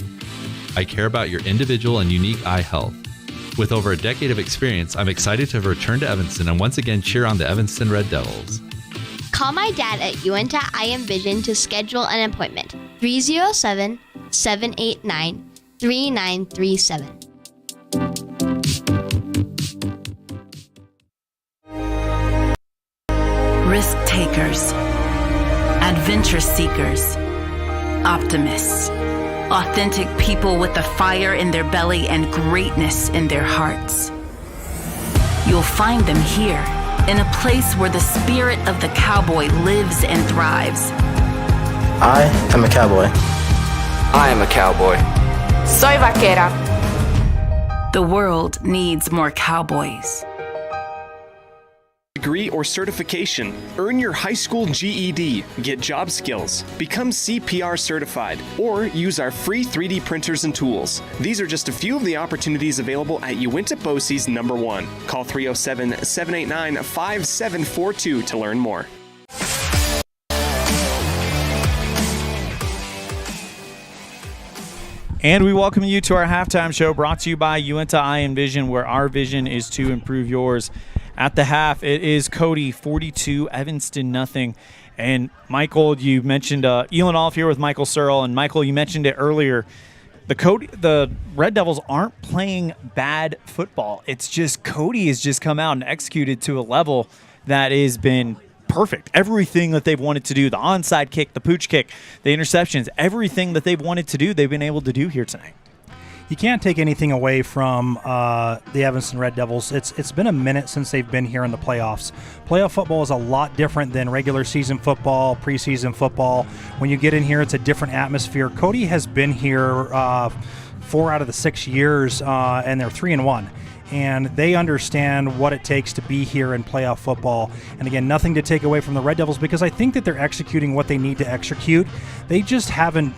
I care about your individual and unique eye health. With over a decade of experience, I'm excited to return to Evanston and once again cheer on the Evanston Red Devils. Call my dad at Uinta Eye and Vision to schedule an appointment. 307-789-3937. Risk takers, adventure seekers, optimists, authentic people with a fire in their belly and greatness in their hearts. You'll find them here, in a place where the spirit of the cowboy lives and thrives. I am a cowboy. I am a cowboy. Soy vaquera. The world needs more cowboys. Degree or certification, earn your high school GED, get job skills, become CPR certified, or use our free 3D printers and tools. These are just a few of the opportunities available at Uinta BOCES number 1. Call 307-789-5742 to learn more. And we welcome you to our halftime show brought to you by Uinta Eye and Vision, where our vision is to improve yours. At the half, it is Cody 42, Evanston nothing. And Michael, you mentioned Elan Olliff here with Michael Searle. And Michael, you mentioned it earlier. The Red Devils aren't playing bad football. It's just Cody has just come out and executed to a level that has been perfect. Everything that they've wanted to do, the onside kick, the pooch kick, the interceptions, everything that they've wanted to do, they've been able to do here tonight. You can't take anything away from the Evanston Red Devils. It's been a minute since they've been here in the playoffs. Playoff football is a lot different than regular season football, preseason football. When you get in here, it's a different atmosphere. Cody has been here 4 out of the 6 years, and they're 3-1. And they understand what it takes to be here in playoff football. And again, nothing to take away from the Red Devils, because I think that they're executing what they need to execute. They just haven't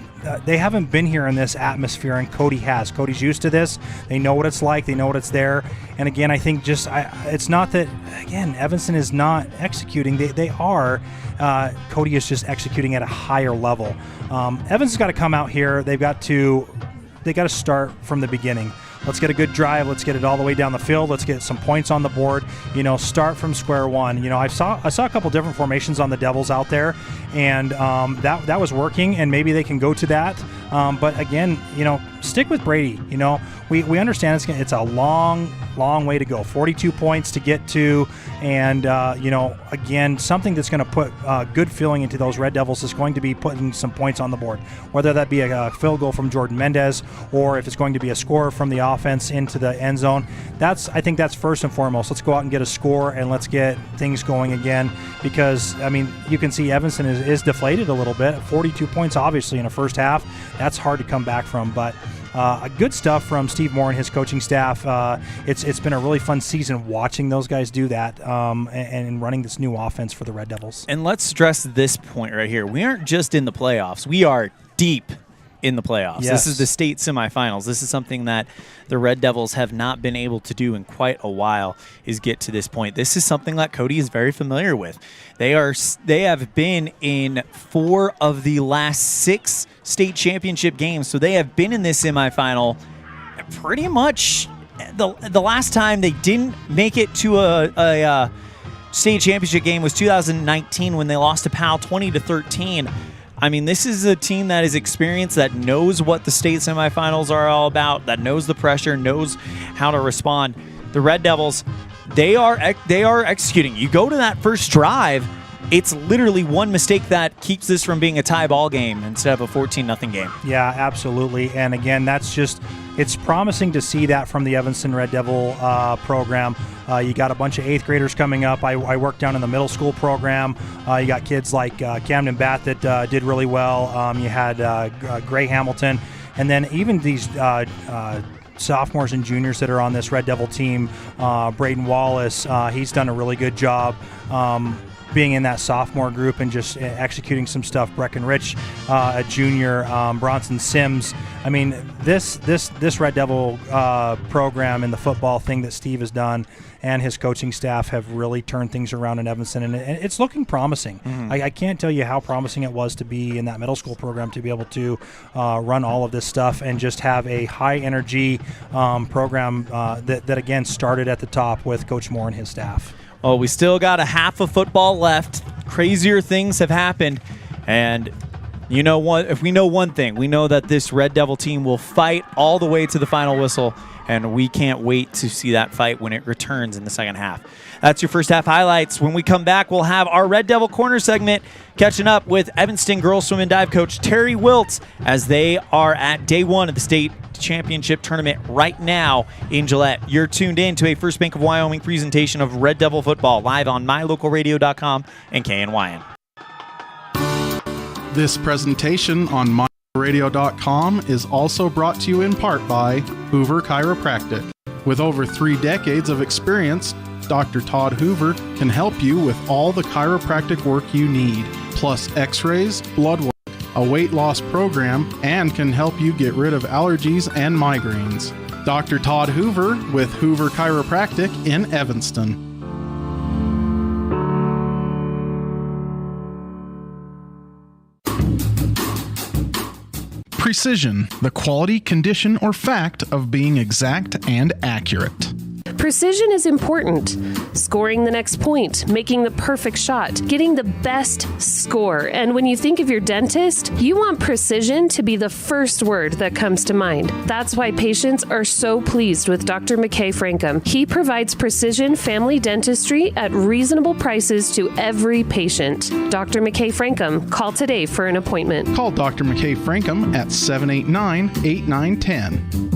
been here in this atmosphere, and Cody has. Cody's used to this. They know what it's like. They know what it's there. And again, I think it's not that, again, Evanston is not executing. They are. Cody is just executing at a higher level. Evanston's got to come out here. They got to start from the beginning. Let's get a good drive. Let's get it all the way down the field. Let's get some points on the board. Start from square one. I saw a couple different formations on the Devils out there, and that was working, and maybe they can go to that. But again, stick with Brady. We understand it's a long way to go. 42 points to get to, and again, something that's going to put good feeling into those Red Devils is going to be putting some points on the board, whether that be a field goal from Jordan Mendez, or if it's going to be a score from the offense into the end zone. I think that's first and foremost. Let's go out and get a score, and let's get things going again, because you can see Evanston is deflated a little bit. 42 points obviously in a first half, that's hard to come back from, but good stuff from Steve Moore and his coaching staff. It's been a really fun season watching those guys do that, and running this new offense for the Red Devils. And let's stress this point right here. We aren't just in the playoffs. We are deep in the playoffs. Yes. This is the state semifinals. This is something that the Red Devils have not been able to do in quite a while, is get to this point. This is something that Cody is very familiar with. They have been in 4 of the last 6 state championship games, so they have been in this semifinal pretty much. The last time they didn't make it to a state championship game was 2019, when they lost to Powell 20-13. This is a team that is experienced, that knows what the state semifinals are all about, that knows the pressure, knows how to respond. The Red Devils, they are executing. You go to that first drive, it's literally one mistake that keeps this from being a tie ball game instead of a 14-0 game. Yeah, absolutely. And again, it's promising to see that from the Evanston Red Devil program. You got a bunch of 8th graders coming up. I work down in the middle school program. You got kids like Camden Bath that did really well. You had Gray Hamilton. And then even these sophomores and juniors that are on this Red Devil team. Braden Wallace, he's done a really good job being in that sophomore group and just executing some stuff. Breckenridge, a junior, Bronson Sims. This Red Devil program and the football thing that Steve has done and his coaching staff have really turned things around in Evanston, and it's looking promising. Mm-hmm. I can't tell you how promising it was to be in that middle school program, to be able to run all of this stuff and just have a high-energy program that, again, started at the top with Coach Moore and his staff. Well, we still got a half of football left. Crazier things have happened, and you know what? If we know one thing, we know that this Red Devil team will fight all the way to the final whistle, and we can't wait to see that fight when it returns in the second half. That's your first half highlights. When we come back, we'll have our Red Devil Corner segment, catching up with Evanston girls swim and dive coach Terry Wiltz as they are at day 1 of the state championship tournament right now in Gillette. You're tuned in to a First Bank of Wyoming presentation of Red Devil football, live on mylocalradio.com and KNYN. This presentation on mylocalradio.com is also brought to you in part by Hoover Chiropractic. With over 3 decades of experience, Dr. Todd Hoover can help you with all the chiropractic work you need, plus x-rays, blood work, a weight loss program, and can help you get rid of allergies and migraines. Dr. Todd Hoover with Hoover Chiropractic in Evanston. Precision, the quality, condition, or fact of being exact and accurate. Precision is important. Scoring the next point, making the perfect shot, getting the best score. And when you think of your dentist, you want precision to be the first word that comes to mind. That's why patients are so pleased with Dr. McKay Frankum. He provides precision family dentistry at reasonable prices to every patient. Dr. McKay Frankum, call today for an appointment. Call Dr. McKay Frankum at 789-8910.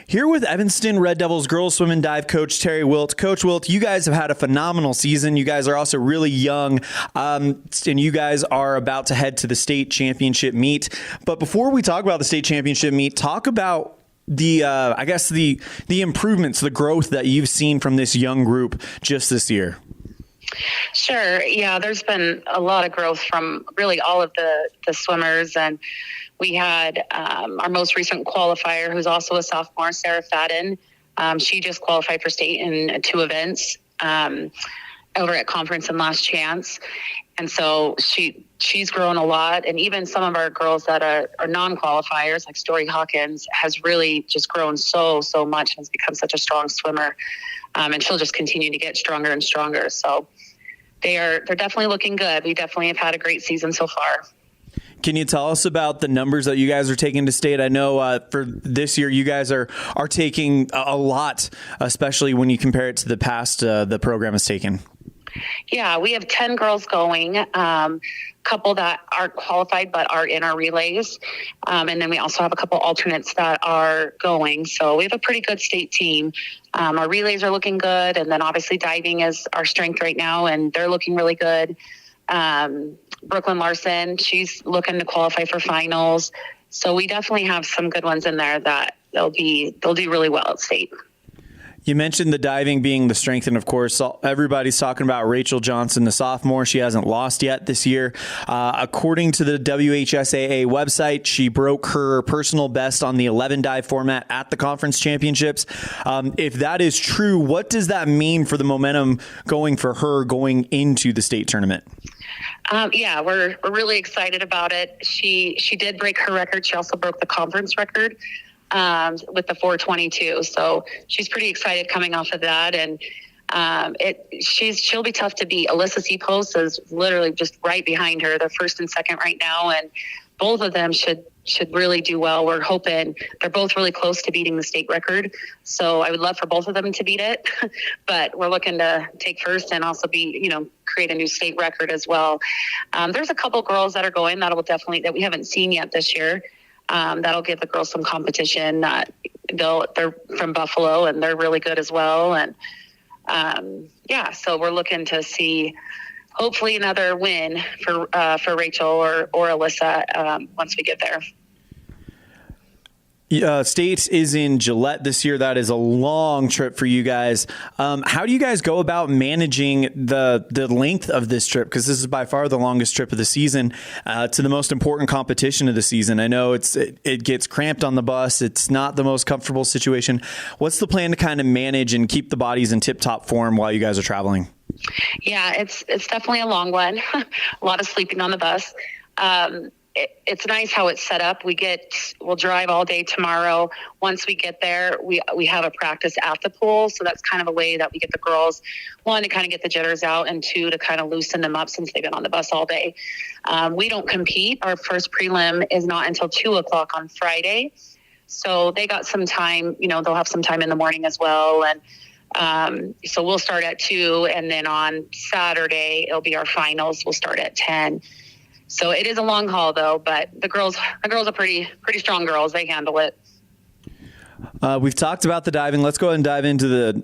Here with Evanston Red Devils girls swim and dive coach Terry Wilt. Coach Wilt, you guys have had a phenomenal season. You guys are also really young, and you guys are about to head to the state championship meet. But before we talk about the state championship meet, talk about the improvements, the growth that you've seen from this young group just this year. Sure. Yeah, there's been a lot of growth from really all of the swimmers. And we had our most recent qualifier, who's also a sophomore, Sarah Fadden. She just qualified for state in 2 events over at Conference and Last Chance. And so she's grown a lot. And even some of our girls that are non-qualifiers, like Story Hawkins, has really just grown so much and has become such a strong swimmer. And she'll just continue to get stronger and stronger. So they're definitely looking good. We definitely have had a great season so far. Can you tell us about the numbers that you guys are taking to state? I know for this year, you guys are taking a lot, especially when you compare it to the past the program has taken. Yeah, we have 10 girls going, couple that aren't qualified but are in our relays. And then we also have a couple alternates that are going. So we have a pretty good state team. Our relays are looking good. And then obviously diving is our strength right now, and they're looking really good. Brooklyn Larson, she's looking to qualify for finals. So we definitely have some good ones in there that they'll do really well at state. You mentioned the diving being the strength, and of course, everybody's talking about Rachel Johnson, the sophomore. She hasn't lost yet this year. According to the WHSAA website, she broke her personal best on the 11 dive format at the conference championships. If that is true, what does that mean for the momentum going for her going into the state tournament? Yeah, we're really excited about it. She did break her record. She also broke the conference record with the 422. So she's pretty excited coming off of that. And she'll be tough to beat. Alyssa Seapost is literally just right behind her. They're first and second right now. And both of them should really do well. We're hoping they're both really close to beating the state record. So I would love for both of them to beat it, but we're looking to take first and also create a new state record as well. There's a couple girls that are going that we haven't seen yet this year. That'll give the girls some competition. They're from Buffalo and they're really good as well. And so we're looking to see hopefully another win for Rachel or Alyssa once we get there. State is in Gillette this year. That is a long trip for you guys. How do you guys go about managing the length of this trip? Because this is by far the longest trip of the season to the most important competition of the season. I know it gets cramped on the bus. It's not the most comfortable situation. What's the plan to kind of manage and keep the bodies in tip-top form while you guys are traveling? Yeah, it's definitely a long one. A lot of sleeping on the bus. It's nice how it's set up. We'll drive all day tomorrow. Once we get there, we have a practice at the pool. So that's kind of a way that we get the girls, 1, to kind of get the jitters out, and 2, to kind of loosen them up since they've been on the bus all day. We don't compete. Our first prelim is not until 2:00 on Friday. So they got some time, they'll have some time in the morning as well. And so we'll start at 2, and then on Saturday, it'll be our finals. We'll start at 10. So it is a long haul, though, but the girls are pretty strong girls. They handle it. We've talked about the diving. Let's go ahead and dive into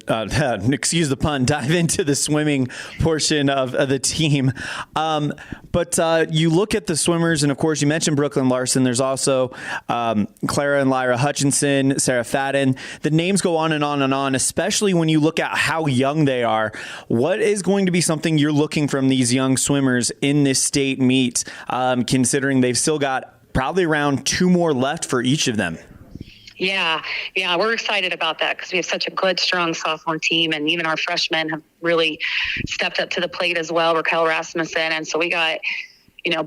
excuse the pun, dive into the swimming portion of the team. But you look at the swimmers, and of course you mentioned Brooklyn Larson. There's also Clara and Lyra Hutchinson, Sarah Fadden. The names go on and on and on, especially when you look at how young they are. What is going to be something you're looking from these young swimmers in this state meet, considering they've still got probably around 2 more left for each of them? Yeah, we're excited about that because we have such a good, strong sophomore team, and even our freshmen have really stepped up to the plate as well. Raquel Rasmussen, and so we got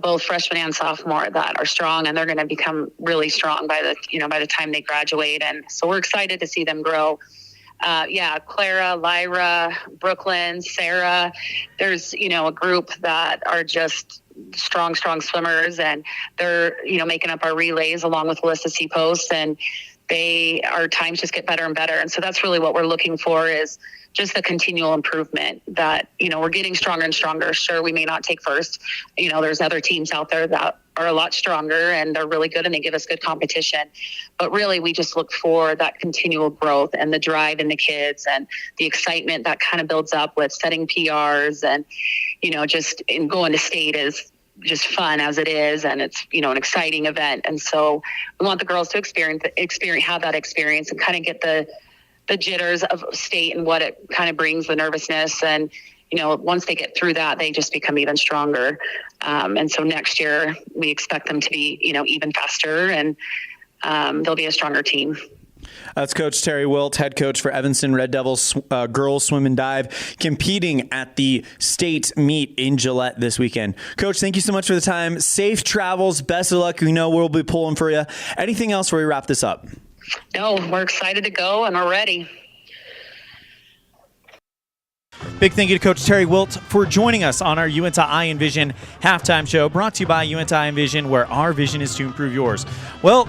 both freshman and sophomore that are strong, and they're going to become really strong by the time they graduate. And so we're excited to see them grow. Clara, Lyra, Brooklyn, Sarah, there's, a group that are just strong swimmers, and they're, making up our relays along with Alyssa Seapost, and our times just get better and better. And so that's really what we're looking for, is just the continual improvement that, we're getting stronger and stronger. Sure, we may not take first. There's other teams out there that are a lot stronger and they're really good and they give us good competition. But really, we just look for that continual growth and the drive in the kids and the excitement that kind of builds up with setting PRs and, just in going to state is just fun as it is. And it's, an exciting event. And so we want the girls to have that experience and kind of get the jitters of state and what it kind of brings, the nervousness. And, once they get through that, they just become even stronger. And so next year we expect them to be, even faster, and they'll be a stronger team. That's Coach Terry Wilt, head coach for Evanston Red Devils girls swim and dive, competing at the state meet in Gillette this weekend. Coach, thank you so much for the time. Safe travels. Best of luck. We know we'll be pulling for you. Anything else before we wrap this up? No, we're excited to go and we're ready. Big thank you to Coach Terry Wilt for joining us on our Uinta Eye and Vision halftime show, brought to you by Uinta Eye and Vision, where our vision is to improve yours. Well,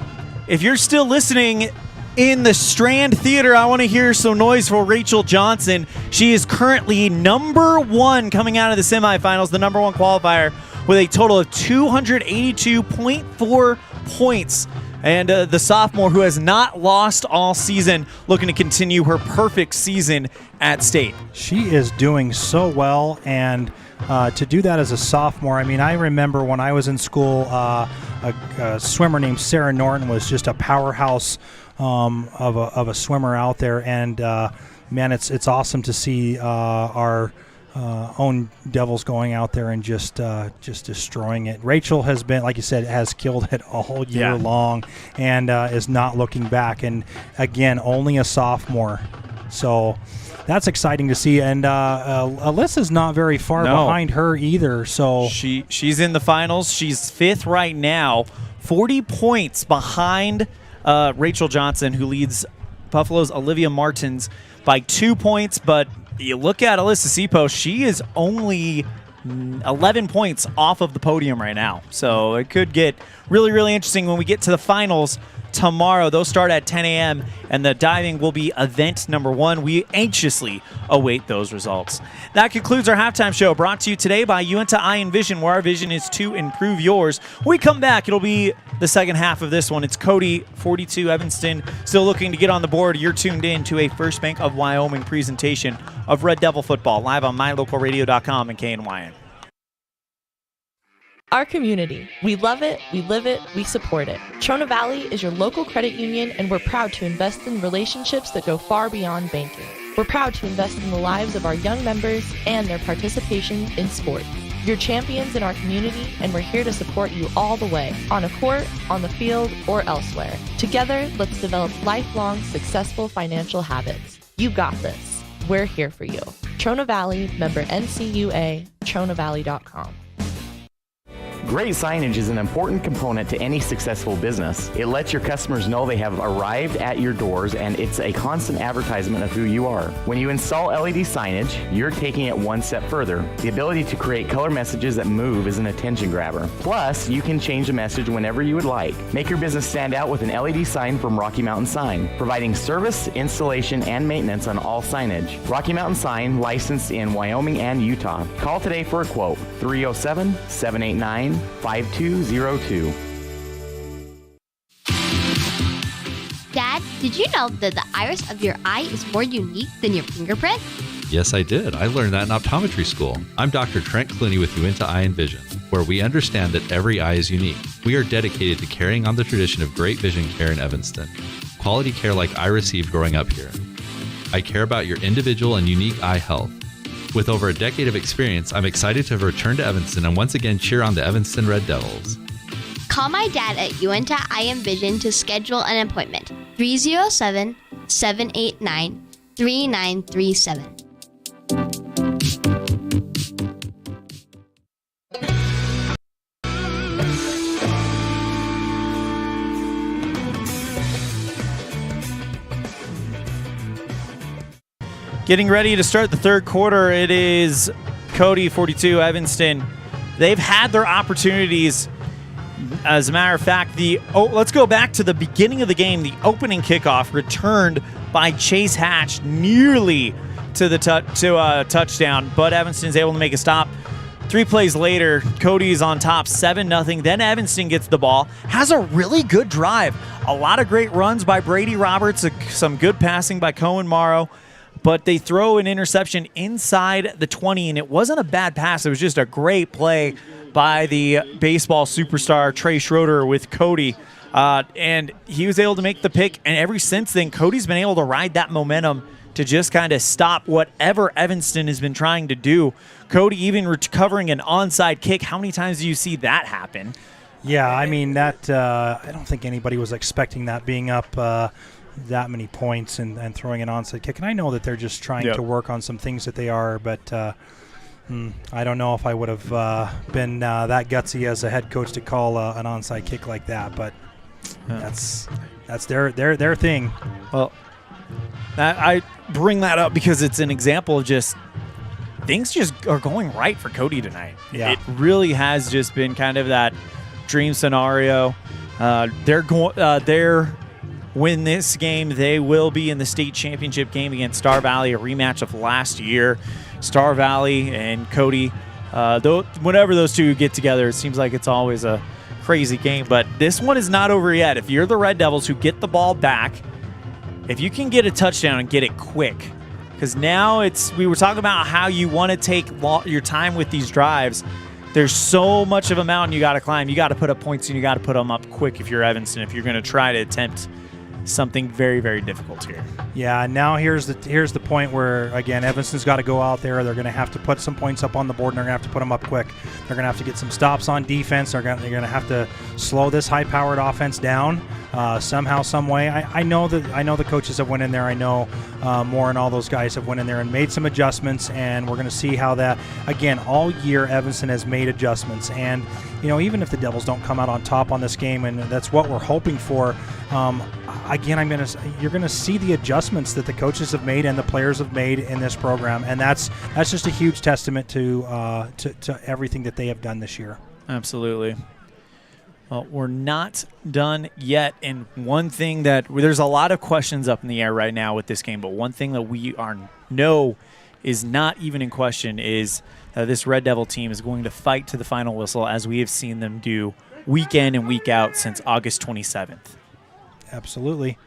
if you're still listening in the Strand Theater, I want to hear some noise for Rachel Johnson. She is currently number one coming out of the semifinals, the number one qualifier, with a total of 282.4 points. And the sophomore, who has not lost all season, looking to continue her perfect season at state. She is doing so well, and to do that as a sophomore, I remember when I was in school, a swimmer named Sarah Norton was just a powerhouse of a swimmer out there, and man, it's awesome to see our own Devils going out there and just destroying it. Rachel has been, like you said, has killed it all year long, and is not looking back. And again, only a sophomore, so that's exciting to see. And Alyssa's not very far behind her either. So she's in the finals. She's fifth right now, 40 points behind Rachel Johnson, who leads Buffalo's Olivia Martins by 2 points, but you look at Alyssa Seapost, she is only 11 points off of the podium right now. So it could get really, really interesting when we get to the finals tomorrow. Those start at 10 a.m., and the diving will be event number one. We anxiously await those results. That concludes our halftime show, brought to you today by Uinta Eye and Vision, where our vision is to improve yours. When we come back, it'll be the second half of this one. It's Cody, 42, Evanston, still looking to get on the board. You're tuned in to a First Bank of Wyoming presentation of Red Devil football, live on mylocalradio.com and KNYN. Our community. We love it, we live it, we support it. Trona Valley is your local credit union, and we're proud to invest in relationships that go far beyond banking. We're proud to invest in the lives of our young members and their participation in sports. You're champions in our community, and we're here to support you all the way, on a court, on the field, or elsewhere. Together, let's develop lifelong, successful financial habits. You got this. We're here for you. Trona Valley, member NCUA, TronaValley.com. Great signage is an important component to any successful business. It lets your customers know they have arrived at your doors, and it's a constant advertisement of who you are. When you install LED signage, you're taking it one step further. The ability to create color messages that move is an attention grabber. Plus, you can change the message whenever you would like. Make your business stand out with an LED sign from Rocky Mountain Sign, providing service, installation, and maintenance on all signage. Rocky Mountain Sign, licensed in Wyoming and Utah. Call today for a quote, 307-789-5202. Dad, did you know that the iris of your eye is more unique than your fingerprint? Yes, I did. I learned that in optometry school. I'm Dr. Trent Clooney with Uinta Eye and Vision, where we understand that every eye is unique. We are dedicated to carrying on the tradition of great vision care in Evanston. Quality care like I received growing up here. I care about your individual and unique eye health. With over a decade of experience, I'm excited to have returned to Evanston and once again cheer on the Evanston Red Devils. Call my dad at Uinta Eye and Vision to schedule an appointment. 307-789-3937. Getting ready to start the third quarter. It is Cody 42, Evanston. They've had their opportunities. As a matter of fact, let's go back to the beginning of the game. The opening kickoff returned by Chase Hatch nearly to the touchdown, but Evanston's able to make a stop. 3 plays later, Cody's on top 7-0. Then Evanston gets the ball, has a really good drive. A lot of great runs by Brady Roberts, some good passing by Cohen Morrow, but they throw an interception inside the 20, and it wasn't a bad pass. It was just a great play by the baseball superstar Trey Schroeder with Cody, and he was able to make the pick, and ever since then, Cody's been able to ride that momentum to just kind of stop whatever Evanston has been trying to do. Cody even recovering an onside kick. How many times do you see that happen? Yeah, I mean, that I don't think anybody was expecting that, being up that many points and throwing an onside kick. And I know that they're just trying to work on some things that they are, but I don't know if I would have been that gutsy as a head coach to call an onside kick like that. But that's their thing. Well, I bring that up because it's an example of just things just are going right for Cody tonight. Yeah. It really has just been kind of that dream scenario. They're win this game, they will be in the state championship game against Star Valley, a rematch of last year. Star Valley and Cody, whenever those two get together, it seems like it's always a crazy game. But this one is not over yet. If you're the Red Devils who get the ball back, if you can get a touchdown and get it quick, because now we were talking about how you want to take your time with these drives. There's so much of a mountain you got to climb. You got to put up points, and you got to put them up quick if you're Evanston, if you're going to try to attempt something very, very difficult here. Yeah, and now here's the point where, again, Evanston's got to go out there. They're going to have to put some points up on the board, and they're going to have to put them up quick. They're going to have to get some stops on defense. They're going to have to slow this high-powered offense down somehow, some way. I know the coaches have went in there. I know Moore and all those guys have went in there and made some adjustments, and we're going to see how that, again, all year Evanston has made adjustments. And, even if the Devils don't come out on top on this game, and that's what we're hoping for, again, you're going to see the adjustments that the coaches have made and the players have made in this program, and that's just a huge testament to everything that they have done this year. Absolutely. Well, we're not done yet, and one thing there's a lot of questions up in the air right now with this game, but one thing that we know is not even in question is this Red Devil team is going to fight to the final whistle, as we have seen them do week in and week out since August 27th. Absolutely.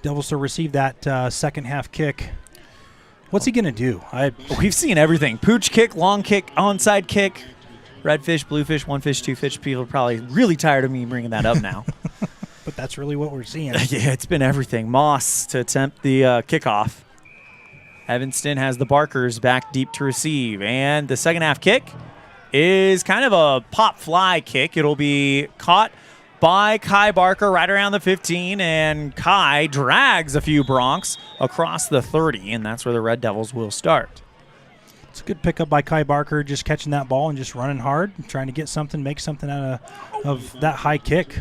Devils to receive that second half kick. What's he going to do? We've seen everything. Pooch kick, long kick, onside kick, red fish, blue fish, one fish, two fish. People are probably really tired of me bringing that up now. But that's really what we're seeing. Yeah, it's been everything. Moss to attempt the kickoff. Evanston has the Barkers back deep to receive. And the second half kick is kind of a pop fly kick. It'll be caught by Kai Barker right around the 15, and Kai drags a few Broncs across the 30, and that's where the Red Devils will start. It's a good pickup by Kai Barker, just catching that ball and just running hard, trying to get something, make something out of that high kick.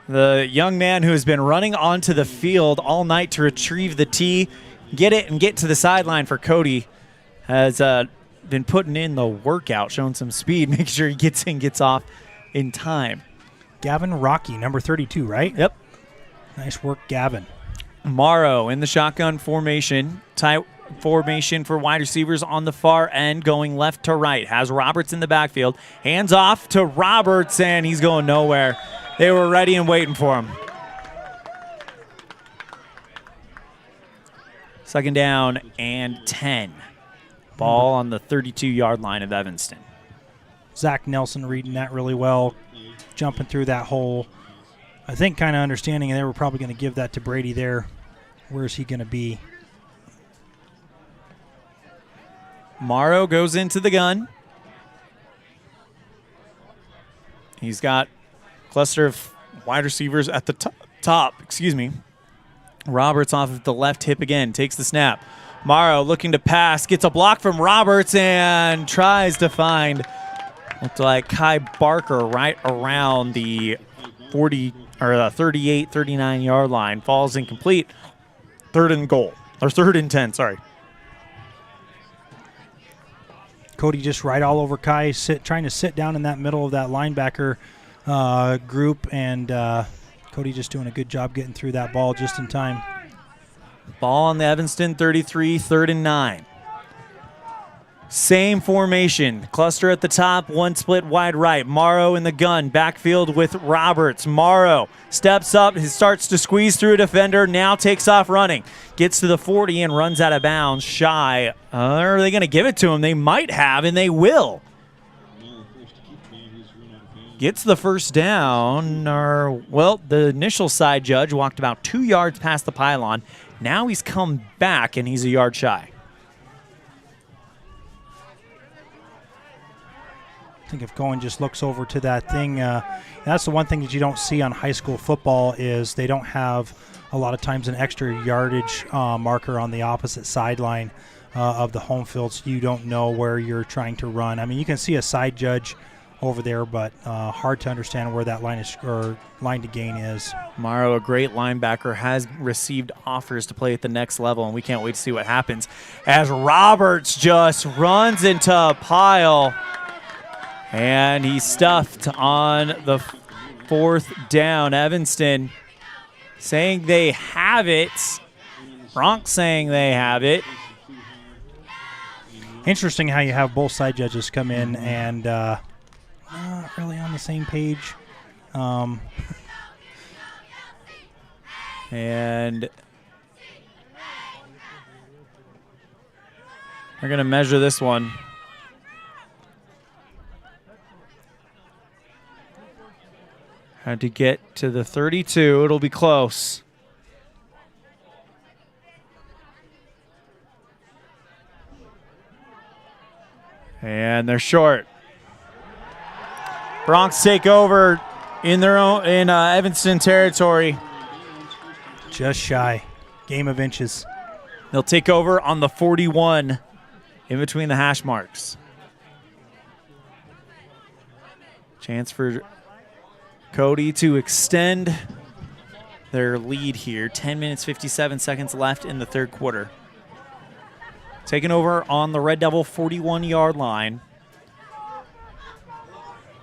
The young man who has been running onto the field all night to retrieve the tee, get it, and get to the sideline for Cody, has been putting in the workout, showing some speed, making sure he gets in, gets off in time. Gavin Rocky, number 32, right? Yep. Nice work, Gavin. Morrow in the shotgun formation. Tight formation for wide receivers on the far end, going left to right. Has Roberts in the backfield. Hands off to Roberts, and he's going nowhere. They were ready and waiting for him. Second down and 10. Ball on the 32-yard line of Evanston. Zach Nelson reading that really well, jumping through that hole. I think kind of understanding they were probably going to give that to Brady there. Where is he going to be? Morrow goes into the gun. He's got a cluster of wide receivers at the top. Roberts off of the left hip again, takes the snap. Morrow looking to pass, gets a block from Roberts and tries to find, looked like Kai Barker right around the 40 or the 38, 39 yard line. Falls incomplete. Third and goal. Or 3rd and 10, sorry. Cody just right all over Kai, trying to sit down in that middle of that linebacker group, and Cody just doing a good job getting through that ball just in time. Ball on the Evanston 33, 3rd and 9. Same formation. Cluster at the top, one split wide right. Morrow in the gun, backfield with Roberts. Morrow steps up, he starts to squeeze through a defender, now takes off running. Gets to the 40 and runs out of bounds. Shy. Are they going to give it to him? They might have, and they will. Gets the first down. Well, the initial side judge walked about 2 yards past the pylon. Now he's come back, and he's a yard shy. I think if Cohen just looks over to that thing, that's the one thing that you don't see on high school football is they don't have a lot of times an extra yardage marker on the opposite sideline of the home field, so you don't know where you're trying to run. I mean, you can see a side judge over there, but hard to understand where that line to gain is. Morrow, a great linebacker, has received offers to play at the next level, and we can't wait to see what happens as Roberts just runs into a pile. And he's stuffed on the 4th down. Evanston saying they have it. Bronx saying they have it. Interesting how you have both side judges come in and not really on the same page. And they're going to measure this one. Had to get to the 32. It'll be close. And they're short. Bronx take over in their own Evanston territory. Just shy. Game of inches. They'll take over on the 41 in between the hash marks. Chance for Cody to extend their lead here. 10 minutes, 57 seconds left in the 3rd quarter. Taking over on the Red Devil 41-yard line.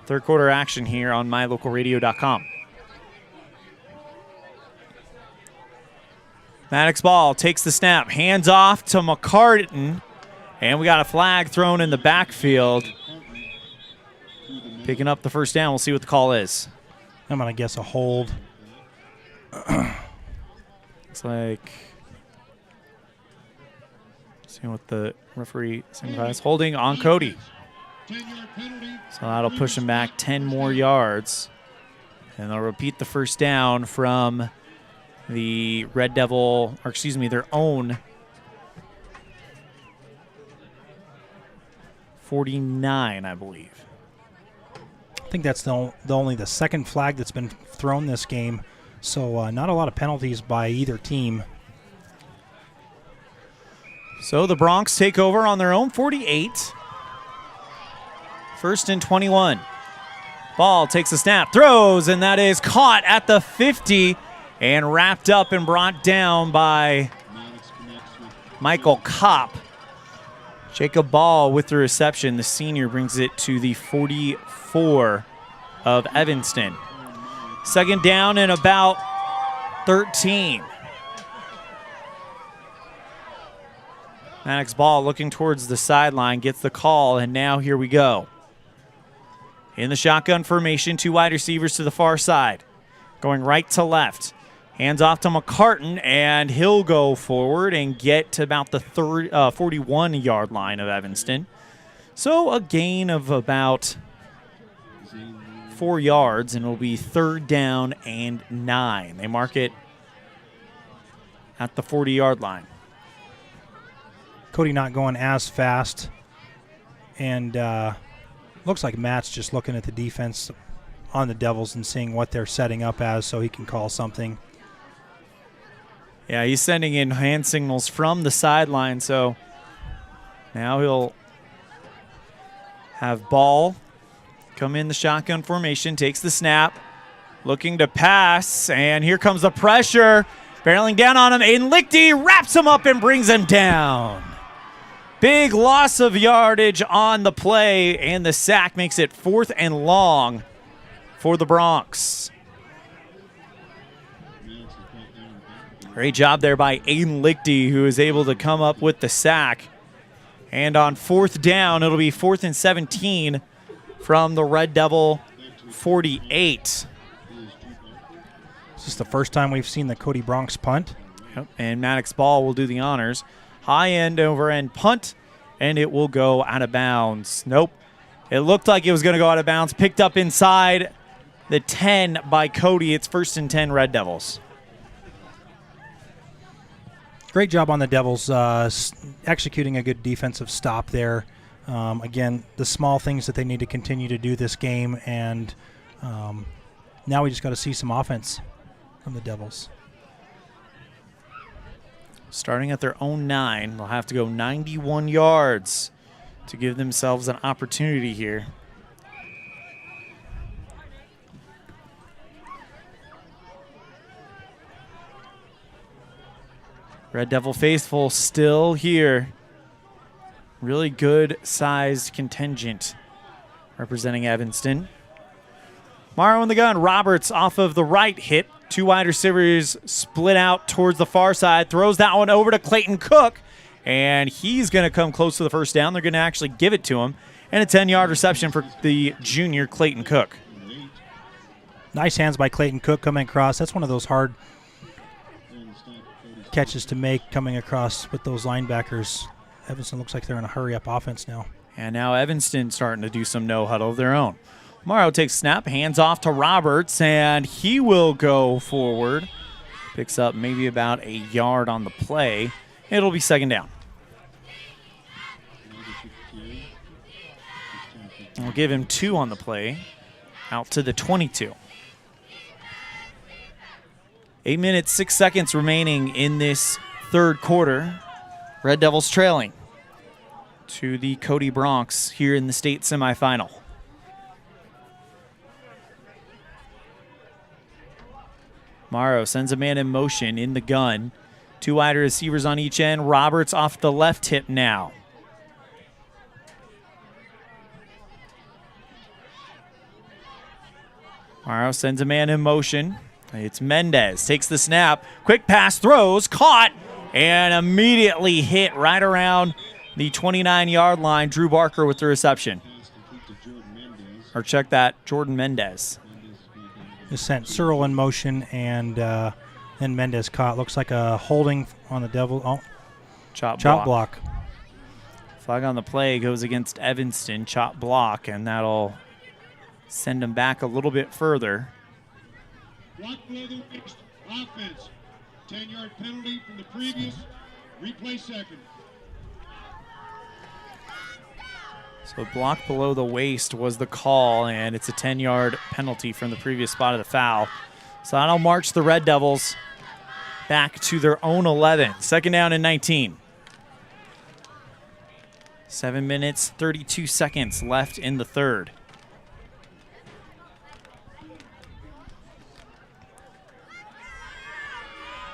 3rd quarter action here on mylocalradio.com. Maddox ball takes the snap, hands off to McCartan, and we got a flag thrown in the backfield. Picking up the first down, we'll see what the call is. I'm going to guess a hold. Looks like, seeing what the referee signifies, holding on Cody. So that'll push him back 10 more yards. And they'll repeat the first down from the Red Devil, or excuse me, their own 49, I believe. I think that's only the 2nd flag that's been thrown this game, so not a lot of penalties by either team. So the Bronx take over on their own 48. 1st and 21. Ball takes a snap, throws, and that is caught at the 50 and wrapped up and brought down by Michael Kopp. Jacob Ball with the reception. The senior brings it to the 44 of Evanston. 2nd down and about 13. Maddox Ball looking towards the sideline, gets the call, and now here we go. In the shotgun formation, 2 wide receivers to the far side. Going right to left. Hands off to McCartan, and he'll go forward and get to about the 41-yard line of Evanston. So a gain of about 4 yards, and it'll be 3rd down and 9. They mark it at the 40-yard line. Cody not going as fast, and looks like Matt's just looking at the defense on the Devils and seeing what they're setting up as so he can call something. Yeah, he's sending in hand signals from the sideline, so now he'll have Ball come in the shotgun formation, takes the snap, looking to pass, and here comes the pressure. Barreling down on him. Aiden Lichty wraps him up and brings him down. Big loss of yardage on the play, and the sack makes it 4th and long for the Bronx. Great job there by Aiden Lichty, who is able to come up with the sack. And on 4th down, it'll be 4th and 17 from the Red Devil 48. This is the first time we've seen the Cody Bronx punt. Yep. And Maddox Ball will do the honors. High end over end punt, and it will go out of bounds. Nope. It looked like it was going to go out of bounds. Picked up inside the 10 by Cody. It's 1st and 10 Red Devils. Great job on the Devils executing a good defensive stop there. Again, the small things that they need to continue to do this game, and now we just got to see some offense from the Devils. Starting at their own 9, they'll have to go 91 yards to give themselves an opportunity here. Red Devil faithful still here. Really good sized contingent representing Evanston. Morrow in the gun. Roberts off of the right hit. 2 wide receivers split out towards the far side. Throws that one over to Clayton Cook, and he's going to come close to the first down. They're going to actually give it to him. And a 10-yard reception for the junior Clayton Cook. Nice hands by Clayton Cook coming across. That's one of those hard catches to make coming across with those linebackers. Evanston looks like they're in a hurry-up offense now. And now Evanston starting to do some no-huddle of their own. Morrow takes snap, hands off to Roberts, and he will go forward. Picks up maybe about a yard on the play. It'll be 2nd down. We'll give him 2 on the play, out to the 22. 8 minutes, 6 seconds remaining in this 3rd quarter. Red Devils trailing to the Cody Bronx here in the state semifinal. Morrow sends a man in motion in the gun. 2 wide receivers on each end. Roberts off the left hip now. Morrow sends a man in motion. It's Mendez. Takes the snap. Quick pass, throws, caught, and immediately hit right around the 29-yard line. Drew Barker with the reception. Or check that, Jordan Mendez. Just sent Searle in motion, and then Mendez caught. Looks like a holding on the Devil. Oh, chop block. Flag on the play goes against Evanston. Chop block, and that'll send him back a little bit further. Block below the waist. Offense. 10-yard penalty from the previous. Replay second. So block below the waist was the call, and it's a 10-yard penalty from the previous spot of the foul. So that'll march the Red Devils back to their own 11. 2nd down and 19. 7 minutes, 32 seconds left in the 3rd.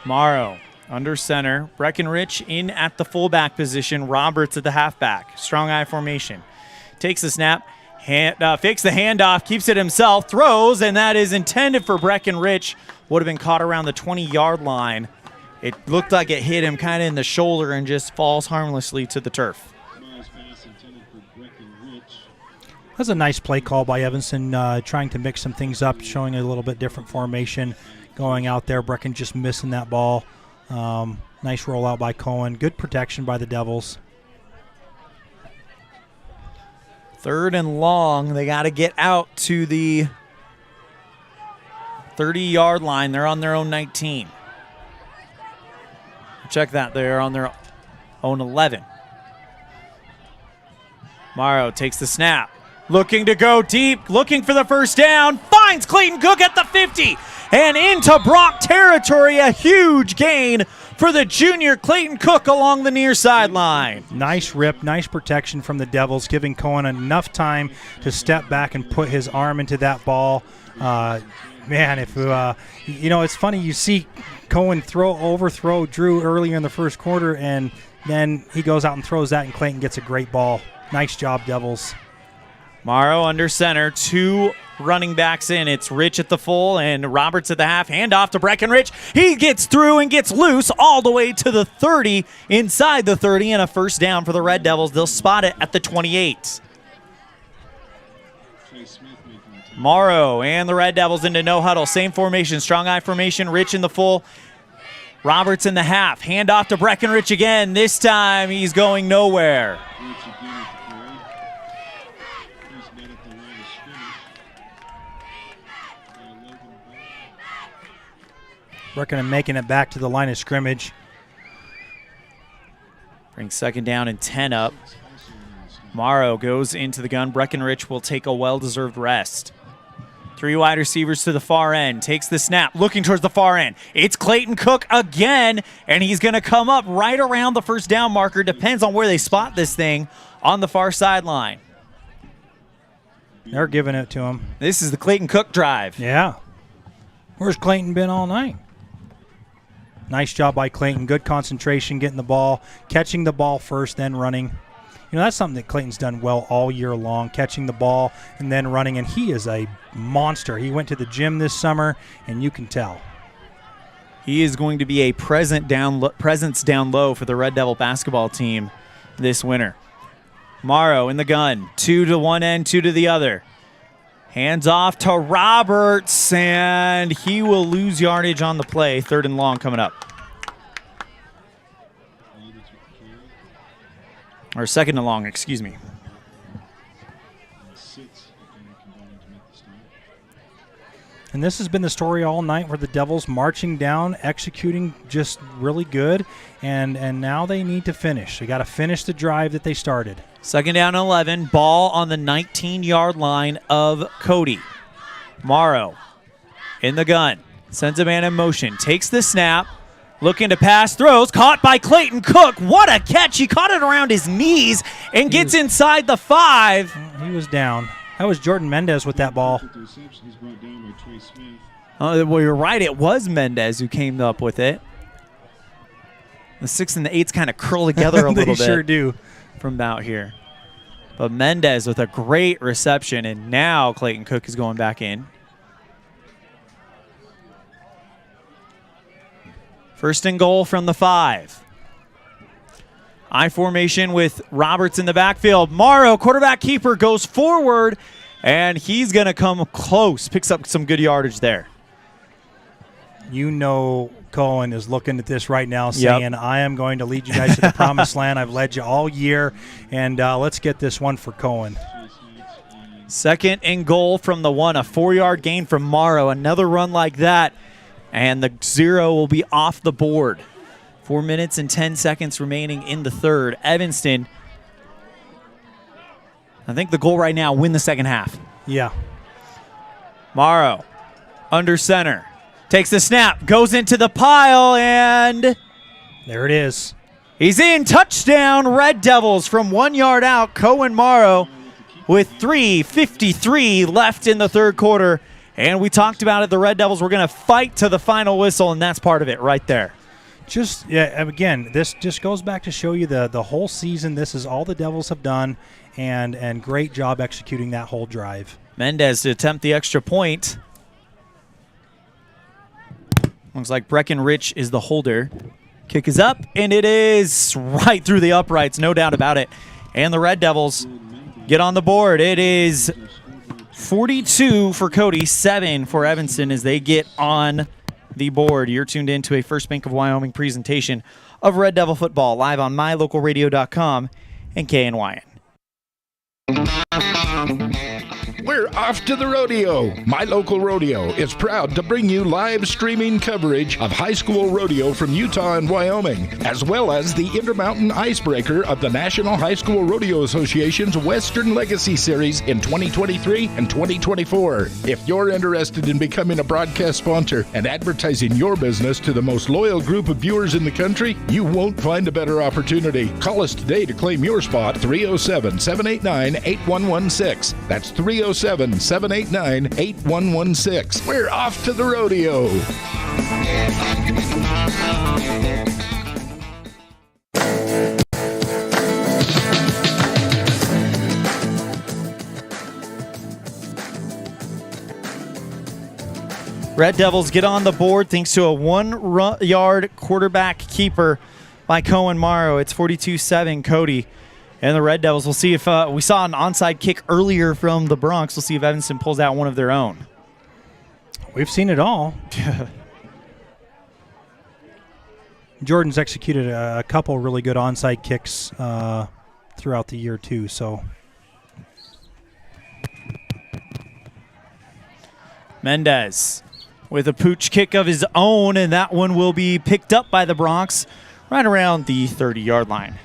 Morrow under center. Breckenridge in at the fullback position. Roberts at the halfback. Strong eye formation. Takes the snap. Fakes the handoff. Keeps it himself. Throws, and that is intended for Breckenridge. Would have been caught around the 20-yard line. It looked like it hit him kind of in the shoulder and just falls harmlessly to the turf. That's a nice play call by Evanston, trying to mix some things up, showing a little bit different formation. Going out there, Brecken just missing that ball. Nice rollout by Cohen. Good protection by the Devils. 3rd and long. They got to get out to the 30-yard line. They're on their own 19. Check that. They're on their own 11. Morrow takes the snap. Looking to go deep. Looking for the first down. Finds Clayton Cook at the 50. And into Brock territory, a huge gain for the junior Clayton Cook along the near sideline. Nice rip, nice protection from the Devils, giving Cohen enough time to step back and put his arm into that ball. Man, if it's funny. You see Cohen overthrow Drew earlier in the first quarter, and then he goes out and throws that, and Clayton gets a great ball. Nice job, Devils. Morrow under center, 2 running backs in. It's Rich at the full and Roberts at the half. Hand off to Breckenridge. He gets through and gets loose all the way to the 30, inside the 30, and a first down for the Red Devils. They'll spot it at the 28. Morrow and the Red Devils into no huddle. Same formation, strong eye formation. Rich in the full. Roberts in the half. Hand off to Breckenridge again. This time he's going nowhere. Breckenridge making it back to the line of scrimmage. Brings second down and 10 up. Morrow goes into the gun. Breckenridge will take a well-deserved rest. 3 wide receivers to the far end. Takes the snap, looking towards the far end. It's Clayton Cook again, and he's going to come up right around the first down marker. Depends on where they spot this thing on the far sideline. They're giving it to him. This is the Clayton Cook drive. Yeah. Where's Clayton been all night? Nice job by Clayton. Good concentration, getting the ball, catching the ball first, then running. That's something that Clayton's done well all year long, catching the ball and then running, and he is a monster. He went to the gym this summer, and you can tell. He is going to be a presence down low for the Red Devil basketball team this winter. Morrow in the gun, 2 to one end, 2 to the other. Hands off to Roberts, and he will lose yardage on the play. 3rd and long coming up. Or 2nd and long, excuse me. And this has been the story all night, where the Devils marching down, executing just really good, and now they need to finish. They got to finish the drive that they started. 2nd down 11, ball on the 19-yard line of Cody. Morrow in the gun, sends a man in motion, takes the snap, looking to pass, throws, caught by Clayton Cook. What a catch. He caught it around his knees and gets inside the 5. He was down. That was Jordan Mendez with that ball. Well, you're right. It was Mendez who came up with it. The 6 and the 8s kind of curl together a little bit. They sure do. From out here. But Mendez with a great reception, and now Clayton Cook is going back in. 1st and goal from the 5. I formation with Roberts in the backfield. Morrow, quarterback keeper, goes forward, and he's going to come close. Picks up some good yardage there. Cohen is looking at this right now saying, I am going to lead you guys to the promised land. I've led you all year, and let's get this one for Cohen. 2nd and goal from the 1, a 4-yard gain from Morrow. Another run like that, and the 0 will be off the board. 4 minutes and 10 seconds remaining in the 3rd. Evanston, I think the goal right now, win the second half. Yeah. Morrow under center. Takes the snap, goes into the pile, and there it is. He's in. Touchdown, Red Devils from 1 yard out. Cohen Morrow with 3:53 left in the 3rd quarter. And we talked about it. The Red Devils were going to fight to the final whistle, and that's part of it right there. Again, this just goes back to show you the whole season. This is all the Devils have done, and great job executing that whole drive. Mendez to attempt the extra point. Looks like Breckenridge is the holder. Kick is up, and it is right through the uprights, no doubt about it. And the Red Devils get on the board. It is 42 for Cody, 7 for Evanston as they get on the board. You're tuned in to a First Bank of Wyoming presentation of Red Devil football live on mylocalradio.com and KNYN. We're off to the rodeo. My Local Rodeo is proud to bring you live streaming coverage of high school rodeo from Utah and Wyoming, as well as the Intermountain Icebreaker of the National High School Rodeo Association's Western Legacy Series in 2023 and 2024. If you're interested in becoming a broadcast sponsor and advertising your business to the most loyal group of viewers in the country, you won't find a better opportunity. Call us today to claim your spot, 307-789-8116. That's 307-789-8116. 789-8116. We're off to the rodeo. Red Devils get on the board thanks to a 1-yard quarterback keeper by Cohen Morrow. It's 42-7, Cody. And the Red Devils, we'll see if we saw an onside kick earlier from the Bronx. We'll see if Evanston pulls out one of their own. We've seen it all. Jordan's executed a couple really good onside kicks throughout the year, too. So Mendez with a pooch kick of his own, and that one will be picked up by the Bronx right around the 30-yard line.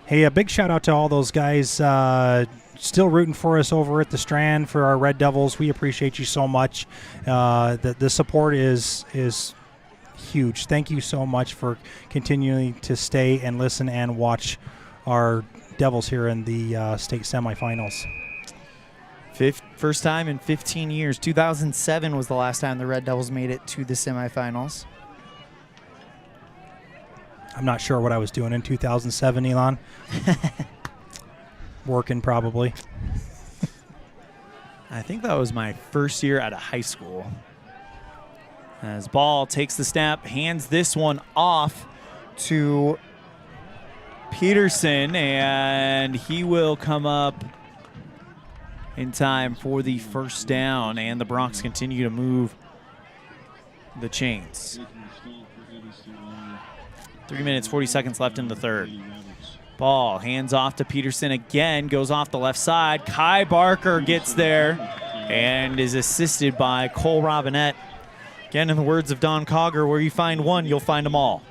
Hey, a big shout out to all those guys still rooting for us over at the Strand for our Red Devils. We appreciate you so much. The support is huge. Thank you so much for continuing to stay and listen and watch our Devils here in the state semifinals. First time in 15 years. 2007 was the last time the Red Devils made it to the semifinals. I'm not sure what I was doing in 2007, Elan. Working, probably. I think that was my first year out of high school. As Ball takes the snap, hands this one off to Peterson, and he will come up in time for the first down, and the Bronx continue to move the chains. 3 minutes, 40 seconds left in the third. Ball hands off to Peterson again, goes off the left side. Kai Barker gets there and is assisted by Cole Robinette. Again, in the words of Don Cogger, where you find one, you'll find them all.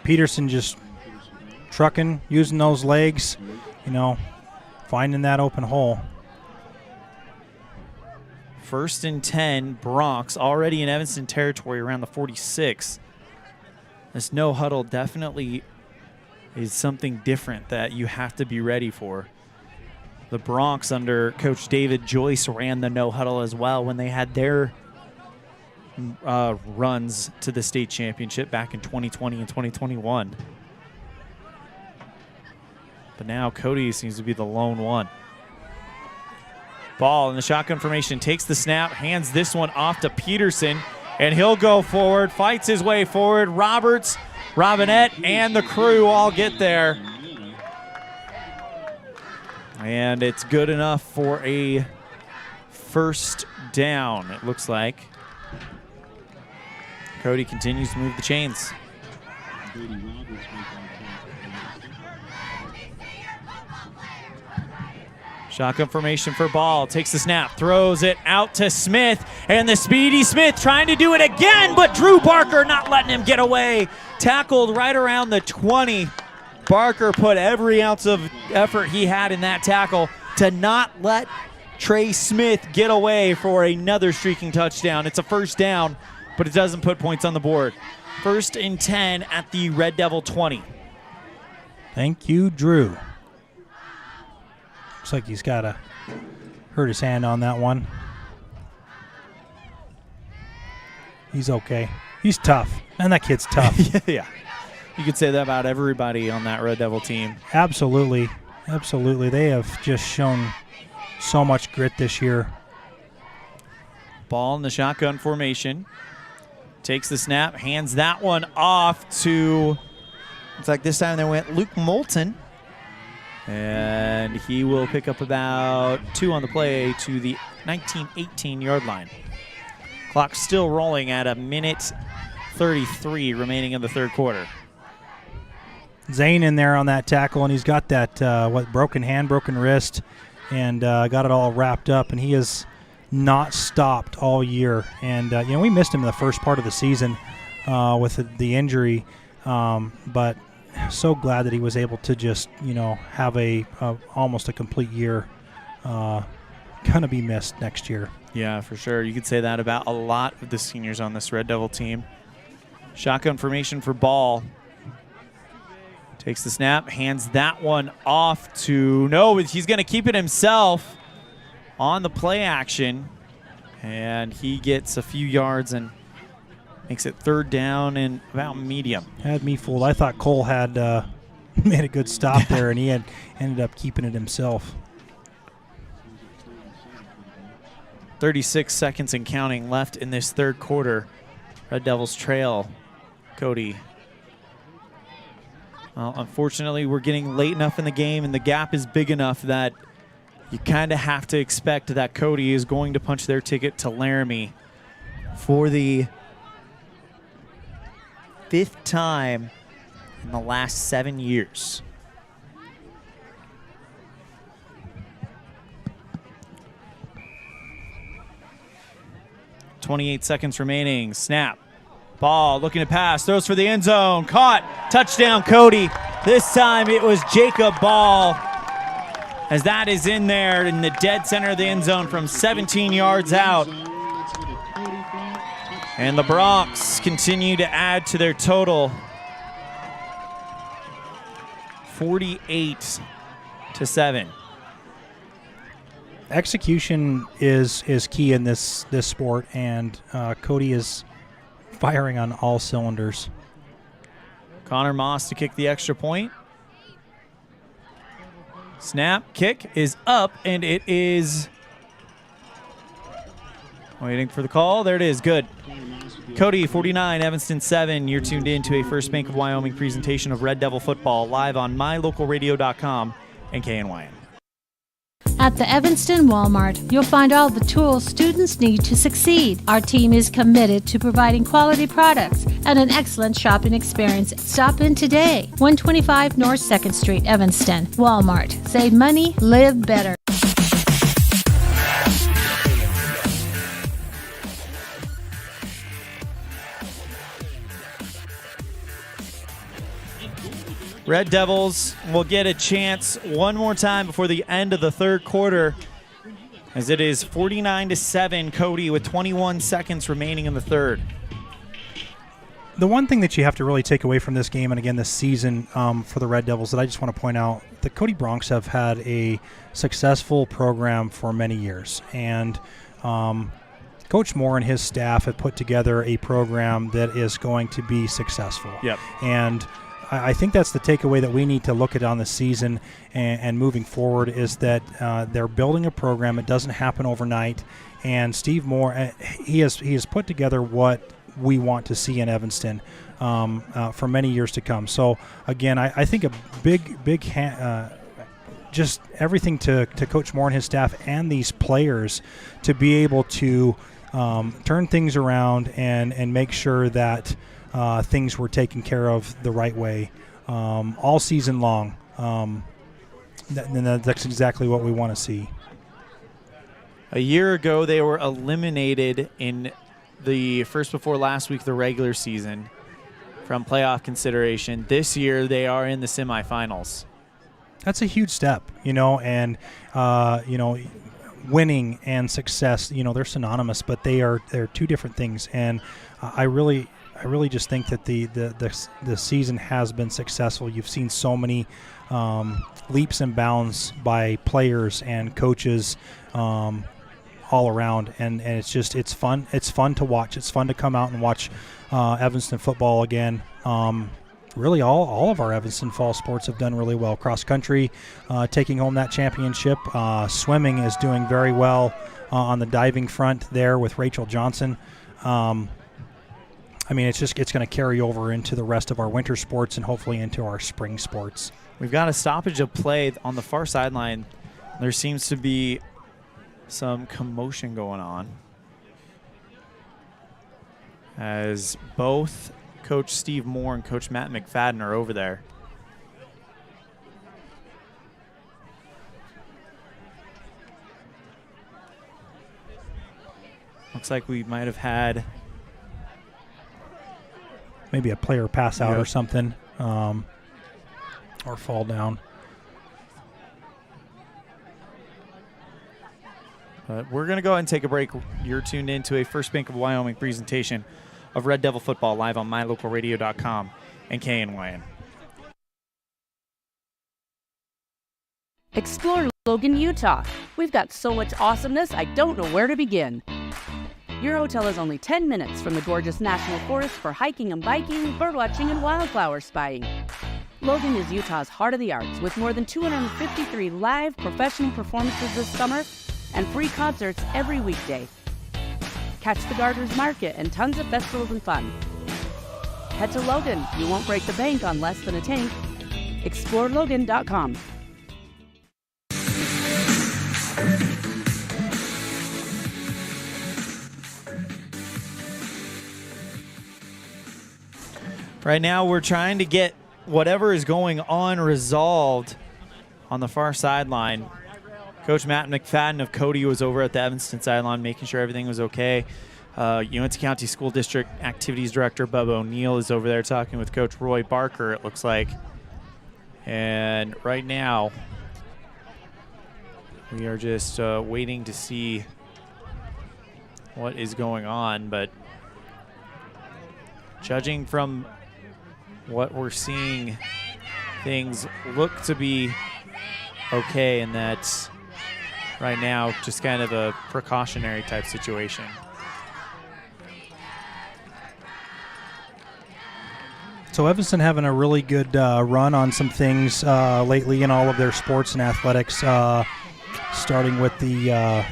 Peterson just trucking, using those legs, finding that open hole. 1st and 10, Bronx already in Evanston territory around the 46. This no huddle definitely is something different that you have to be ready for. The Bronx under Coach David Joyce ran the no huddle as well when they had their runs to the state championship back in 2020 and 2021. But now Cody seems to be the lone one. Ball in the shotgun formation, takes the snap, hands this one off to Peterson, and he'll go forward, fights his way forward. Roberts, Robinette, and the crew all get there. And it's good enough for a first down, it looks like. Cody continues to move the chains. Shotgun formation for Ball, takes the snap, throws it out to Smith, and the speedy Smith trying to do it again, but Drew Barker not letting him get away. Tackled right around the 20. Barker put every ounce of effort he had in that tackle to not let Trey Smith get away for another streaking touchdown. It's a first down, but it doesn't put points on the board. 1st and 10 at the Red Devil 20. Thank you, Drew. Looks like he's got to hurt his hand on that one. He's okay. He's tough. And that kid's tough. Yeah. You could say that about everybody on that Red Devil team. Absolutely. Absolutely. They have just shown so much grit this year. Ball in the shotgun formation. Takes the snap, hands that one off to, looks like this time they went Luke Moulton. And he will pick up about 2 on the play to the 19-18 yard line. Clock still rolling at 1:33 remaining in the third quarter. Zane in there on that tackle, and he's got that broken hand, broken wrist, and got it all wrapped up, and he has not stopped all year. And we missed him in the first part of the season with the injury, but so glad that he was able to just have almost a complete year. Gonna be missed next year. Yeah, for sure. You could say that about a lot of the seniors on this Red Devil team. Shotgun formation for Ball. Takes the snap, hands that one off to, no, he's going to keep it himself on the play action. And he gets a few yards and makes it 3rd down and about medium. Had me fooled. I thought Cole had made a good stop there, and he had ended up keeping it himself. 36 seconds and counting left in this 3rd quarter. Red Devils trail Cody. Well, unfortunately, we're getting late enough in the game, and the gap is big enough that you kind of have to expect that Cody is going to punch their ticket to Laramie for the 5th time in the last 7 years. .28 seconds remaining. Snap. Ball looking to pass. Throws for the end zone. Caught. Touchdown, Cody. This time it was Jacob Ball, as that is in there in the dead center of the end zone from 17 yards out. And the Broncs continue to add to their total. 48-7. Execution is key in this sport, and Cody is firing on all cylinders. Connor Moss to kick the extra point. Snap, kick is up, and it is waiting for the call. There it is, good. Cody 49, Evanston 7. You're tuned in to a First Bank of Wyoming presentation of Red Devil football live on mylocalradio.com and KNYN. At the Evanston Walmart, you'll find all the tools students need to succeed. Our team is committed to providing quality products and an excellent shopping experience. Stop in today. 125 North 2nd Street, Evanston. Walmart. Save money, live better. Red Devils will get a chance one more time before the end of the 3rd quarter, as it is 49-7 Cody with 21 seconds remaining in the 3rd. The one thing that you have to really take away from this game, and again this season for the Red Devils, that I just want to point out, the Cody Broncs have had a successful program for many years, and Coach Moore and his staff have put together a program that is going to be successful. Yep. And I think that's the takeaway that we need to look at on the season and moving forward, is that they're building a program. It doesn't happen overnight. And Steve Moore, he has put together what we want to see in Evanston for many years to come. So, again, I think a big just everything to Coach Moore and his staff and these players to be able to turn things around and make sure that things were taken care of the right way all season long. That's exactly what we want to see. A year ago, they were eliminated in the first before last week of the regular season from playoff consideration. This year, they are in the semifinals. That's a huge step, and winning and success, they're synonymous, but they're two different things. And I really just think that the season has been successful. You've seen so many leaps and bounds by players and coaches all around, and it's fun. It's fun to watch. It's fun to come out and watch Evanston football again. Really, all of our Evanston fall sports have done really well. Cross country, taking home that championship. Swimming is doing very well on the diving front there with Rachel Johnson. It's going to carry over into the rest of our winter sports and hopefully into our spring sports. We've got a stoppage of play on the far sideline. There seems to be some commotion going on, as both Coach Steve Moore and Coach Matt McFadden are over there. Looks like we might have had maybe a player pass out or something, or fall down. But we're going to go ahead and take a break. You're tuned in to a First Bank of Wyoming presentation of Red Devil football live on mylocalradio.com and KNYN. Explore Logan, Utah. We've got so much awesomeness, I don't know where to begin. Your hotel is only 10 minutes from the gorgeous National Forest for hiking and biking, birdwatching, and wildflower spying. Logan is Utah's heart of the arts, with more than 253 live professional performances this summer and free concerts every weekday. Catch the Gardeners Market and tons of festivals and fun. Head to Logan. You won't break the bank on less than a tank. ExploreLogan.com. Right now, we're trying to get whatever is going on resolved on the far sideline. Coach Matt McFadden of Cody was over at the Evanston sideline making sure everything was okay. Uintah County School District Activities Director Bubba O'Neill is over there talking with Coach Roy Barker, it looks like. And right now, we are just waiting to see what is going on. But judging from what we're seeing, things look to be okay, and that's right now just kind of a precautionary type situation. So Evanston having a really good run on some things lately in all of their sports and athletics, starting with the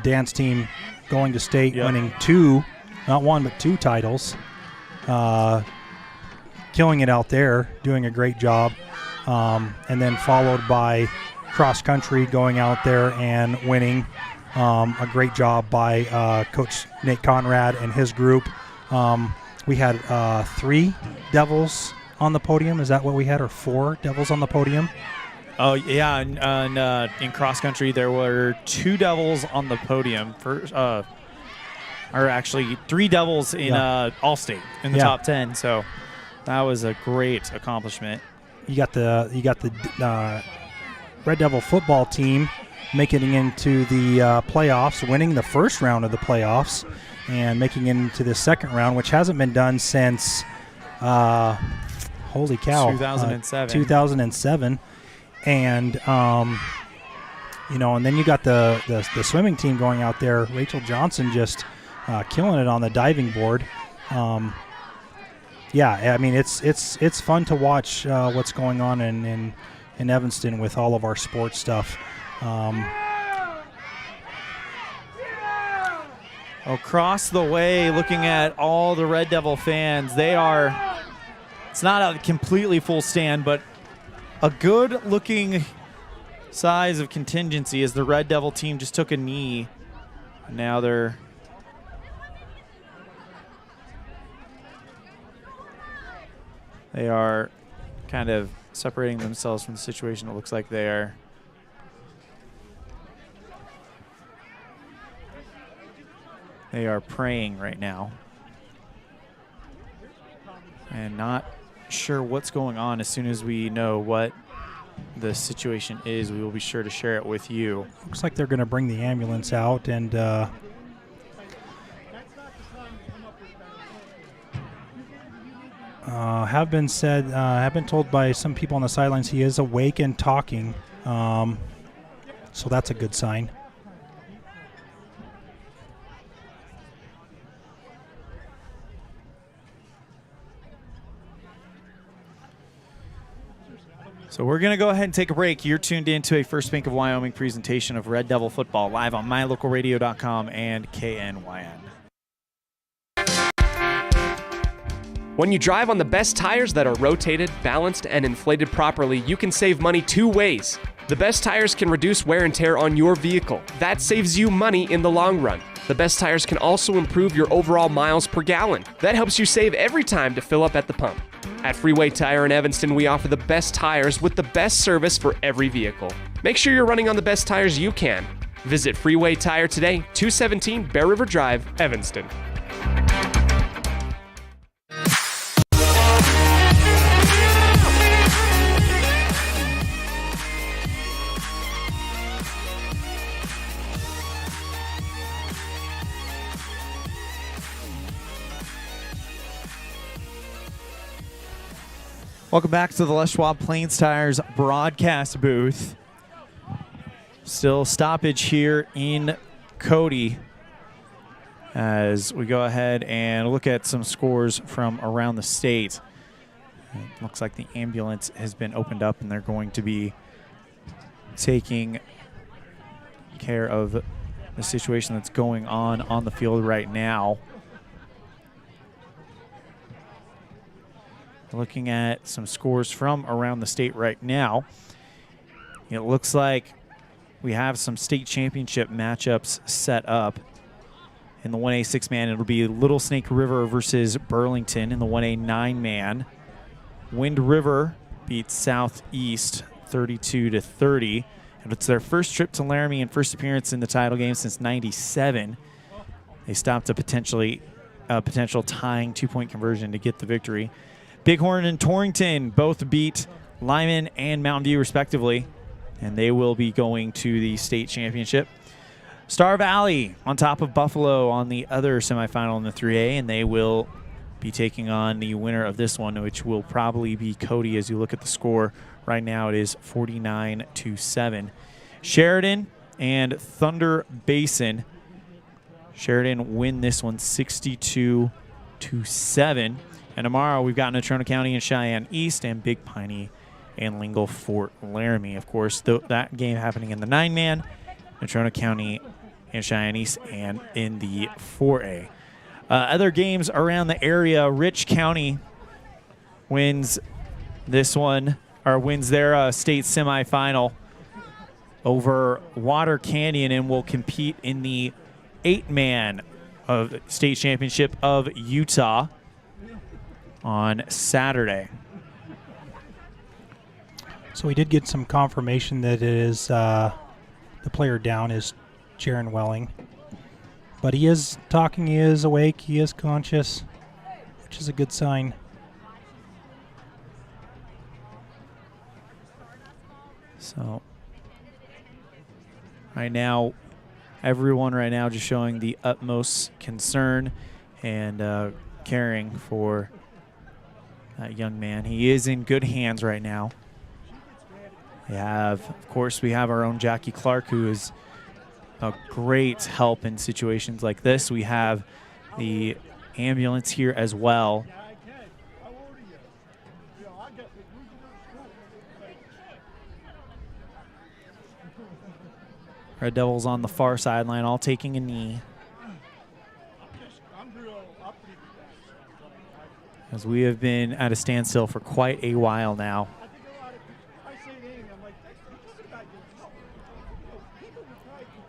dance team going to state, winning two, not one, but two titles. Killing it out there, doing a great job. And then followed by cross country going out there and winning. A great job by Coach Nate Conrad and his group. We had 3 Devils on the podium. Is that what we had, or 4 Devils on the podium? Oh, yeah. And in cross country, there were 2 Devils on the podium. Or actually 3 Devils in All-State in the top 10. So that was a great accomplishment. You got the Red Devil football team making it into the playoffs, winning the first round of the playoffs, and making it into the second round, which hasn't been done since, holy cow, 2007. And, and then you got the swimming team going out there. Rachel Johnson just killing it on the diving board. Yeah, I mean, it's fun to watch what's going on in Evanston with all of our sports stuff. Across the way, looking at all the Red Devil fans, it's not a completely full stand, but a good-looking size of contingency as the Red Devil team just took a knee. Now they are kind of separating themselves from the situation. It looks like they are praying right now and not sure what's going on. As soon as we know what the situation is, we will be sure to share it with you. Looks like they're going to bring the ambulance out, and have been told by some people on the sidelines he is awake and talking, so that's a good sign. So we're going to go ahead and take a break. You're tuned in to a First Bank of Wyoming presentation of Red Devil football live on mylocalradio.com and KNYN. When you drive on the best tires that are rotated, balanced, and inflated properly, you can save money 2 ways. The best tires can reduce wear and tear on your vehicle. That saves you money in the long run. The best tires can also improve your overall miles per gallon. That helps you save every time to fill up at the pump. At Freeway Tire in Evanston, we offer the best tires with the best service for every vehicle. Make sure you're running on the best tires you can. Visit Freeway Tire today, 217 Bear River Drive, Evanston. Welcome back to the Les Schwab Plains Tires broadcast booth. Still stoppage here in Cody as we go ahead and look at some scores from around the state. It looks like the ambulance has been opened up and they're going to be taking care of the situation that's going on the field right now. Looking at some scores from around the state right now, it looks like we have some state championship matchups set up. In the 1A 6-man, it'll be Little Snake River versus Burlington. In the 1A 9-man, Wind River beats Southeast 32-30. And it's their first trip to Laramie and first appearance in the title game since '97. They stopped a potential tying 2-point conversion to get the victory. Bighorn and Torrington both beat Lyman and Mountain View respectively, and they will be going to the state championship. Star Valley on top of Buffalo on the other semifinal in the 3A, and they will be taking on the winner of this one, which will probably be Cody. As you look at the score right now, it is 49-7. Sheridan and Thunder Basin. Sheridan win this one 62-7. And tomorrow we've got Natrona County and Cheyenne East and Big Piney and Lingle Fort Laramie. Of course, that game happening in the 9-man, Natrona County and Cheyenne East, and in the 4A. Other games around the area, Rich County wins this one, or wins their state semifinal over Water Canyon and will compete in the 8-man of state championship of Utah on Saturday. So we did get some confirmation that it is the player down is Jaron Welling. But he is talking, he is awake, he is conscious, which is a good sign. So right now, everyone right now just showing the utmost concern and caring for that young man. He is in good hands right now. Of course, we have our own Jackie Clark, who is a great help in situations like this. We have the ambulance here as well. Red Devils on the far sideline, all taking a knee. As we have been at a standstill for quite a while now.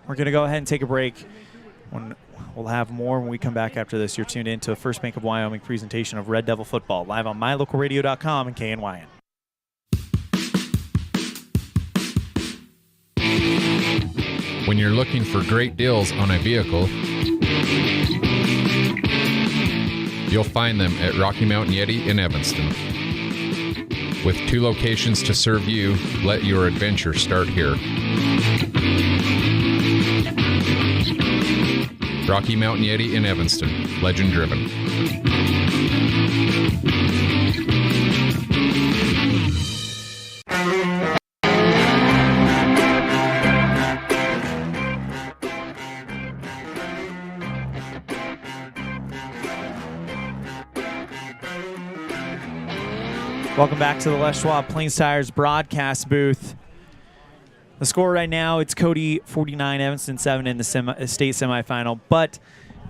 We're going to go ahead and take a break. We'll have more when we come back after this. You're tuned in to a First Bank of Wyoming presentation of Red Devil football, live on mylocalradio.com and KNYN. When you're looking for great deals on a vehicle, you'll find them at Rocky Mountain Yeti in Evanston. With 2 locations to serve you, let your adventure start here. Rocky Mountain Yeti in Evanston, legend driven. Welcome back to the Les Schwab Plains Tires broadcast booth. The score right now, it's Cody 49, Evanston 7 in the state semifinal. But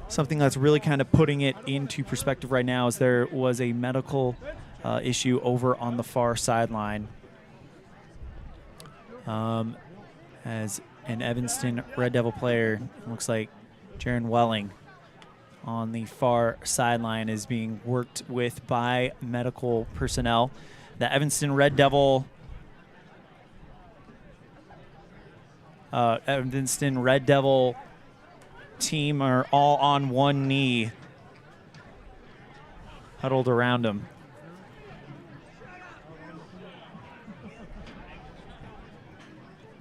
something that's really kind of putting it into perspective right now is there was a medical issue over on the far sideline. As an Evanston Red Devil player, it looks like Jaron Welling on the far sideline is being worked with by medical personnel. The Evanston Red Devil team are all on one knee, huddled around him.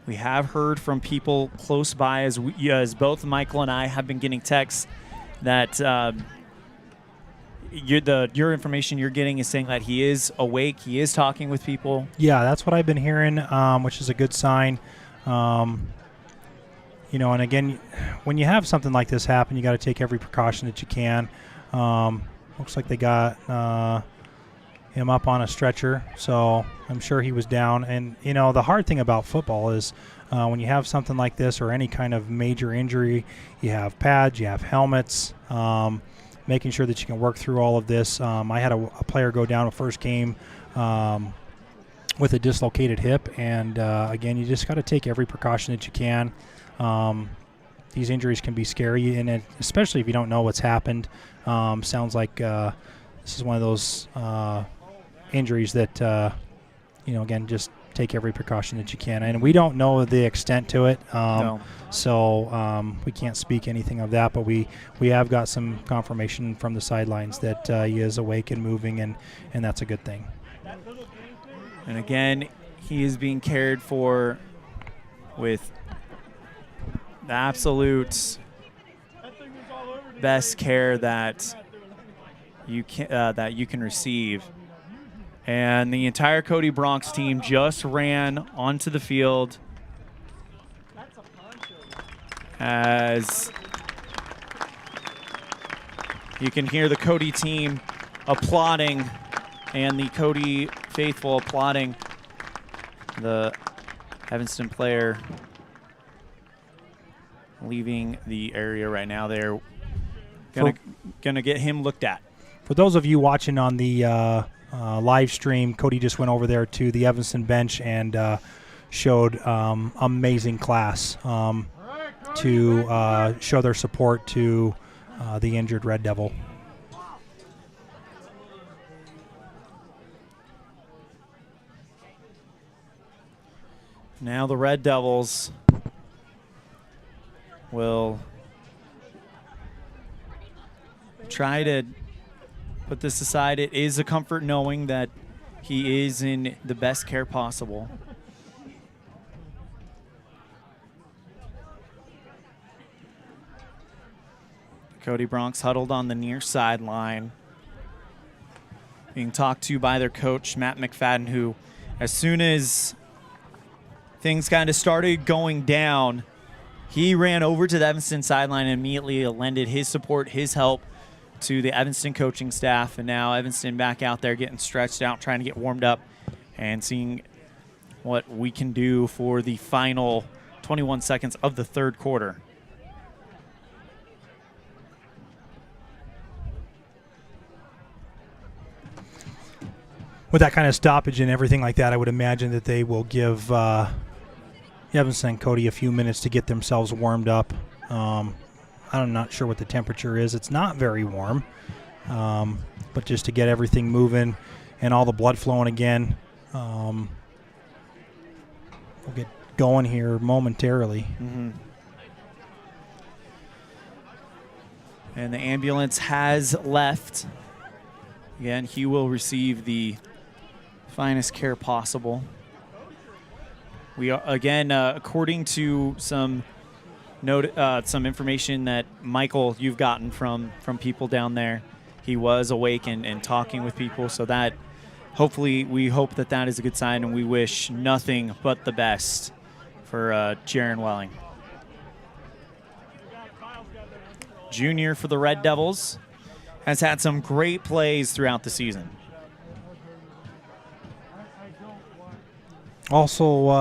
We have heard from people close by as both Michael and I have been getting texts that your information you're getting is saying that he is awake. He is talking with people. Yeah, that's what I've been hearing, which is a good sign. And again, when you have something like this happen, you got to take every precaution that you can. Looks like they got him up on a stretcher, so I'm sure he was down. And, the hard thing about football is when you have something like this or any kind of major injury, you have pads, you have helmets, making sure that you can work through all of this. I had a player go down a first game with a dislocated hip, and again, you just got to take every precaution that you can. These injuries can be scary, and especially if you don't know what's happened. Sounds like this is one of those injuries that, again, just take every precaution that you can. And we don't know the extent to it, so we can't speak anything of that, but we have got some confirmation from the sidelines that he is awake and moving, and that's a good thing. And again, he is being cared for with the absolute best care that you can receive. And the entire Cody Bronx team just ran onto the field as you can hear the Cody team applauding and the Cody faithful applauding the Evanston player leaving the area right now. They're gonna get him looked at. For those of you watching on the live stream, Cody just went over there to the Evanston bench and showed amazing class to show their support to the injured Red Devil. Now the Red Devils will try to put this aside. It is a comfort knowing that he is in the best care possible. Cody Bronx huddled on the near sideline, being talked to by their coach, Matt McFadden, who, as soon as things kind of started going down, he ran over to the Evanston sideline and immediately lended his support, his help to the Evanston coaching staff. And now Evanston back out there getting stretched out, trying to get warmed up and seeing what we can do for the final 21 seconds of the third quarter. With that kind of stoppage and everything like that, I would imagine that they will give Evanston and Cody a few minutes to get themselves warmed up. I'm not sure what the temperature is. It's not very warm, but just to get everything moving and all the blood flowing again. We'll get going here momentarily. Mm-hmm. And the ambulance has left. Again, he will receive the finest care possible. We are, again, according to some information that Michael, you've gotten from people down there, he was awake and talking with people. So that hopefully, we hope that is a good sign, and we wish nothing but the best for Jaron Welling. Junior for the Red Devils, has had some great plays throughout the season. Also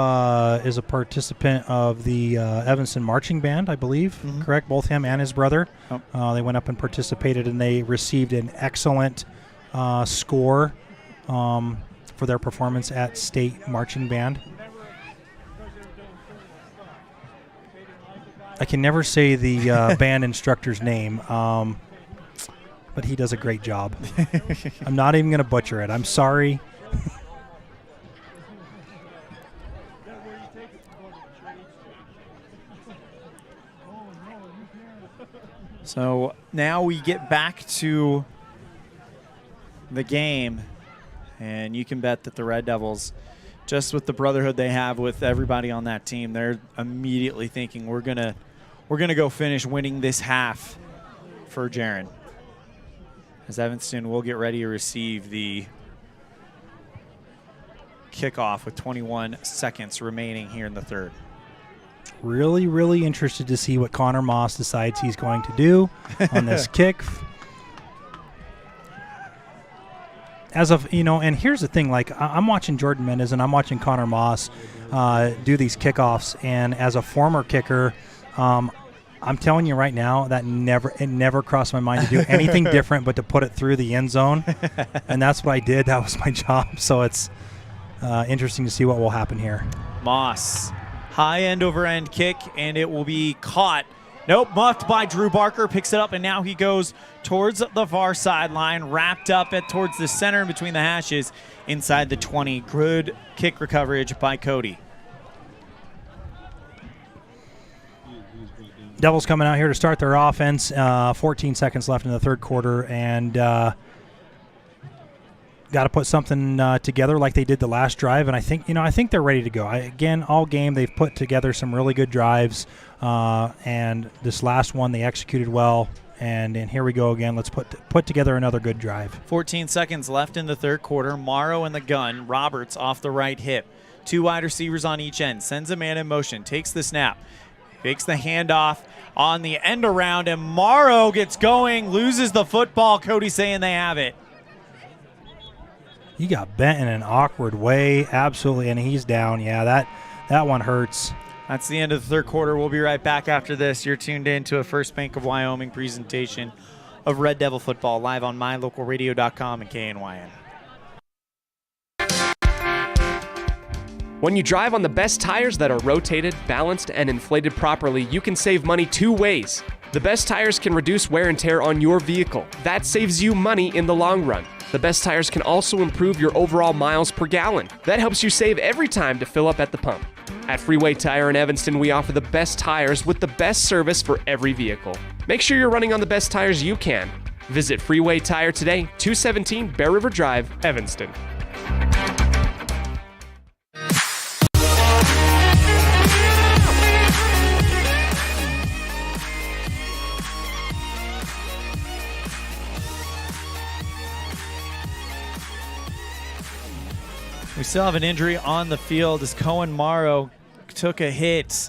is a participant of the Evanston Marching Band, I believe, correct? Both him and his brother. Oh. They went up and participated, and they received an excellent score for their performance at State Marching Band. I can never say the band instructor's name, but he does a great job. I'm not even going to butcher it. I'm sorry. So now we get back to the game, and you can bet that the Red Devils, just with the brotherhood they have with everybody on that team, they're immediately thinking we're gonna go finish winning this half for Jaron. as Evanston will get ready to receive the kickoff with 21 seconds remaining here in the third. Really, really interested to see what Connor Moss decides he's going to do on this kick. As of, and here's the thing, like I'm watching Jordan Mendez and I'm watching Connor Moss do these kickoffs, and as a former kicker, I'm telling you right now that it never crossed my mind to do anything different but to put it through the end zone, and that's what I did. That was my job, so it's interesting to see what will happen here. Moss, high end over end kick, and it will be caught. Nope, muffed by Drew Barker, picks it up, and now he goes towards the far sideline, wrapped up towards the center between the hashes inside the 20. Good kick coverage by Cody. Devils coming out here to start their offense. 14 seconds left in the third quarter, and got to put something together like they did the last drive. And I think they're ready to go. Again, all game they've put together some really good drives, and this last one they executed well. And here we go again. Let's put together another good drive. 14 seconds left in the third quarter. Morrow in the gun. Roberts off the right hip. 2 wide receivers on each end. Sends a man in motion. Takes the snap. Fakes the handoff on the end around, and Morrow gets going, loses the football. Cody saying they have it. He got bent in an awkward way, absolutely, and he's down. Yeah, that one hurts. That's the end of the third quarter. We'll be right back after this. You're tuned in to a First Bank of Wyoming presentation of Red Devil football live on mylocalradio.com and KNYN. When you drive on the best tires that are rotated, balanced, and inflated properly, you can save money 2 ways. The best tires can reduce wear and tear on your vehicle. That saves you money in the long run. The best tires can also improve your overall miles per gallon. That helps you save every time to fill up at the pump. At Freeway Tire in Evanston, we offer the best tires with the best service for every vehicle. Make sure you're running on the best tires you can. Visit Freeway Tire today, 217 Bear River Drive, Evanston. We still have an injury on the field as Cohen Morrow took a hit,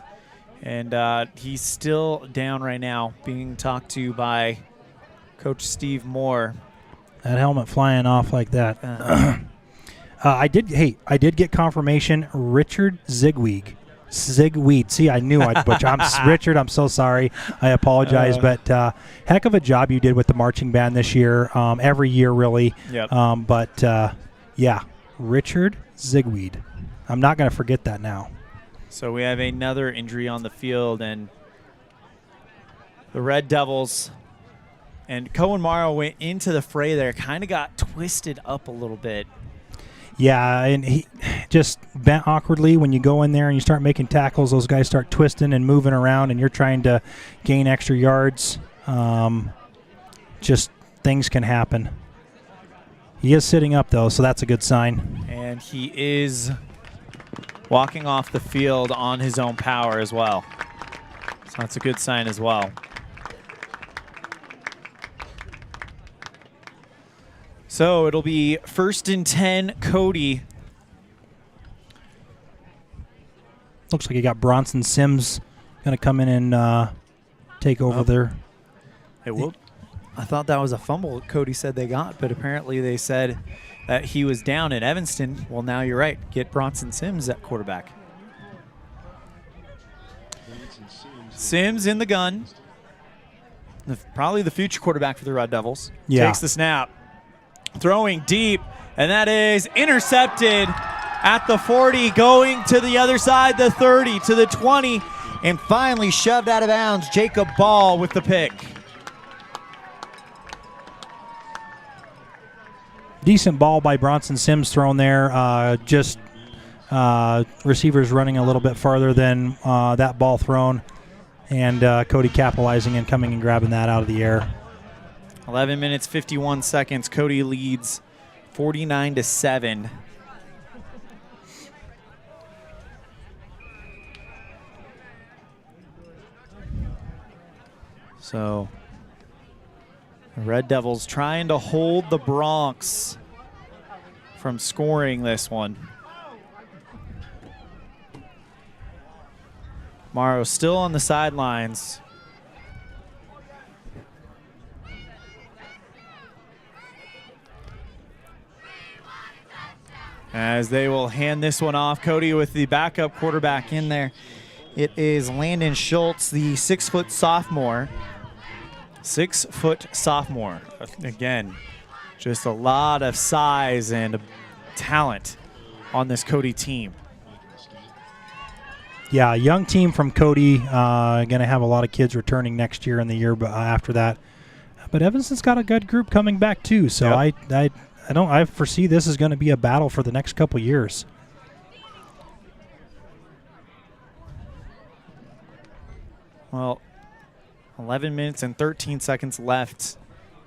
and he's still down right now, being talked to by Coach Steve Moore. That helmet flying off like that. I did get confirmation. Richard Zigweed. See, I knew I'd butcher. Richard, I'm so sorry. I apologize, but heck of a job you did with the marching band this year. Every year, really. Yep. Yeah. Richard Zigweed. I'm not going to forget that now. So we have another injury on the field, and the Red Devils and Cohen Morrow went into the fray there, kind of got twisted up a little bit. Yeah, and he just bent awkwardly. When you go in there and you start making tackles, those guys start twisting and moving around, and you're trying to gain extra yards. Just things can happen. He is sitting up, though, so that's a good sign. And he is walking off the field on his own power as well. So that's a good sign as well. So it'll be 1st and 10, Cody. Looks like you got Bronson Sims going to come in and take over there. It will. I thought that was a fumble Cody said they got, but apparently they said that he was down at Evanston. Well, now you're right. Get Bronson Sims at quarterback. Sims in the gun. Probably the future quarterback for the Red Devils. Yeah. Takes the snap. Throwing deep, and that is intercepted at the 40, going to the other side, the 30, to the 20, and finally shoved out of bounds. Jacob Ball with the pick. Decent ball by Bronson Sims thrown there. Receivers running a little bit farther than that ball thrown, and Cody capitalizing and coming and grabbing that out of the air. 11 minutes, 51 seconds. Cody leads 49-7. So The Red Devils trying to hold the Bronx from scoring this one. Morrow still on the sidelines. As they will hand this one off. Cody with the backup quarterback in there. It is Landon Schultz, the 6-foot sophomore. 6-foot sophomore. Again, just a lot of size and talent on this Cody team. Yeah, young team from Cody. Going to have a lot of kids returning next year and the year after that. But Evanston's got a good group coming back too. So yep. I foresee this is going to be a battle for the next couple years. Well, 11 minutes and 13 seconds left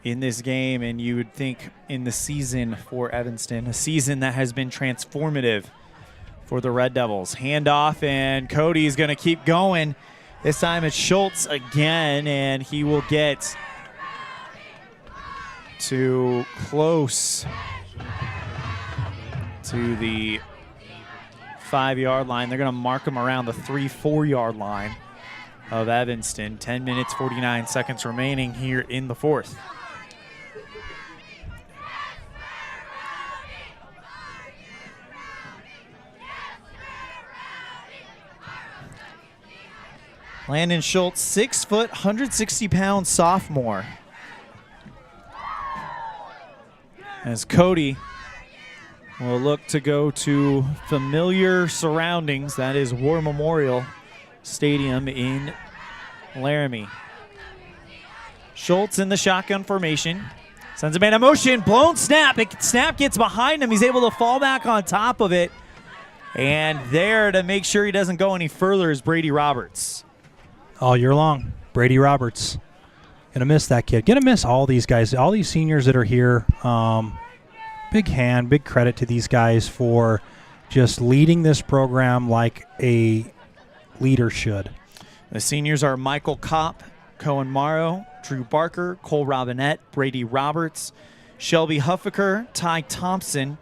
in this game, and you would think in the season for Evanston, a season that has been transformative for the Red Devils. Handoff, and Cody's going to keep going. This time it's Schultz again, and he will get to close to the 5-yard line. They're going to mark him around the 3-4 yard line of Evanston. 10 minutes, 49 seconds remaining here in the fourth. Landon Schultz, 6 foot, 160-pound sophomore. As Cody will look to go to familiar surroundings. That is War Memorial Stadium in Laramie. Schultz in the shotgun formation. Sends a man in motion. Blown snap. Snap gets behind him. He's able to fall back on top of it. And there to make sure he doesn't go any further is Brady Roberts. All year long, Brady Roberts. Gonna miss that kid. Gonna miss all these guys, all these seniors that are here. Big credit to these guys for just leading this program like a leader should. The seniors are Michael Kopp, Cohen Morrow, Drew Barker, Cole Robinette, Brady Roberts, Shelby Huffaker, Ty Thompson,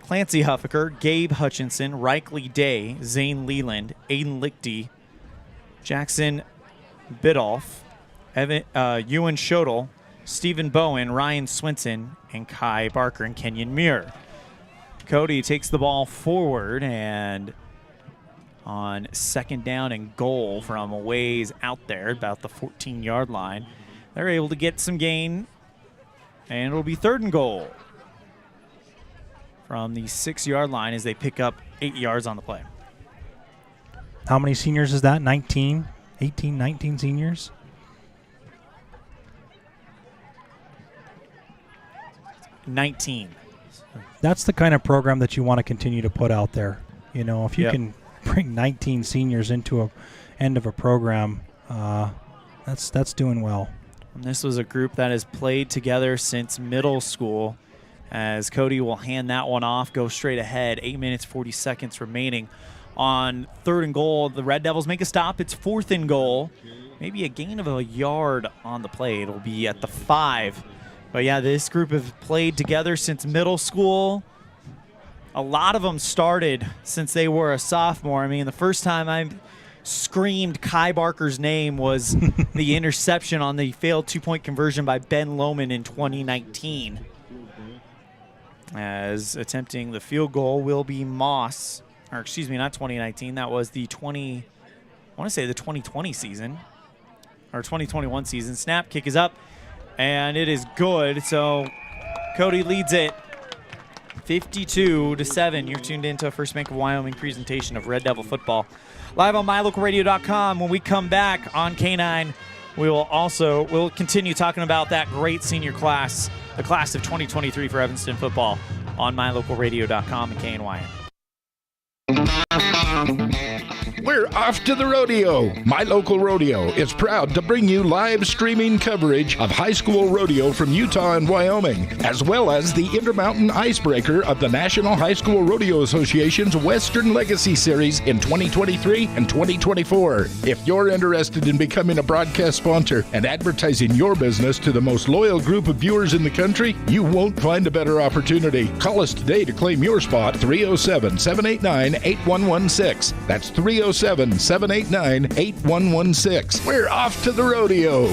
Clancy Huffaker, Gabe Hutchinson, Reikley Day, Zane Leland, Aiden Lichty, Jackson Biddulph, Ewan Shodel, Stephen Bowen, Ryan Swinson, and Kai Barker and Kenyon Muir. Cody takes the ball forward, and on second down and goal from a ways out there, about the 14-yard line, they're able to get some gain, and it'll be 3rd and goal from the 6-yard line as they pick up 8 yards on the play. How many seniors is that? 19, 18, 19 seniors? That's the kind of program that you want to continue to put out there. You know, if you can bring 19 seniors into a end of a program, that's doing well. And this was a group that has played together since middle school, as Cody will hand that one off, go straight ahead. 8 minutes, 40 seconds remaining. On 3rd and goal, the Red Devils make a stop. It's 4th and goal. Maybe a gain of a yard on the play. It'll be at the 5. But yeah, this group have played together since middle school. A lot of them started since they were a sophomore. I mean, the first time I screamed Kai Barker's name was the interception on the failed 2-point conversion by Ben Lohman in 2019. As attempting the field goal will be Moss. Or excuse me, not 2019. That was the 2020 season. Or 2021 season. Snap, kick is up. And it is good. So Cody leads it 52-7. You're tuned into a First Bank of Wyoming presentation of Red Devil football. Live on mylocalradio.com. When we come back on K9, we'll continue talking about that great senior class, the class of 2023 for Evanston football on mylocalradio.com and KNYN. We're We're off to the rodeo. My local rodeo is proud to bring you live streaming coverage of high school rodeo from Utah and Wyoming, as well as the Intermountain Icebreaker of the National High School Rodeo Association's Western Legacy Series in 2023 and 2024. If you're interested in becoming a broadcast sponsor and advertising your business to the most loyal group of viewers in the country, you won't find a better opportunity. Call us today to claim your spot, 307-789-8116. That's 307-789-8116. We're off to the rodeo.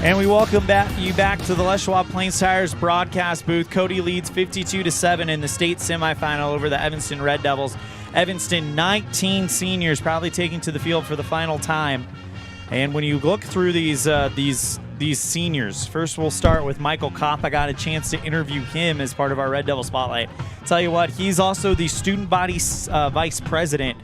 And we welcome you back to the Les Schwab Plains Tires broadcast booth. Cody leads 52-7 in the state semifinal over the Evanston Red Devils. Evanston, 19 seniors probably taking to the field for the final time. And when you look through these seniors, first we'll start with Michael Kopp. I got a chance to interview him as part of our Red Devil Spotlight. Tell you what, he's also the student body vice president.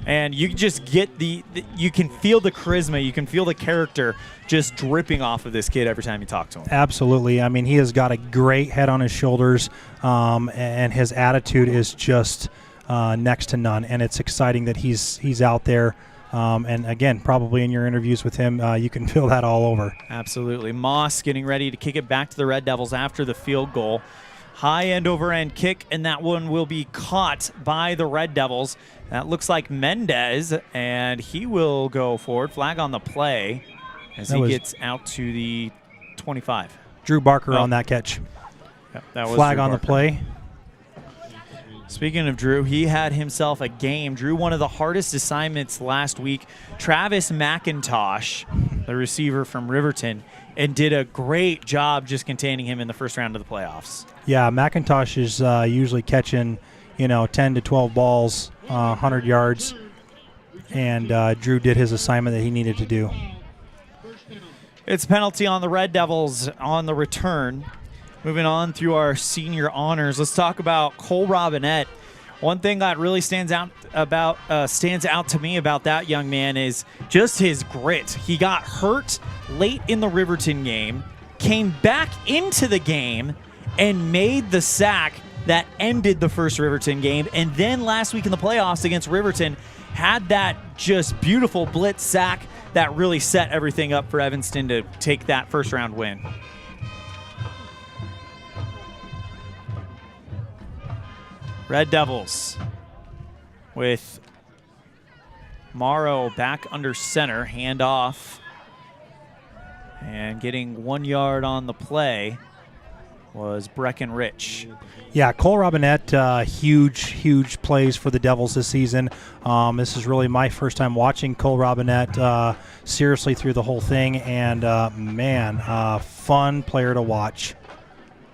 And you just get you can feel the charisma, you can feel the character just dripping off of this kid every time you talk to him. Absolutely. I mean, he has got a great head on his shoulders, and his attitude is just next to none. And it's exciting that he's out there. And again, probably in your interviews with him, you can feel that all over. Absolutely. Moss getting ready to kick it back to the Red Devils after the field goal. High end over end kick, and that one will be caught by the Red Devils. That looks like Mendez, and he will go forward. Flag on the play as he gets out to the 25. Drew Barker on that catch. Yep, that was flag Drew on Barker. The play. Speaking of Drew, he had himself a game. Drew, one of the hardest assignments last week. Travis McIntosh, the receiver from Riverton, and did a great job just containing him in the first round of the playoffs. Yeah, McIntosh is usually catching, 10 to 12 balls, 100 yards, and Drew did his assignment that he needed to do. It's a penalty on the Red Devils on the return. Moving on through our senior honors, let's talk about Cole Robinette. One thing that really stands out to me about that young man is just his grit. He got hurt late in the Riverton game, came back into the game, and made the sack that ended the first Riverton game. And then last week in the playoffs against Riverton, had that just beautiful blitz sack that really set everything up for Evanston to take that first round win. Red Devils with Morrow back under center, handoff, and getting 1 yard on the play was Breckenridge. Yeah, Cole Robinette, huge plays for the Devils this season. This is really my first time watching Cole Robinette seriously through the whole thing, and fun player to watch.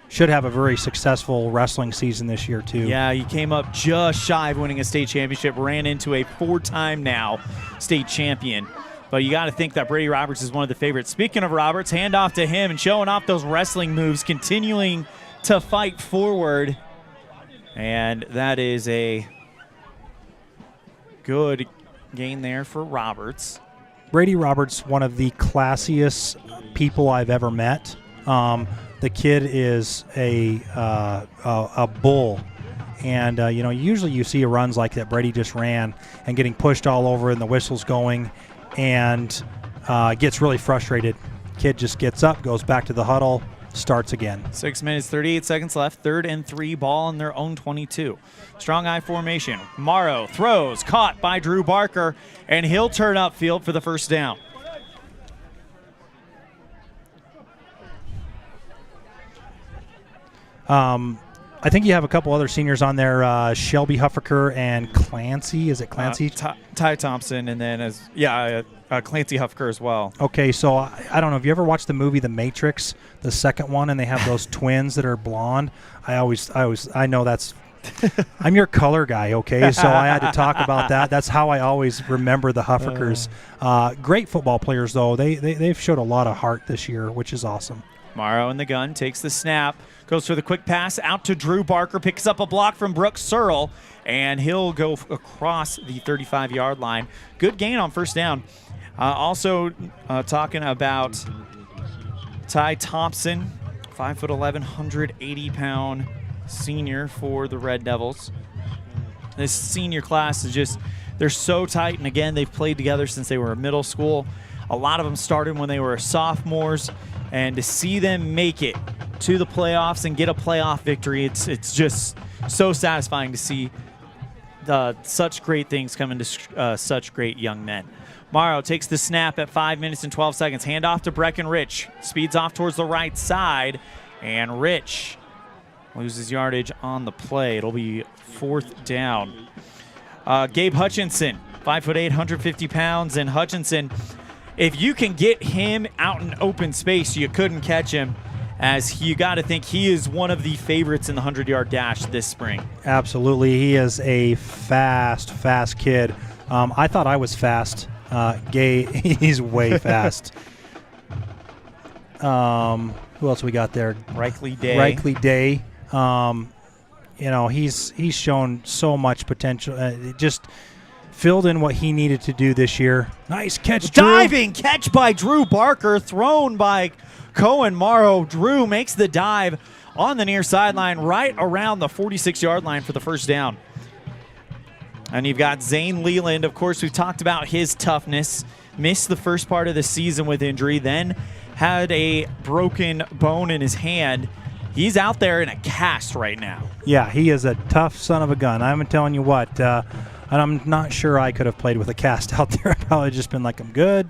Should have a very successful wrestling season this year, too. Yeah, he came up just shy of winning a state championship, ran into a four-time now state champion. But you got to think that Brady Roberts is one of the favorites. Speaking of Roberts, handoff to him and showing off those wrestling moves, continuing to fight forward. And that is a good gain there for Roberts. Brady Roberts, one of the classiest people I've ever met. The kid is a bull. And, usually you see runs like that Brady just ran and getting pushed all over and the whistle's going and gets really frustrated. Kid just gets up, goes back to the huddle, starts again. 6 minutes, 38 seconds left. 3rd and 3, ball on their own 22. Strong eye formation. Morrow throws, caught by Drew Barker, and he'll turn upfield for the first down. I think you have a couple other seniors on there, Shelby Huffaker and Clancy. Is it Clancy? Ty Thompson, and then Clancy Huffaker as well. Okay, so I don't know. Have you ever watched the movie The Matrix, the second one, and they have those twins that are blonde? I know that's. I'm your color guy, okay? So I had to talk about that. That's how I always remember the Huffakers. Great football players, though. They've showed a lot of heart this year, which is awesome. Morrow in the gun, takes the snap, goes for the quick pass out to Drew Barker, picks up a block from Brooks Searle, and he'll go across the 35-yard line. Good gain on first down. Also talking about Ty Thompson, 5'11", 180-pound senior for the Red Devils. This senior class is just, they're so tight, and again, they've played together since they were in middle school. A lot of them started when they were sophomores, and to see them make it to the playoffs and get a playoff victory, it's just so satisfying to see such great things come into such great young men. Morrow takes the snap at 5 minutes and 12 seconds. Handoff to Breckenridge. Speeds off towards the right side, and Rich loses yardage on the play. It'll be 4th down. Gabe Hutchinson, 5'8", 150 pounds, and Hutchinson, if you can get him out in open space, you couldn't catch him, as you got to think he is one of the favorites in the 100-yard dash this spring. Absolutely. He is a fast kid. I thought I was fast. He's way fast. Who else we got there? Reichley Day. Reichley Day. He's shown so much potential. Just filled in what he needed to do this year. Nice catch, Drew. Diving catch by Drew Barker, thrown by Cohen Morrow. Drew makes the dive on the near sideline, right around the 46-yard line for the first down. And you've got Zane Leland. Of course, we've talked about his toughness. Missed the first part of the season with injury, then had a broken bone in his hand. He's out there in a cast right now. Yeah, he is a tough son of a gun. I'm telling you what, and I'm not sure I could have played with a cast out there. I'd probably just been like, I'm good.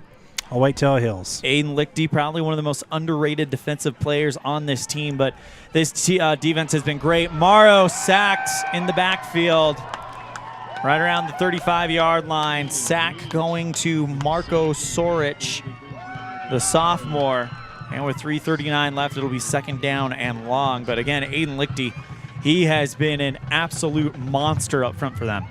I'll wait till it heals. Aiden Lichty, probably one of the most underrated defensive players on this team, but this defense has been great. Morrow sacked in the backfield, right around the 35-yard line. Sack going to Marco Soric, the sophomore. And with 3:39 left, it'll be 2nd down and long. But again, Aiden Lichty, he has been an absolute monster up front for them.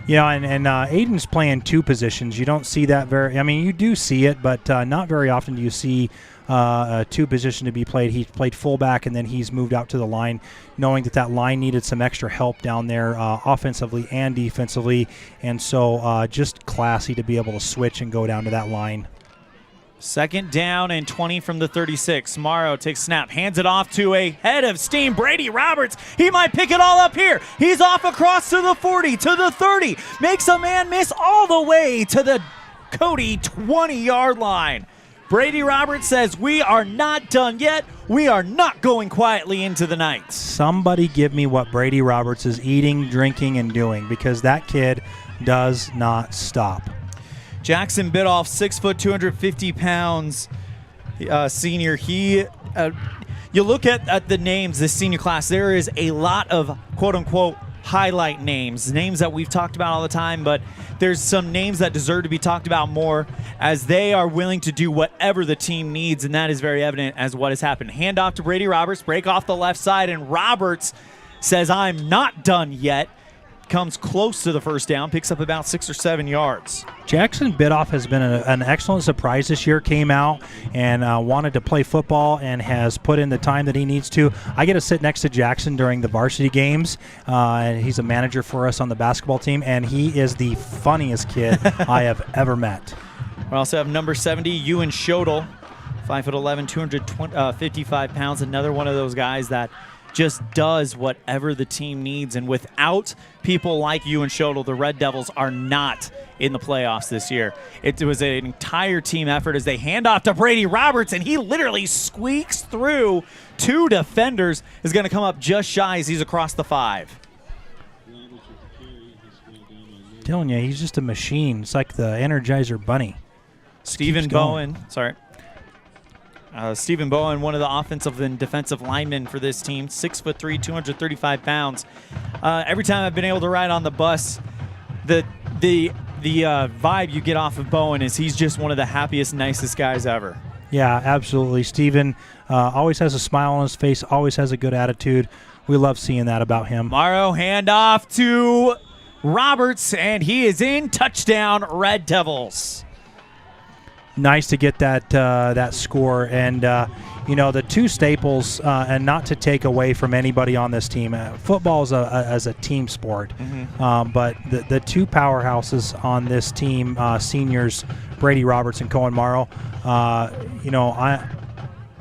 Yeah, and Aiden's playing 2 positions. You don't see that you do see it, but not very often do you see 2 position to be played. He played fullback, and then he's moved out to the line, knowing that line needed some extra help down there offensively and defensively. And so just classy to be able to switch and go down to that line. 2nd down and 20 from the 36. Morrow takes snap, hands it off to a head of steam, Brady Roberts. He might pick it all up here. He's off across to the 40, to the 30. Makes a man miss all the way to the Cody 20-yard line. Brady Roberts says, we are not done yet. We are not going quietly into the night. Somebody give me what Brady Roberts is eating, drinking, and doing, because that kid does not stop. Jackson Bidoff, 6 foot, 250 pounds, senior. You look at the names, this senior class, there is a lot of quote-unquote highlight names that we've talked about all the time, but there's some names that deserve to be talked about more, as they are willing to do whatever the team needs, and that is very evident as what has happened. Handoff to Brady Roberts, break off the left side, and Roberts says, I'm not done yet. Comes close to the first down, picks up about 6 or 7 yards. Jackson Bidoff has been an excellent surprise this year. Came out and wanted to play football and has put in the time that he needs to. I get to sit next to Jackson during the varsity games. And he's a manager for us on the basketball team, and he is the funniest kid I have ever met. We also have number 70, Ewan Schodel, 5'11", 255 pounds. Another one of those guys that just does whatever the team needs. And without people like Ewan Schodel, the Red Devils are not in the playoffs this year. It was an entire team effort as they hand off to Brady Roberts, and he literally squeaks through 2 defenders. Is going to come up just shy as he's across the 5. Telling you, he's just a machine. It's like the Energizer Bunny. Stephen Bowen, Stephen Bowen, one of the offensive and defensive linemen for this team, 6'3", 235 pounds. Every time I've been able to ride on the bus, the vibe you get off of Bowen is he's just one of the happiest, nicest guys ever. Yeah, absolutely. Stephen always has a smile on his face, always has a good attitude. We love seeing that about him. Morrow handoff to Roberts, and he is in. Touchdown, Red Devils. Nice to get that score, and the 2 staples, and not to take away from anybody on this team. Football is a team sport, but the 2 powerhouses on this team, seniors Brady Roberts and Cohen Morrow.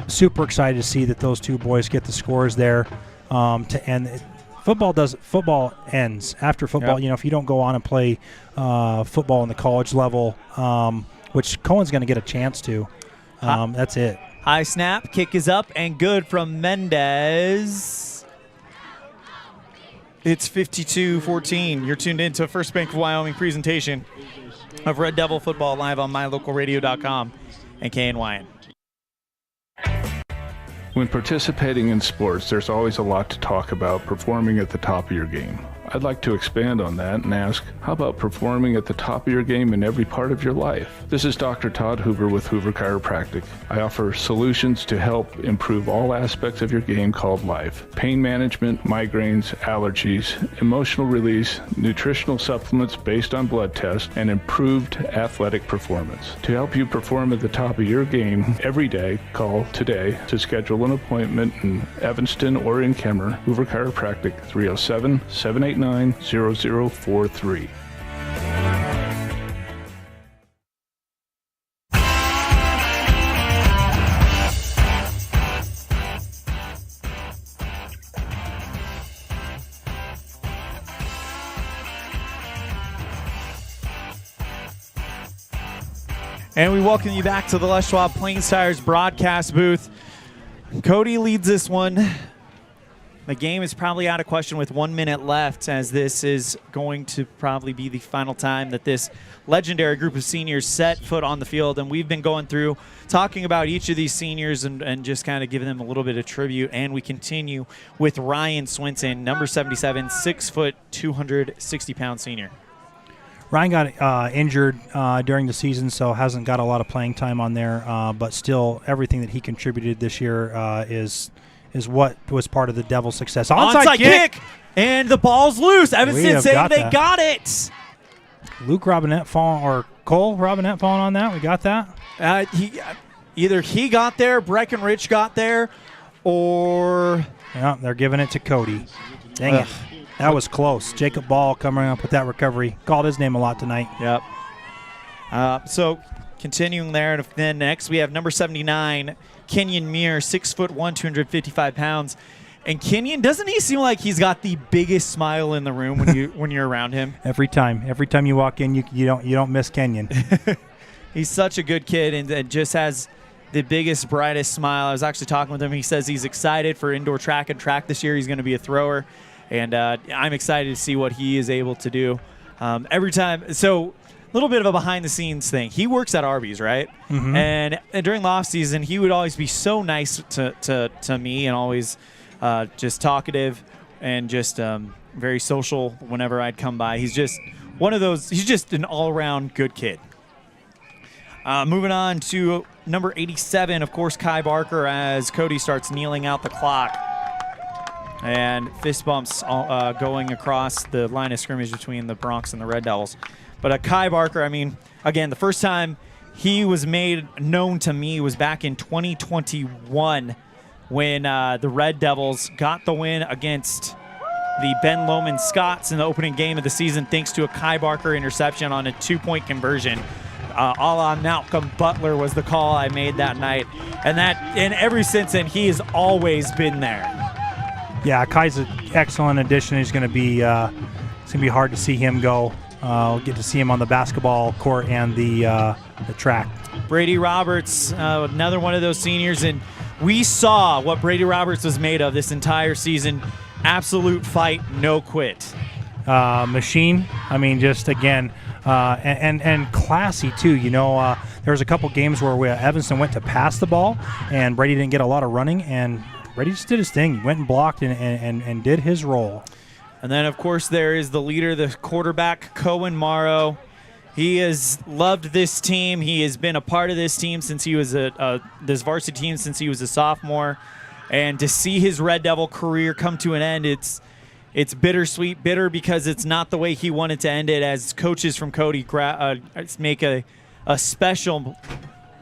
super excited to see that those two boys get the scores there to end it. Football ends after football. Yep. If you don't go on and play football in the college level, which Cohen's going to get a chance to, that's it. High snap, kick is up and good from Mendez. It's 52-14. You're tuned in to a First Bank of Wyoming presentation of Red Devil football live on mylocalradio.com and KNYN. When participating in sports, there's always a lot to talk about performing at the top of your game. I'd like to expand on that and ask, how about performing at the top of your game in every part of your life? This is Dr. Todd Hoover with Hoover Chiropractic. I offer solutions to help improve all aspects of your game called life. Pain management, migraines, allergies, emotional release, nutritional supplements based on blood tests, and improved athletic performance. To help you perform at the top of your game every day, call today to schedule an appointment in Evanston or in Kemmer. Hoover Chiropractic, 307-789-0043. And we welcome you back to the Les Schwab Plains Tires broadcast booth. Cody leads this one. The game is probably out of question with 1 minute left, as this is going to probably be the final time that this legendary group of seniors set foot on the field. And we've been going through talking about each of these seniors and just kind of giving them a little bit of tribute. And we continue with Ryan Swinton, number 77, 6 foot, 260-pound senior. Ryan got injured during the season, so hasn't got a lot of playing time on there. But still, everything that he contributed this year is what was part of the Devil's success. Onside kick! And the ball's loose. Evanston saying they got it. Luke Robinette falling, or Cole Robinette falling on that. We got that? Either he got there, Breckenridge got there, or... Yeah, they're giving it to Cody. Dang it. That was close. Jacob Ball coming up with that recovery. Called his name a lot tonight. Yep. So continuing there, and then next we have number 79, Kenyon Muir, 6'1", 255 pounds. And Kenyon, doesn't he seem like he's got the biggest smile in the room when you're around him? Every time you walk in, you don't miss Kenyon. He's such a good kid and just has the biggest, brightest smile. I was actually talking with him. He says he's excited for indoor track and track this year. He's going to be a thrower, and I'm excited to see what he is able to do every time. So a little bit of a behind-the-scenes thing. He works at Arby's, right? Mm-hmm. And during the off-season, he would always be so nice to me and always just talkative and just very social whenever I'd come by. He's just one of those – he's just an all-around good kid. Moving on to number 87, of course, Kai Barker, as Cody starts kneeling out the clock. And fist bumps going across the line of scrimmage between the Bronx and the Red Devils. But Kai Barker, I mean, again, the first time he was made known to me was back in 2021 when the Red Devils got the win against the Ben Lomond Scots in the opening game of the season thanks to a Kai Barker interception on a 2-point conversion. A la Malcolm Butler was the call I made that night. And ever since then, he has always been there. Yeah, Kai's an excellent addition. He's going to be it's going to be hard to see him go. We'll get to see him on the basketball court and the track. Brady Roberts, another one of those seniors, and we saw what Brady Roberts was made of this entire season. Absolute fight, no quit. Machine. I mean, just again, and classy too. You know, there was a couple games where Evanston went to pass the ball, and Brady didn't get a lot of running, and Brady just did his thing. He went and blocked and did his role. And then, of course, there is the leader, the quarterback, Cohen Morrow. He has loved this team. He has been a part of this team since he was this varsity team since he was a sophomore. And to see his Red Devil career come to an end, it's bittersweet. Bitter because it's not the way he wanted to end it, as coaches from Cody make a special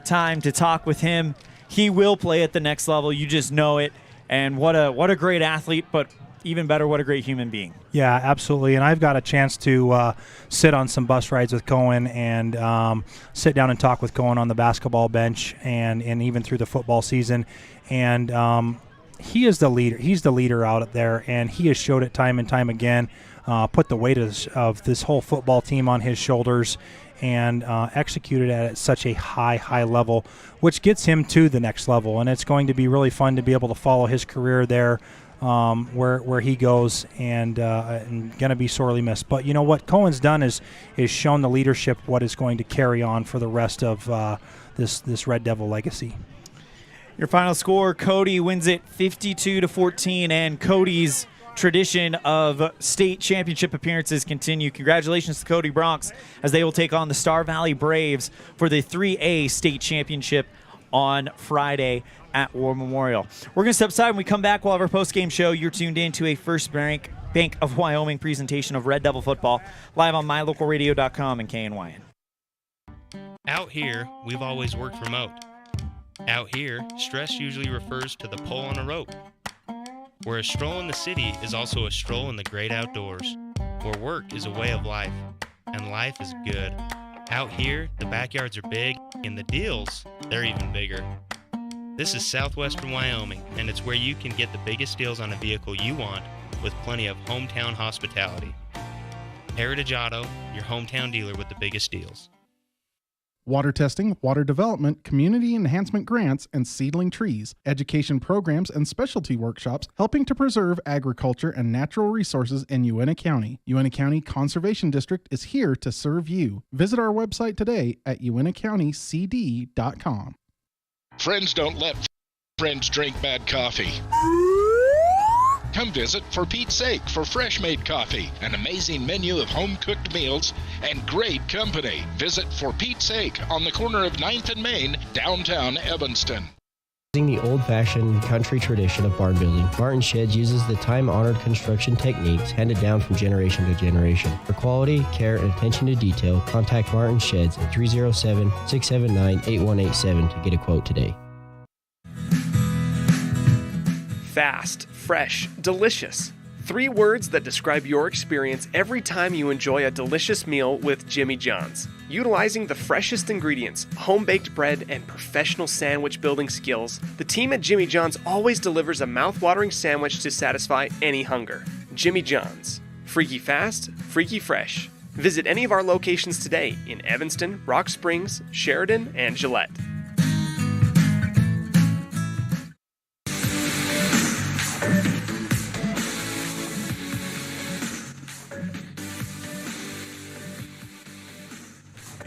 time to talk with him. He will play at the next level. You just know it. And what a great athlete, but even better, what a great human being. Yeah, absolutely. And I've got a chance to sit on some bus rides with Cohen and sit down and talk with Cohen on the basketball bench and even through the football season. And he is the leader. He's the leader out there, and he has showed it time and time again, put the weight of this whole football team on his shoulders and executed at such a high level, which gets him to the next level. And it's going to be really fun to be able to follow his career there where he goes and going to be sorely missed. But you know what Cohen's done is shown the leadership what is going to carry on for the rest of this Red Devil legacy. Your final score, Cody wins it 52-14, and Cody's tradition of state championship appearances continue. Congratulations to Cody Bronx as they will take on the Star Valley Braves for the 3A state championship on Friday at War Memorial. We're going to step aside. When we come back, we'll have our post-game show. You're tuned in to a First Bank of Wyoming presentation of Red Devil football live on mylocalradio.com and KNYN. Out here, we've always worked remote. Out here, stress usually refers to the pull on a rope. Where a stroll in the city is also a stroll in the great outdoors. Where work is a way of life, and life is good. Out here, the backyards are big, and the deals, they're even bigger. This is Southwestern Wyoming, and it's where you can get the biggest deals on a vehicle you want with plenty of hometown hospitality. Heritage Auto, your hometown dealer with the biggest deals. Water testing, water development, community enhancement grants, and seedling trees, education programs, and specialty workshops helping to preserve agriculture and natural resources in Uintah County. Uintah County Conservation District is here to serve you. Visit our website today at uintahcountycd.com. Friends don't let friends drink bad coffee. Come visit For Pete's Sake for fresh-made coffee, an amazing menu of home-cooked meals, and great company. Visit For Pete's Sake on the corner of 9th and Main, downtown Evanston. Using the old-fashioned country tradition of barn building, Martin Sheds uses the time-honored construction techniques handed down from generation to generation. For quality, care, and attention to detail, contact Martin Sheds at 307-679-8187 to get a quote today. Fast, fresh, delicious. 3 words that describe your experience every time you enjoy a delicious meal with Jimmy John's. Utilizing the freshest ingredients, home-baked bread, and professional sandwich building skills, the team at Jimmy John's always delivers a mouth-watering sandwich to satisfy any hunger. Jimmy John's. Freaky fast, freaky fresh. Visit any of our locations today in Evanston, Rock Springs, Sheridan, and Gillette.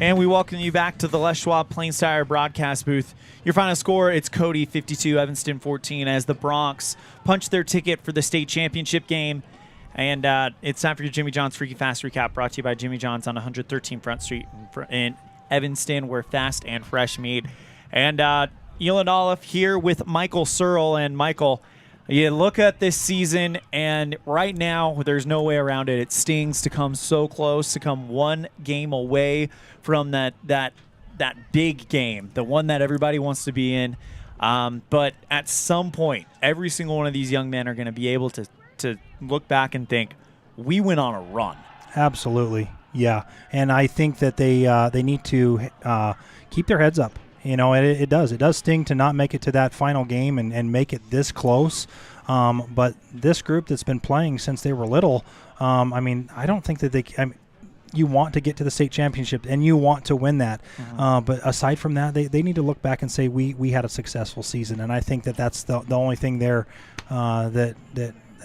And we welcome you back to the Les Schwab Plains Tire broadcast booth. Your final score, it's Cody 52, Evanston 14, as the Bronx punch their ticket for the state championship game. And it's time for your Jimmy John's Freaky Fast Recap, brought to you by Jimmy John's on 113 Front Street in Evanston, where fast and fresh meat. And Elan Olliff here with Michael Searle. And Michael, you look at this season, and right now there's no way around it. It stings to come so close, to come one game away from that big game, the one that everybody wants to be in. But at some point, every single one of these young men are going to be able to look back and think, we went on a run. Absolutely, yeah. And I think that they need to keep their heads up. You know, it does sting to not make it to that final game and make it this close. But this group that's been playing since they were little, I don't think that you want to get to the state championship and you want to win that. Mm-hmm. But aside from that, they need to look back and say we had a successful season. And I think that's the only thing there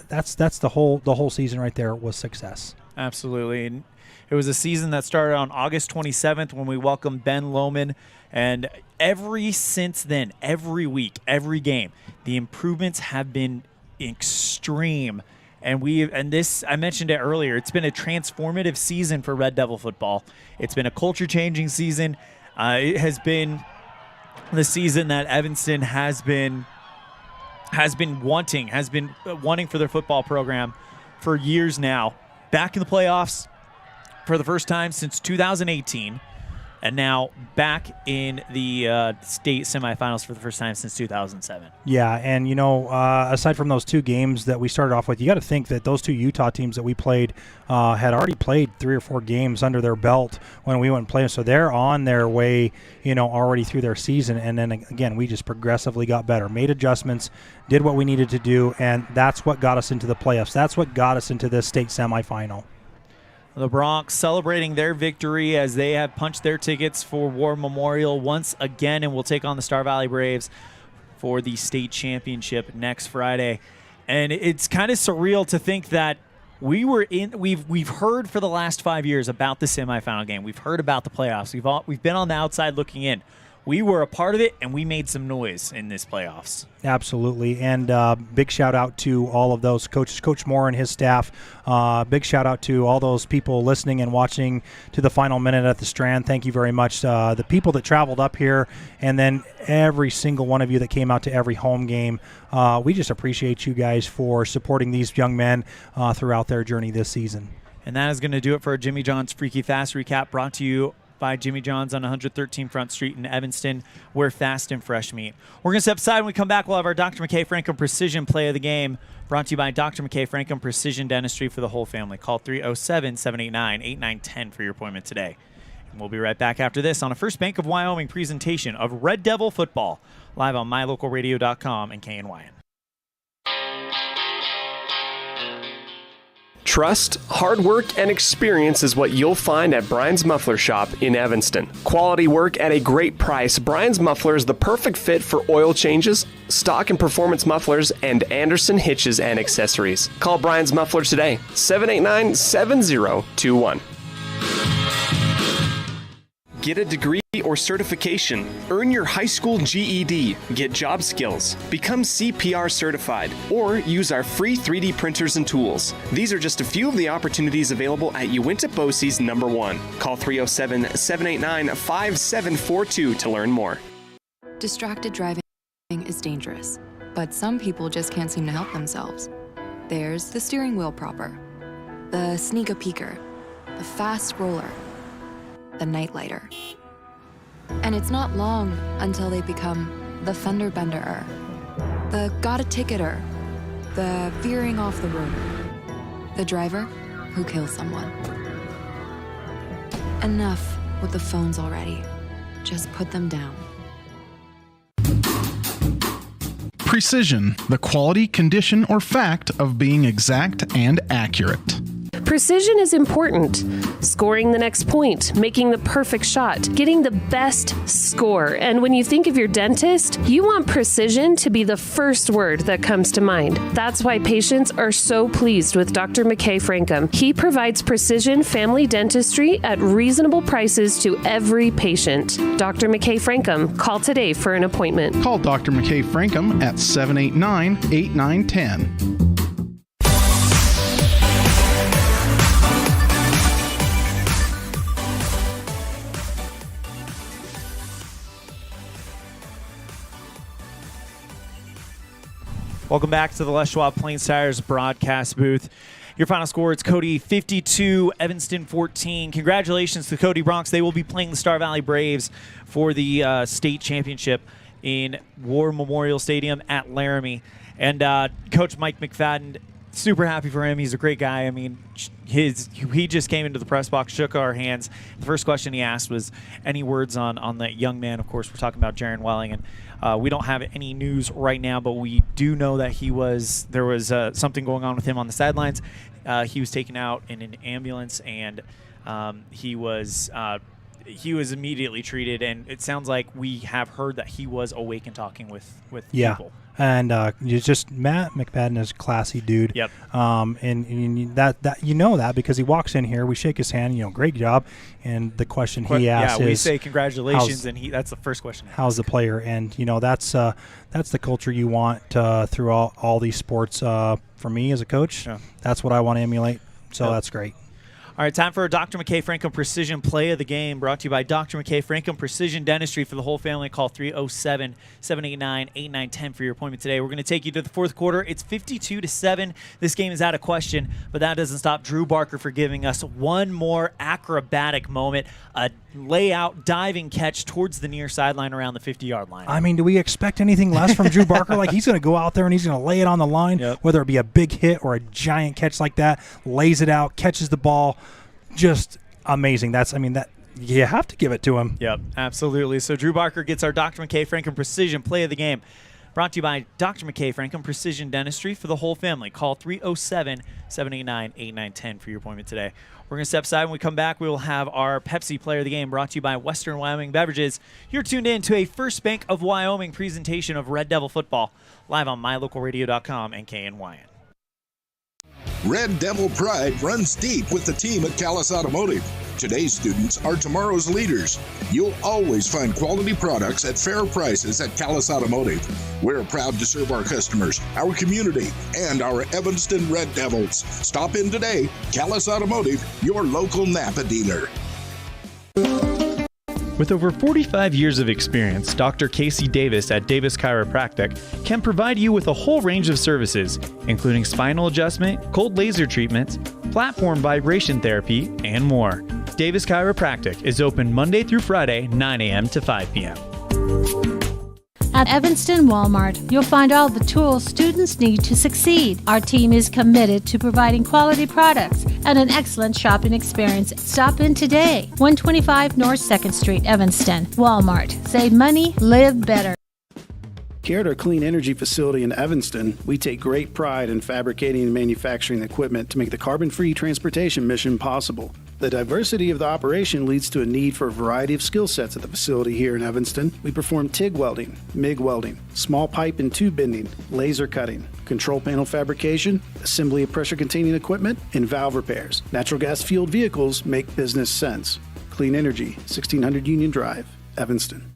that's the whole season right there was success. Absolutely. And it was a season that started on August 27th when we welcomed Ben Lohman. And since then, every week, every game, the improvements have been extreme. And I mentioned it earlier, it's been a transformative season for Red Devil football. It's been a culture-changing season. It has been the season that Evanston has been wanting for their football program for years now. Back in the playoffs for the first time since 2018. and now back in the state semifinals for the first time since 2007. Yeah, and aside from those two games that we started off with, you got to think that those two Utah teams that we played had already played 3 or 4 games under their belt when we went and played. So they're on their way, already through their season. And then again, we just progressively got better, made adjustments, did what we needed to do, and that's what got us into the playoffs. That's what got us into this state semifinal. The Broncs celebrating their victory as they have punched their tickets for War Memorial once again, and will take on the Star Valley Braves for the state championship next Friday. And it's kind of surreal to think that we've heard for the last 5 years about the semifinal game. We've heard about the playoffs. We've been on the outside looking in. We were a part of it, and we made some noise in this playoffs. Absolutely, and big shout-out to all of those coaches, Coach Moore and his staff. Big shout-out to all those people listening and watching to the final minute at the Strand. Thank you very much. The people that traveled up here, and then every single one of you that came out to every home game. We just appreciate you guys for supporting these young men throughout their journey this season. And that is going to do it for our Jimmy John's Freaky Fast Recap, brought to you by Jimmy John's on 113 Front Street in Evanston, where fast and fresh meat. We're going to step aside. When we come back, we'll have our Dr. McKay Franklin Precision Play of the Game, brought to you by Dr. McKay Franklin Precision Dentistry for the whole family. Call 307-789-8910 for your appointment today. And we'll be right back after this on a First Bank of Wyoming presentation of Red Devil Football, live on mylocalradio.com and KNYN. Trust, hard work, and experience is what you'll find at Brian's Muffler Shop in Evanston. Quality work at a great price. Brian's Muffler is the perfect fit for oil changes, stock and performance mufflers, and Anderson hitches and accessories. Call Brian's Muffler today, 789-7021. Get a degree or certification. Earn your high school GED. Get job skills. Become CPR certified. Or use our free 3D printers and tools. These are just a few of the opportunities available at Uinta BOCES number 1. Call 307-789-5742 to learn more. Distracted driving is dangerous, but some people just can't seem to help themselves. There's the steering wheel propper, the sneak-a-peeker, the fast scroller, the nightlighter. And it's not long until they become the fender benderer, the got a ticketer, the veering off the road, the driver who kills someone. Enough with the phones already. Just put them down. Precision, the quality, condition, or fact of being exact and accurate. Precision is important. Scoring the next point, making the perfect shot, getting the best score. And when you think of your dentist, you want precision to be the first word that comes to mind. That's why patients are so pleased with Dr. McKay Frankum. He provides precision family dentistry at reasonable prices to every patient. Dr. McKay Frankum, call today for an appointment. Call Dr. McKay Frankum at 789-8910. Welcome back to the Les Schwab Plains Tires broadcast booth. Your final score, it's Cody 52, Evanston 14. Congratulations to Cody Broncs. They will be playing the Star Valley Braves for the state championship in War Memorial Stadium at Laramie. And Coach Mike McFadden, super happy for him. He's a great guy. I mean, he just came into the press box, shook our hands. The first question he asked was any words on that young man. Of course, we're talking about Jaron Welling, and we don't have any news right now, but we do know that there was something going on with him on the sidelines. He was taken out in an ambulance, and he was immediately treated. And it sounds like we have heard that he was awake and talking with people. And just Matt McFadden is a classy dude. Yep. And that you know that because he walks in here, we shake his hand, great job. And the question he asks is, we say congratulations, and that's the first question. How's the player? And that's the culture you want through all these sports. For me as a coach, that's what I want to emulate. So that's great. All right, time for our Dr. McKay Franklin Precision Play of the Game, brought to you by Dr. McKay Franklin Precision Dentistry for the whole family. Call 307-789-8910 for your appointment today. We're going to take you to the fourth quarter. It's 52-7. This game is out of question, but that doesn't stop Drew Barker for giving us one more acrobatic moment, a layout diving catch towards the near sideline around the 50-yard line. I mean, do we expect anything less from Drew Barker? Like, he's going to go out there and he's going to lay it on the line, whether it be a big hit or a giant catch like that, lays it out, catches the ball. Just amazing. That you have to give it to him. Yep, absolutely. So Drew Barker gets our Dr. McKay Franklin Precision Play of the Game, brought to you by Dr. McKay Franklin Precision Dentistry for the whole family. Call 307-789-8910 for your appointment today. We're going to step aside. When we come back, we will have our Pepsi Player of the Game, brought to you by Western Wyoming Beverages. You're tuned in to a First Bank of Wyoming presentation of Red Devil football, live on mylocalradio.com and KNYN. Red Devil pride runs deep with the team at Callis Automotive. Today's students are tomorrow's leaders. You'll always find quality products at fair prices at Callis Automotive. We're proud to serve our customers, our community, and our Evanston Red Devils. Stop in today. Callis Automotive, your local Napa dealer. With over 45 years of experience, Dr. Casey Davis at Davis Chiropractic can provide you with a whole range of services, including spinal adjustment, cold laser treatments, platform vibration therapy, and more. Davis Chiropractic is open Monday through Friday, 9 a.m. to 5 p.m. At Evanston Walmart, you'll find all the tools students need to succeed. Our team is committed to providing quality products and an excellent shopping experience. Stop in today. 125 North 2nd Street, Evanston. Walmart. Save money, live better. Here at our clean energy facility in Evanston, we take great pride in fabricating and manufacturing equipment to make the carbon-free transportation mission possible. The diversity of the operation leads to a need for a variety of skill sets at the facility here in Evanston. We perform TIG welding, MIG welding, small pipe and tube bending, laser cutting, control panel fabrication, assembly of pressure-containing equipment, and valve repairs. Natural gas-fueled vehicles make business sense. Clean Energy, 1600 Union Drive, Evanston.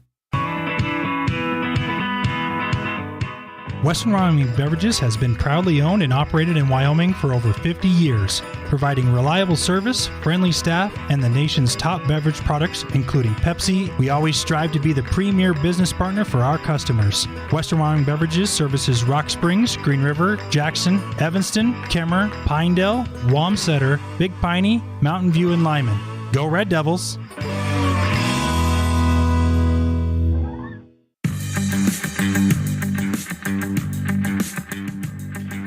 Western Wyoming Beverages has been proudly owned and operated in Wyoming for over 50 years, providing reliable service, friendly staff, and the nation's top beverage products, including Pepsi. We always strive to be the premier business partner for our customers. Western Wyoming Beverages services Rock Springs, Green River, Jackson, Evanston, Kemmer, Pinedale, Wamsutter, Big Piney, Mountain View, and Lyman. Go Red Devils!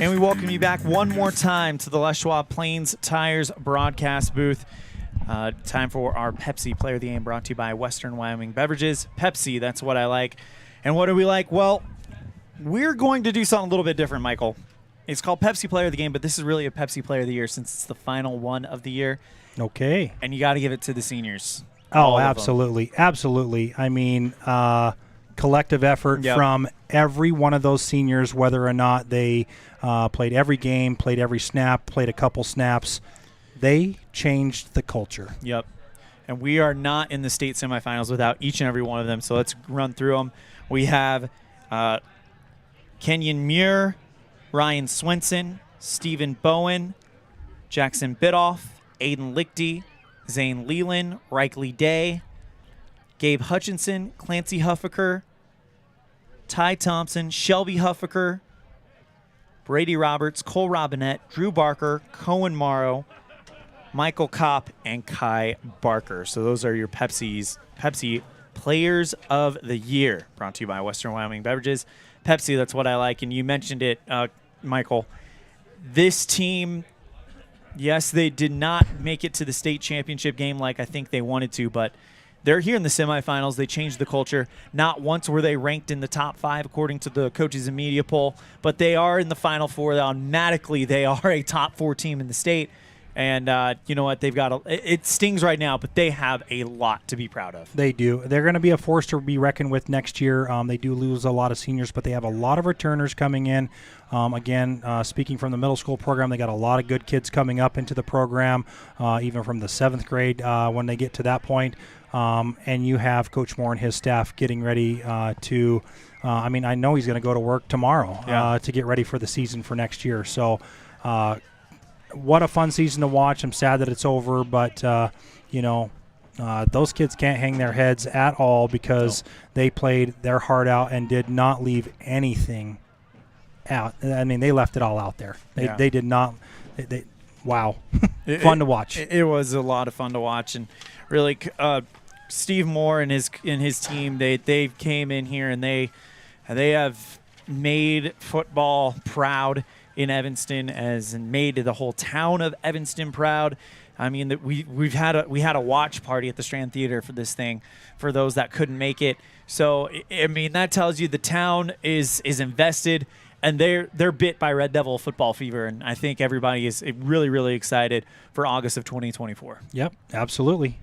And we welcome you back one more time to the Les Schwab Plains Tires broadcast booth. Time for our Pepsi Player of the Game, brought to you by Western Wyoming Beverages. Pepsi, that's what I like. And what do we like? Well, we're going to do something a little bit different, Michael. It's called Pepsi Player of the Game, but this is really a Pepsi Player of the Year since it's the final one of the year. Okay. And you got to give it to the seniors. Oh, absolutely. Absolutely. I mean, collective effort from every one of those seniors, whether or not they played every game, played every snap, played a couple snaps. They changed the culture. Yep. And we are not in the state semifinals without each and every one of them, so let's run through them. We have Kenyon Muir, Ryan Swenson, Stephen Bowen, Jackson Bidoff, Aiden Lichty, Zane Leland, Reichley Day, Gabe Hutchinson, Clancy Huffaker, Ty Thompson, Shelby Huffaker, Brady Roberts, Cole Robinette, Drew Barker, Cohen Morrow, Michael Kopp, and Kai Barker. So those are your Pepsi Players of the Year, brought to you by Western Wyoming Beverages. Pepsi, that's what I like. And you mentioned it, Michael. This team, yes, they did not make it to the state championship game like I think they wanted to, but they're here in the semifinals. They changed the culture. Not once were they ranked in the top 5 according to the coaches and media poll, but they are in the Final Four. Automatically, they are a top 4 team in the state. And you know what? They've got it stings right now, but they have a lot to be proud of. They do. They're going to be a force to be reckoned with next year. They do lose a lot of seniors, but they have a lot of returners coming in. Again, speaking from the middle school program, they got a lot of good kids coming up into the program, even from the 7th grade when they get to that point. And you have Coach Moore and his staff getting ready to I know he's going to go to work tomorrow to get ready for the season for next year. So what a fun season to watch. I'm sad that it's over, but those kids can't hang their heads at all because they played their heart out and did not leave anything out. I mean, they left it all out there. They did not. Wow, fun to watch. It was a lot of fun to watch, and really, Steve Moore and his team, they came in here and they have made football proud in Evanston, and made the whole town of Evanston proud. I mean, we had a watch party at the Strand Theater for this thing, for those that couldn't make it. So I mean, that tells you the town is invested, and they're bit by Red Devil football fever, and I think everybody is really, really excited for August of 2024. Yep, absolutely.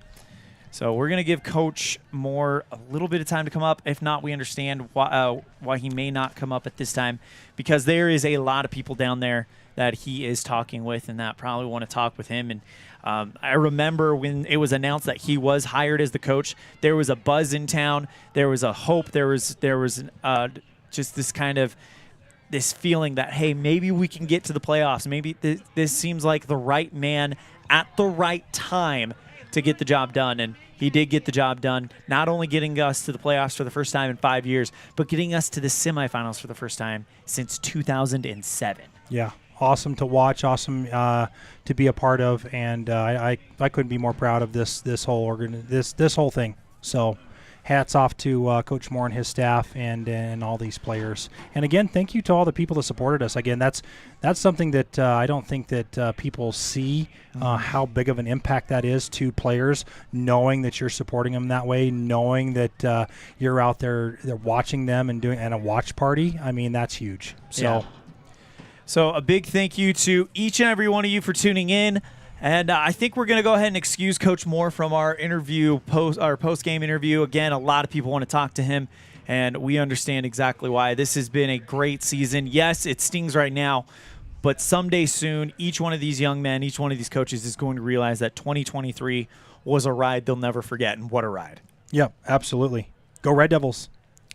So we're going to give Coach Moore a little bit of time to come up. If not, we understand why he may not come up at this time, because there is a lot of people down there that he is talking with and that probably want to talk with him. And I remember when it was announced that he was hired as the coach, there was a buzz in town. There was a hope. There was just this kind of this feeling that, hey, maybe we can get to the playoffs. Maybe this seems like the right man at the right time to get the job done. And he did get the job done, not only getting us to the playoffs for the first time in 5 years, but getting us to the semifinals for the first time since 2007. Yeah, awesome to watch, awesome to be a part of, and I couldn't be more proud of this whole this whole thing. So hats off to Coach Moore and his staff and all these players. And again, thank you to all the people that supported us. Again, that's something that I don't think that people see how big of an impact that is to players, knowing that you're supporting them that way, knowing that you're out there watching them and doing a watch party. I mean, that's huge. So a big thank you to each and every one of you for tuning in. And I think we're going to go ahead and excuse Coach Moore from our post-game interview. Again, a lot of people want to talk to him, and we understand exactly why. This has been a great season. Yes, it stings right now, but someday soon, each one of these young men, each one of these coaches is going to realize that 2023 was a ride they'll never forget, and what a ride. Yep, absolutely. Go Red Devils.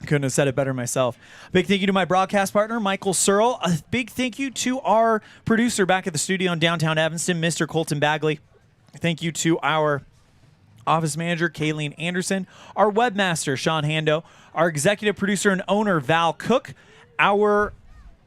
Couldn't have said it better myself. Big thank you to my broadcast partner, Michael Searle. A big thank you to our producer back at the studio in downtown Evanston, Mr. Colton Bagley. Thank you to our office manager, Kayleen Anderson, our webmaster, Sean Hando, our executive producer and owner, Val Cook, our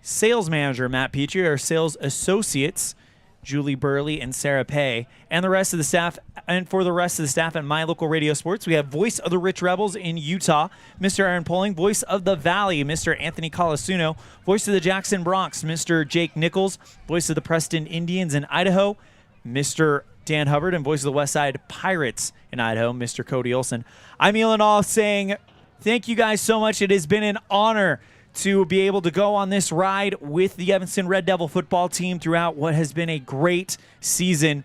sales manager, Matt Petrie, our sales associates, Julie Burley and Sarah Pay, and the rest of the staff. And for the rest of the staff at My Local Radio Sports, we have voice of the Rich Rebels in Utah, Mr. Aaron Poling, voice of the Valley, Mr. Anthony Colasuno, voice of the Jackson Bronx, Mr. Jake Nichols, voice of the Preston Indians in Idaho, Mr. Dan Hubbard, and voice of the Westside Pirates in Idaho, Mr. Cody Olson. I'm Elan, saying thank you guys so much. It has been an honor to be able to go on this ride with the Evanston Red Devil football team throughout what has been a great season.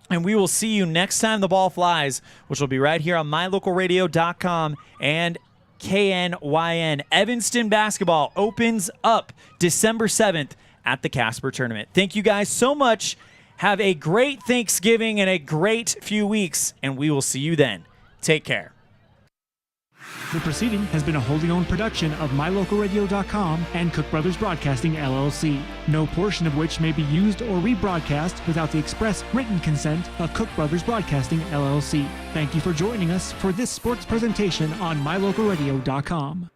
And we will see you next time the ball flies, which will be right here on mylocalradio.com and KNYN. Evanston basketball opens up December 7th at the Casper Tournament. Thank you guys so much. Have a great Thanksgiving and a great few weeks, and we will see you then. Take care. The proceeding has been a wholly owned production of mylocalradio.com and Cook Brothers Broadcasting, LLC, no portion of which may be used or rebroadcast without the express written consent of Cook Brothers Broadcasting, LLC. Thank you for joining us for this sports presentation on mylocalradio.com.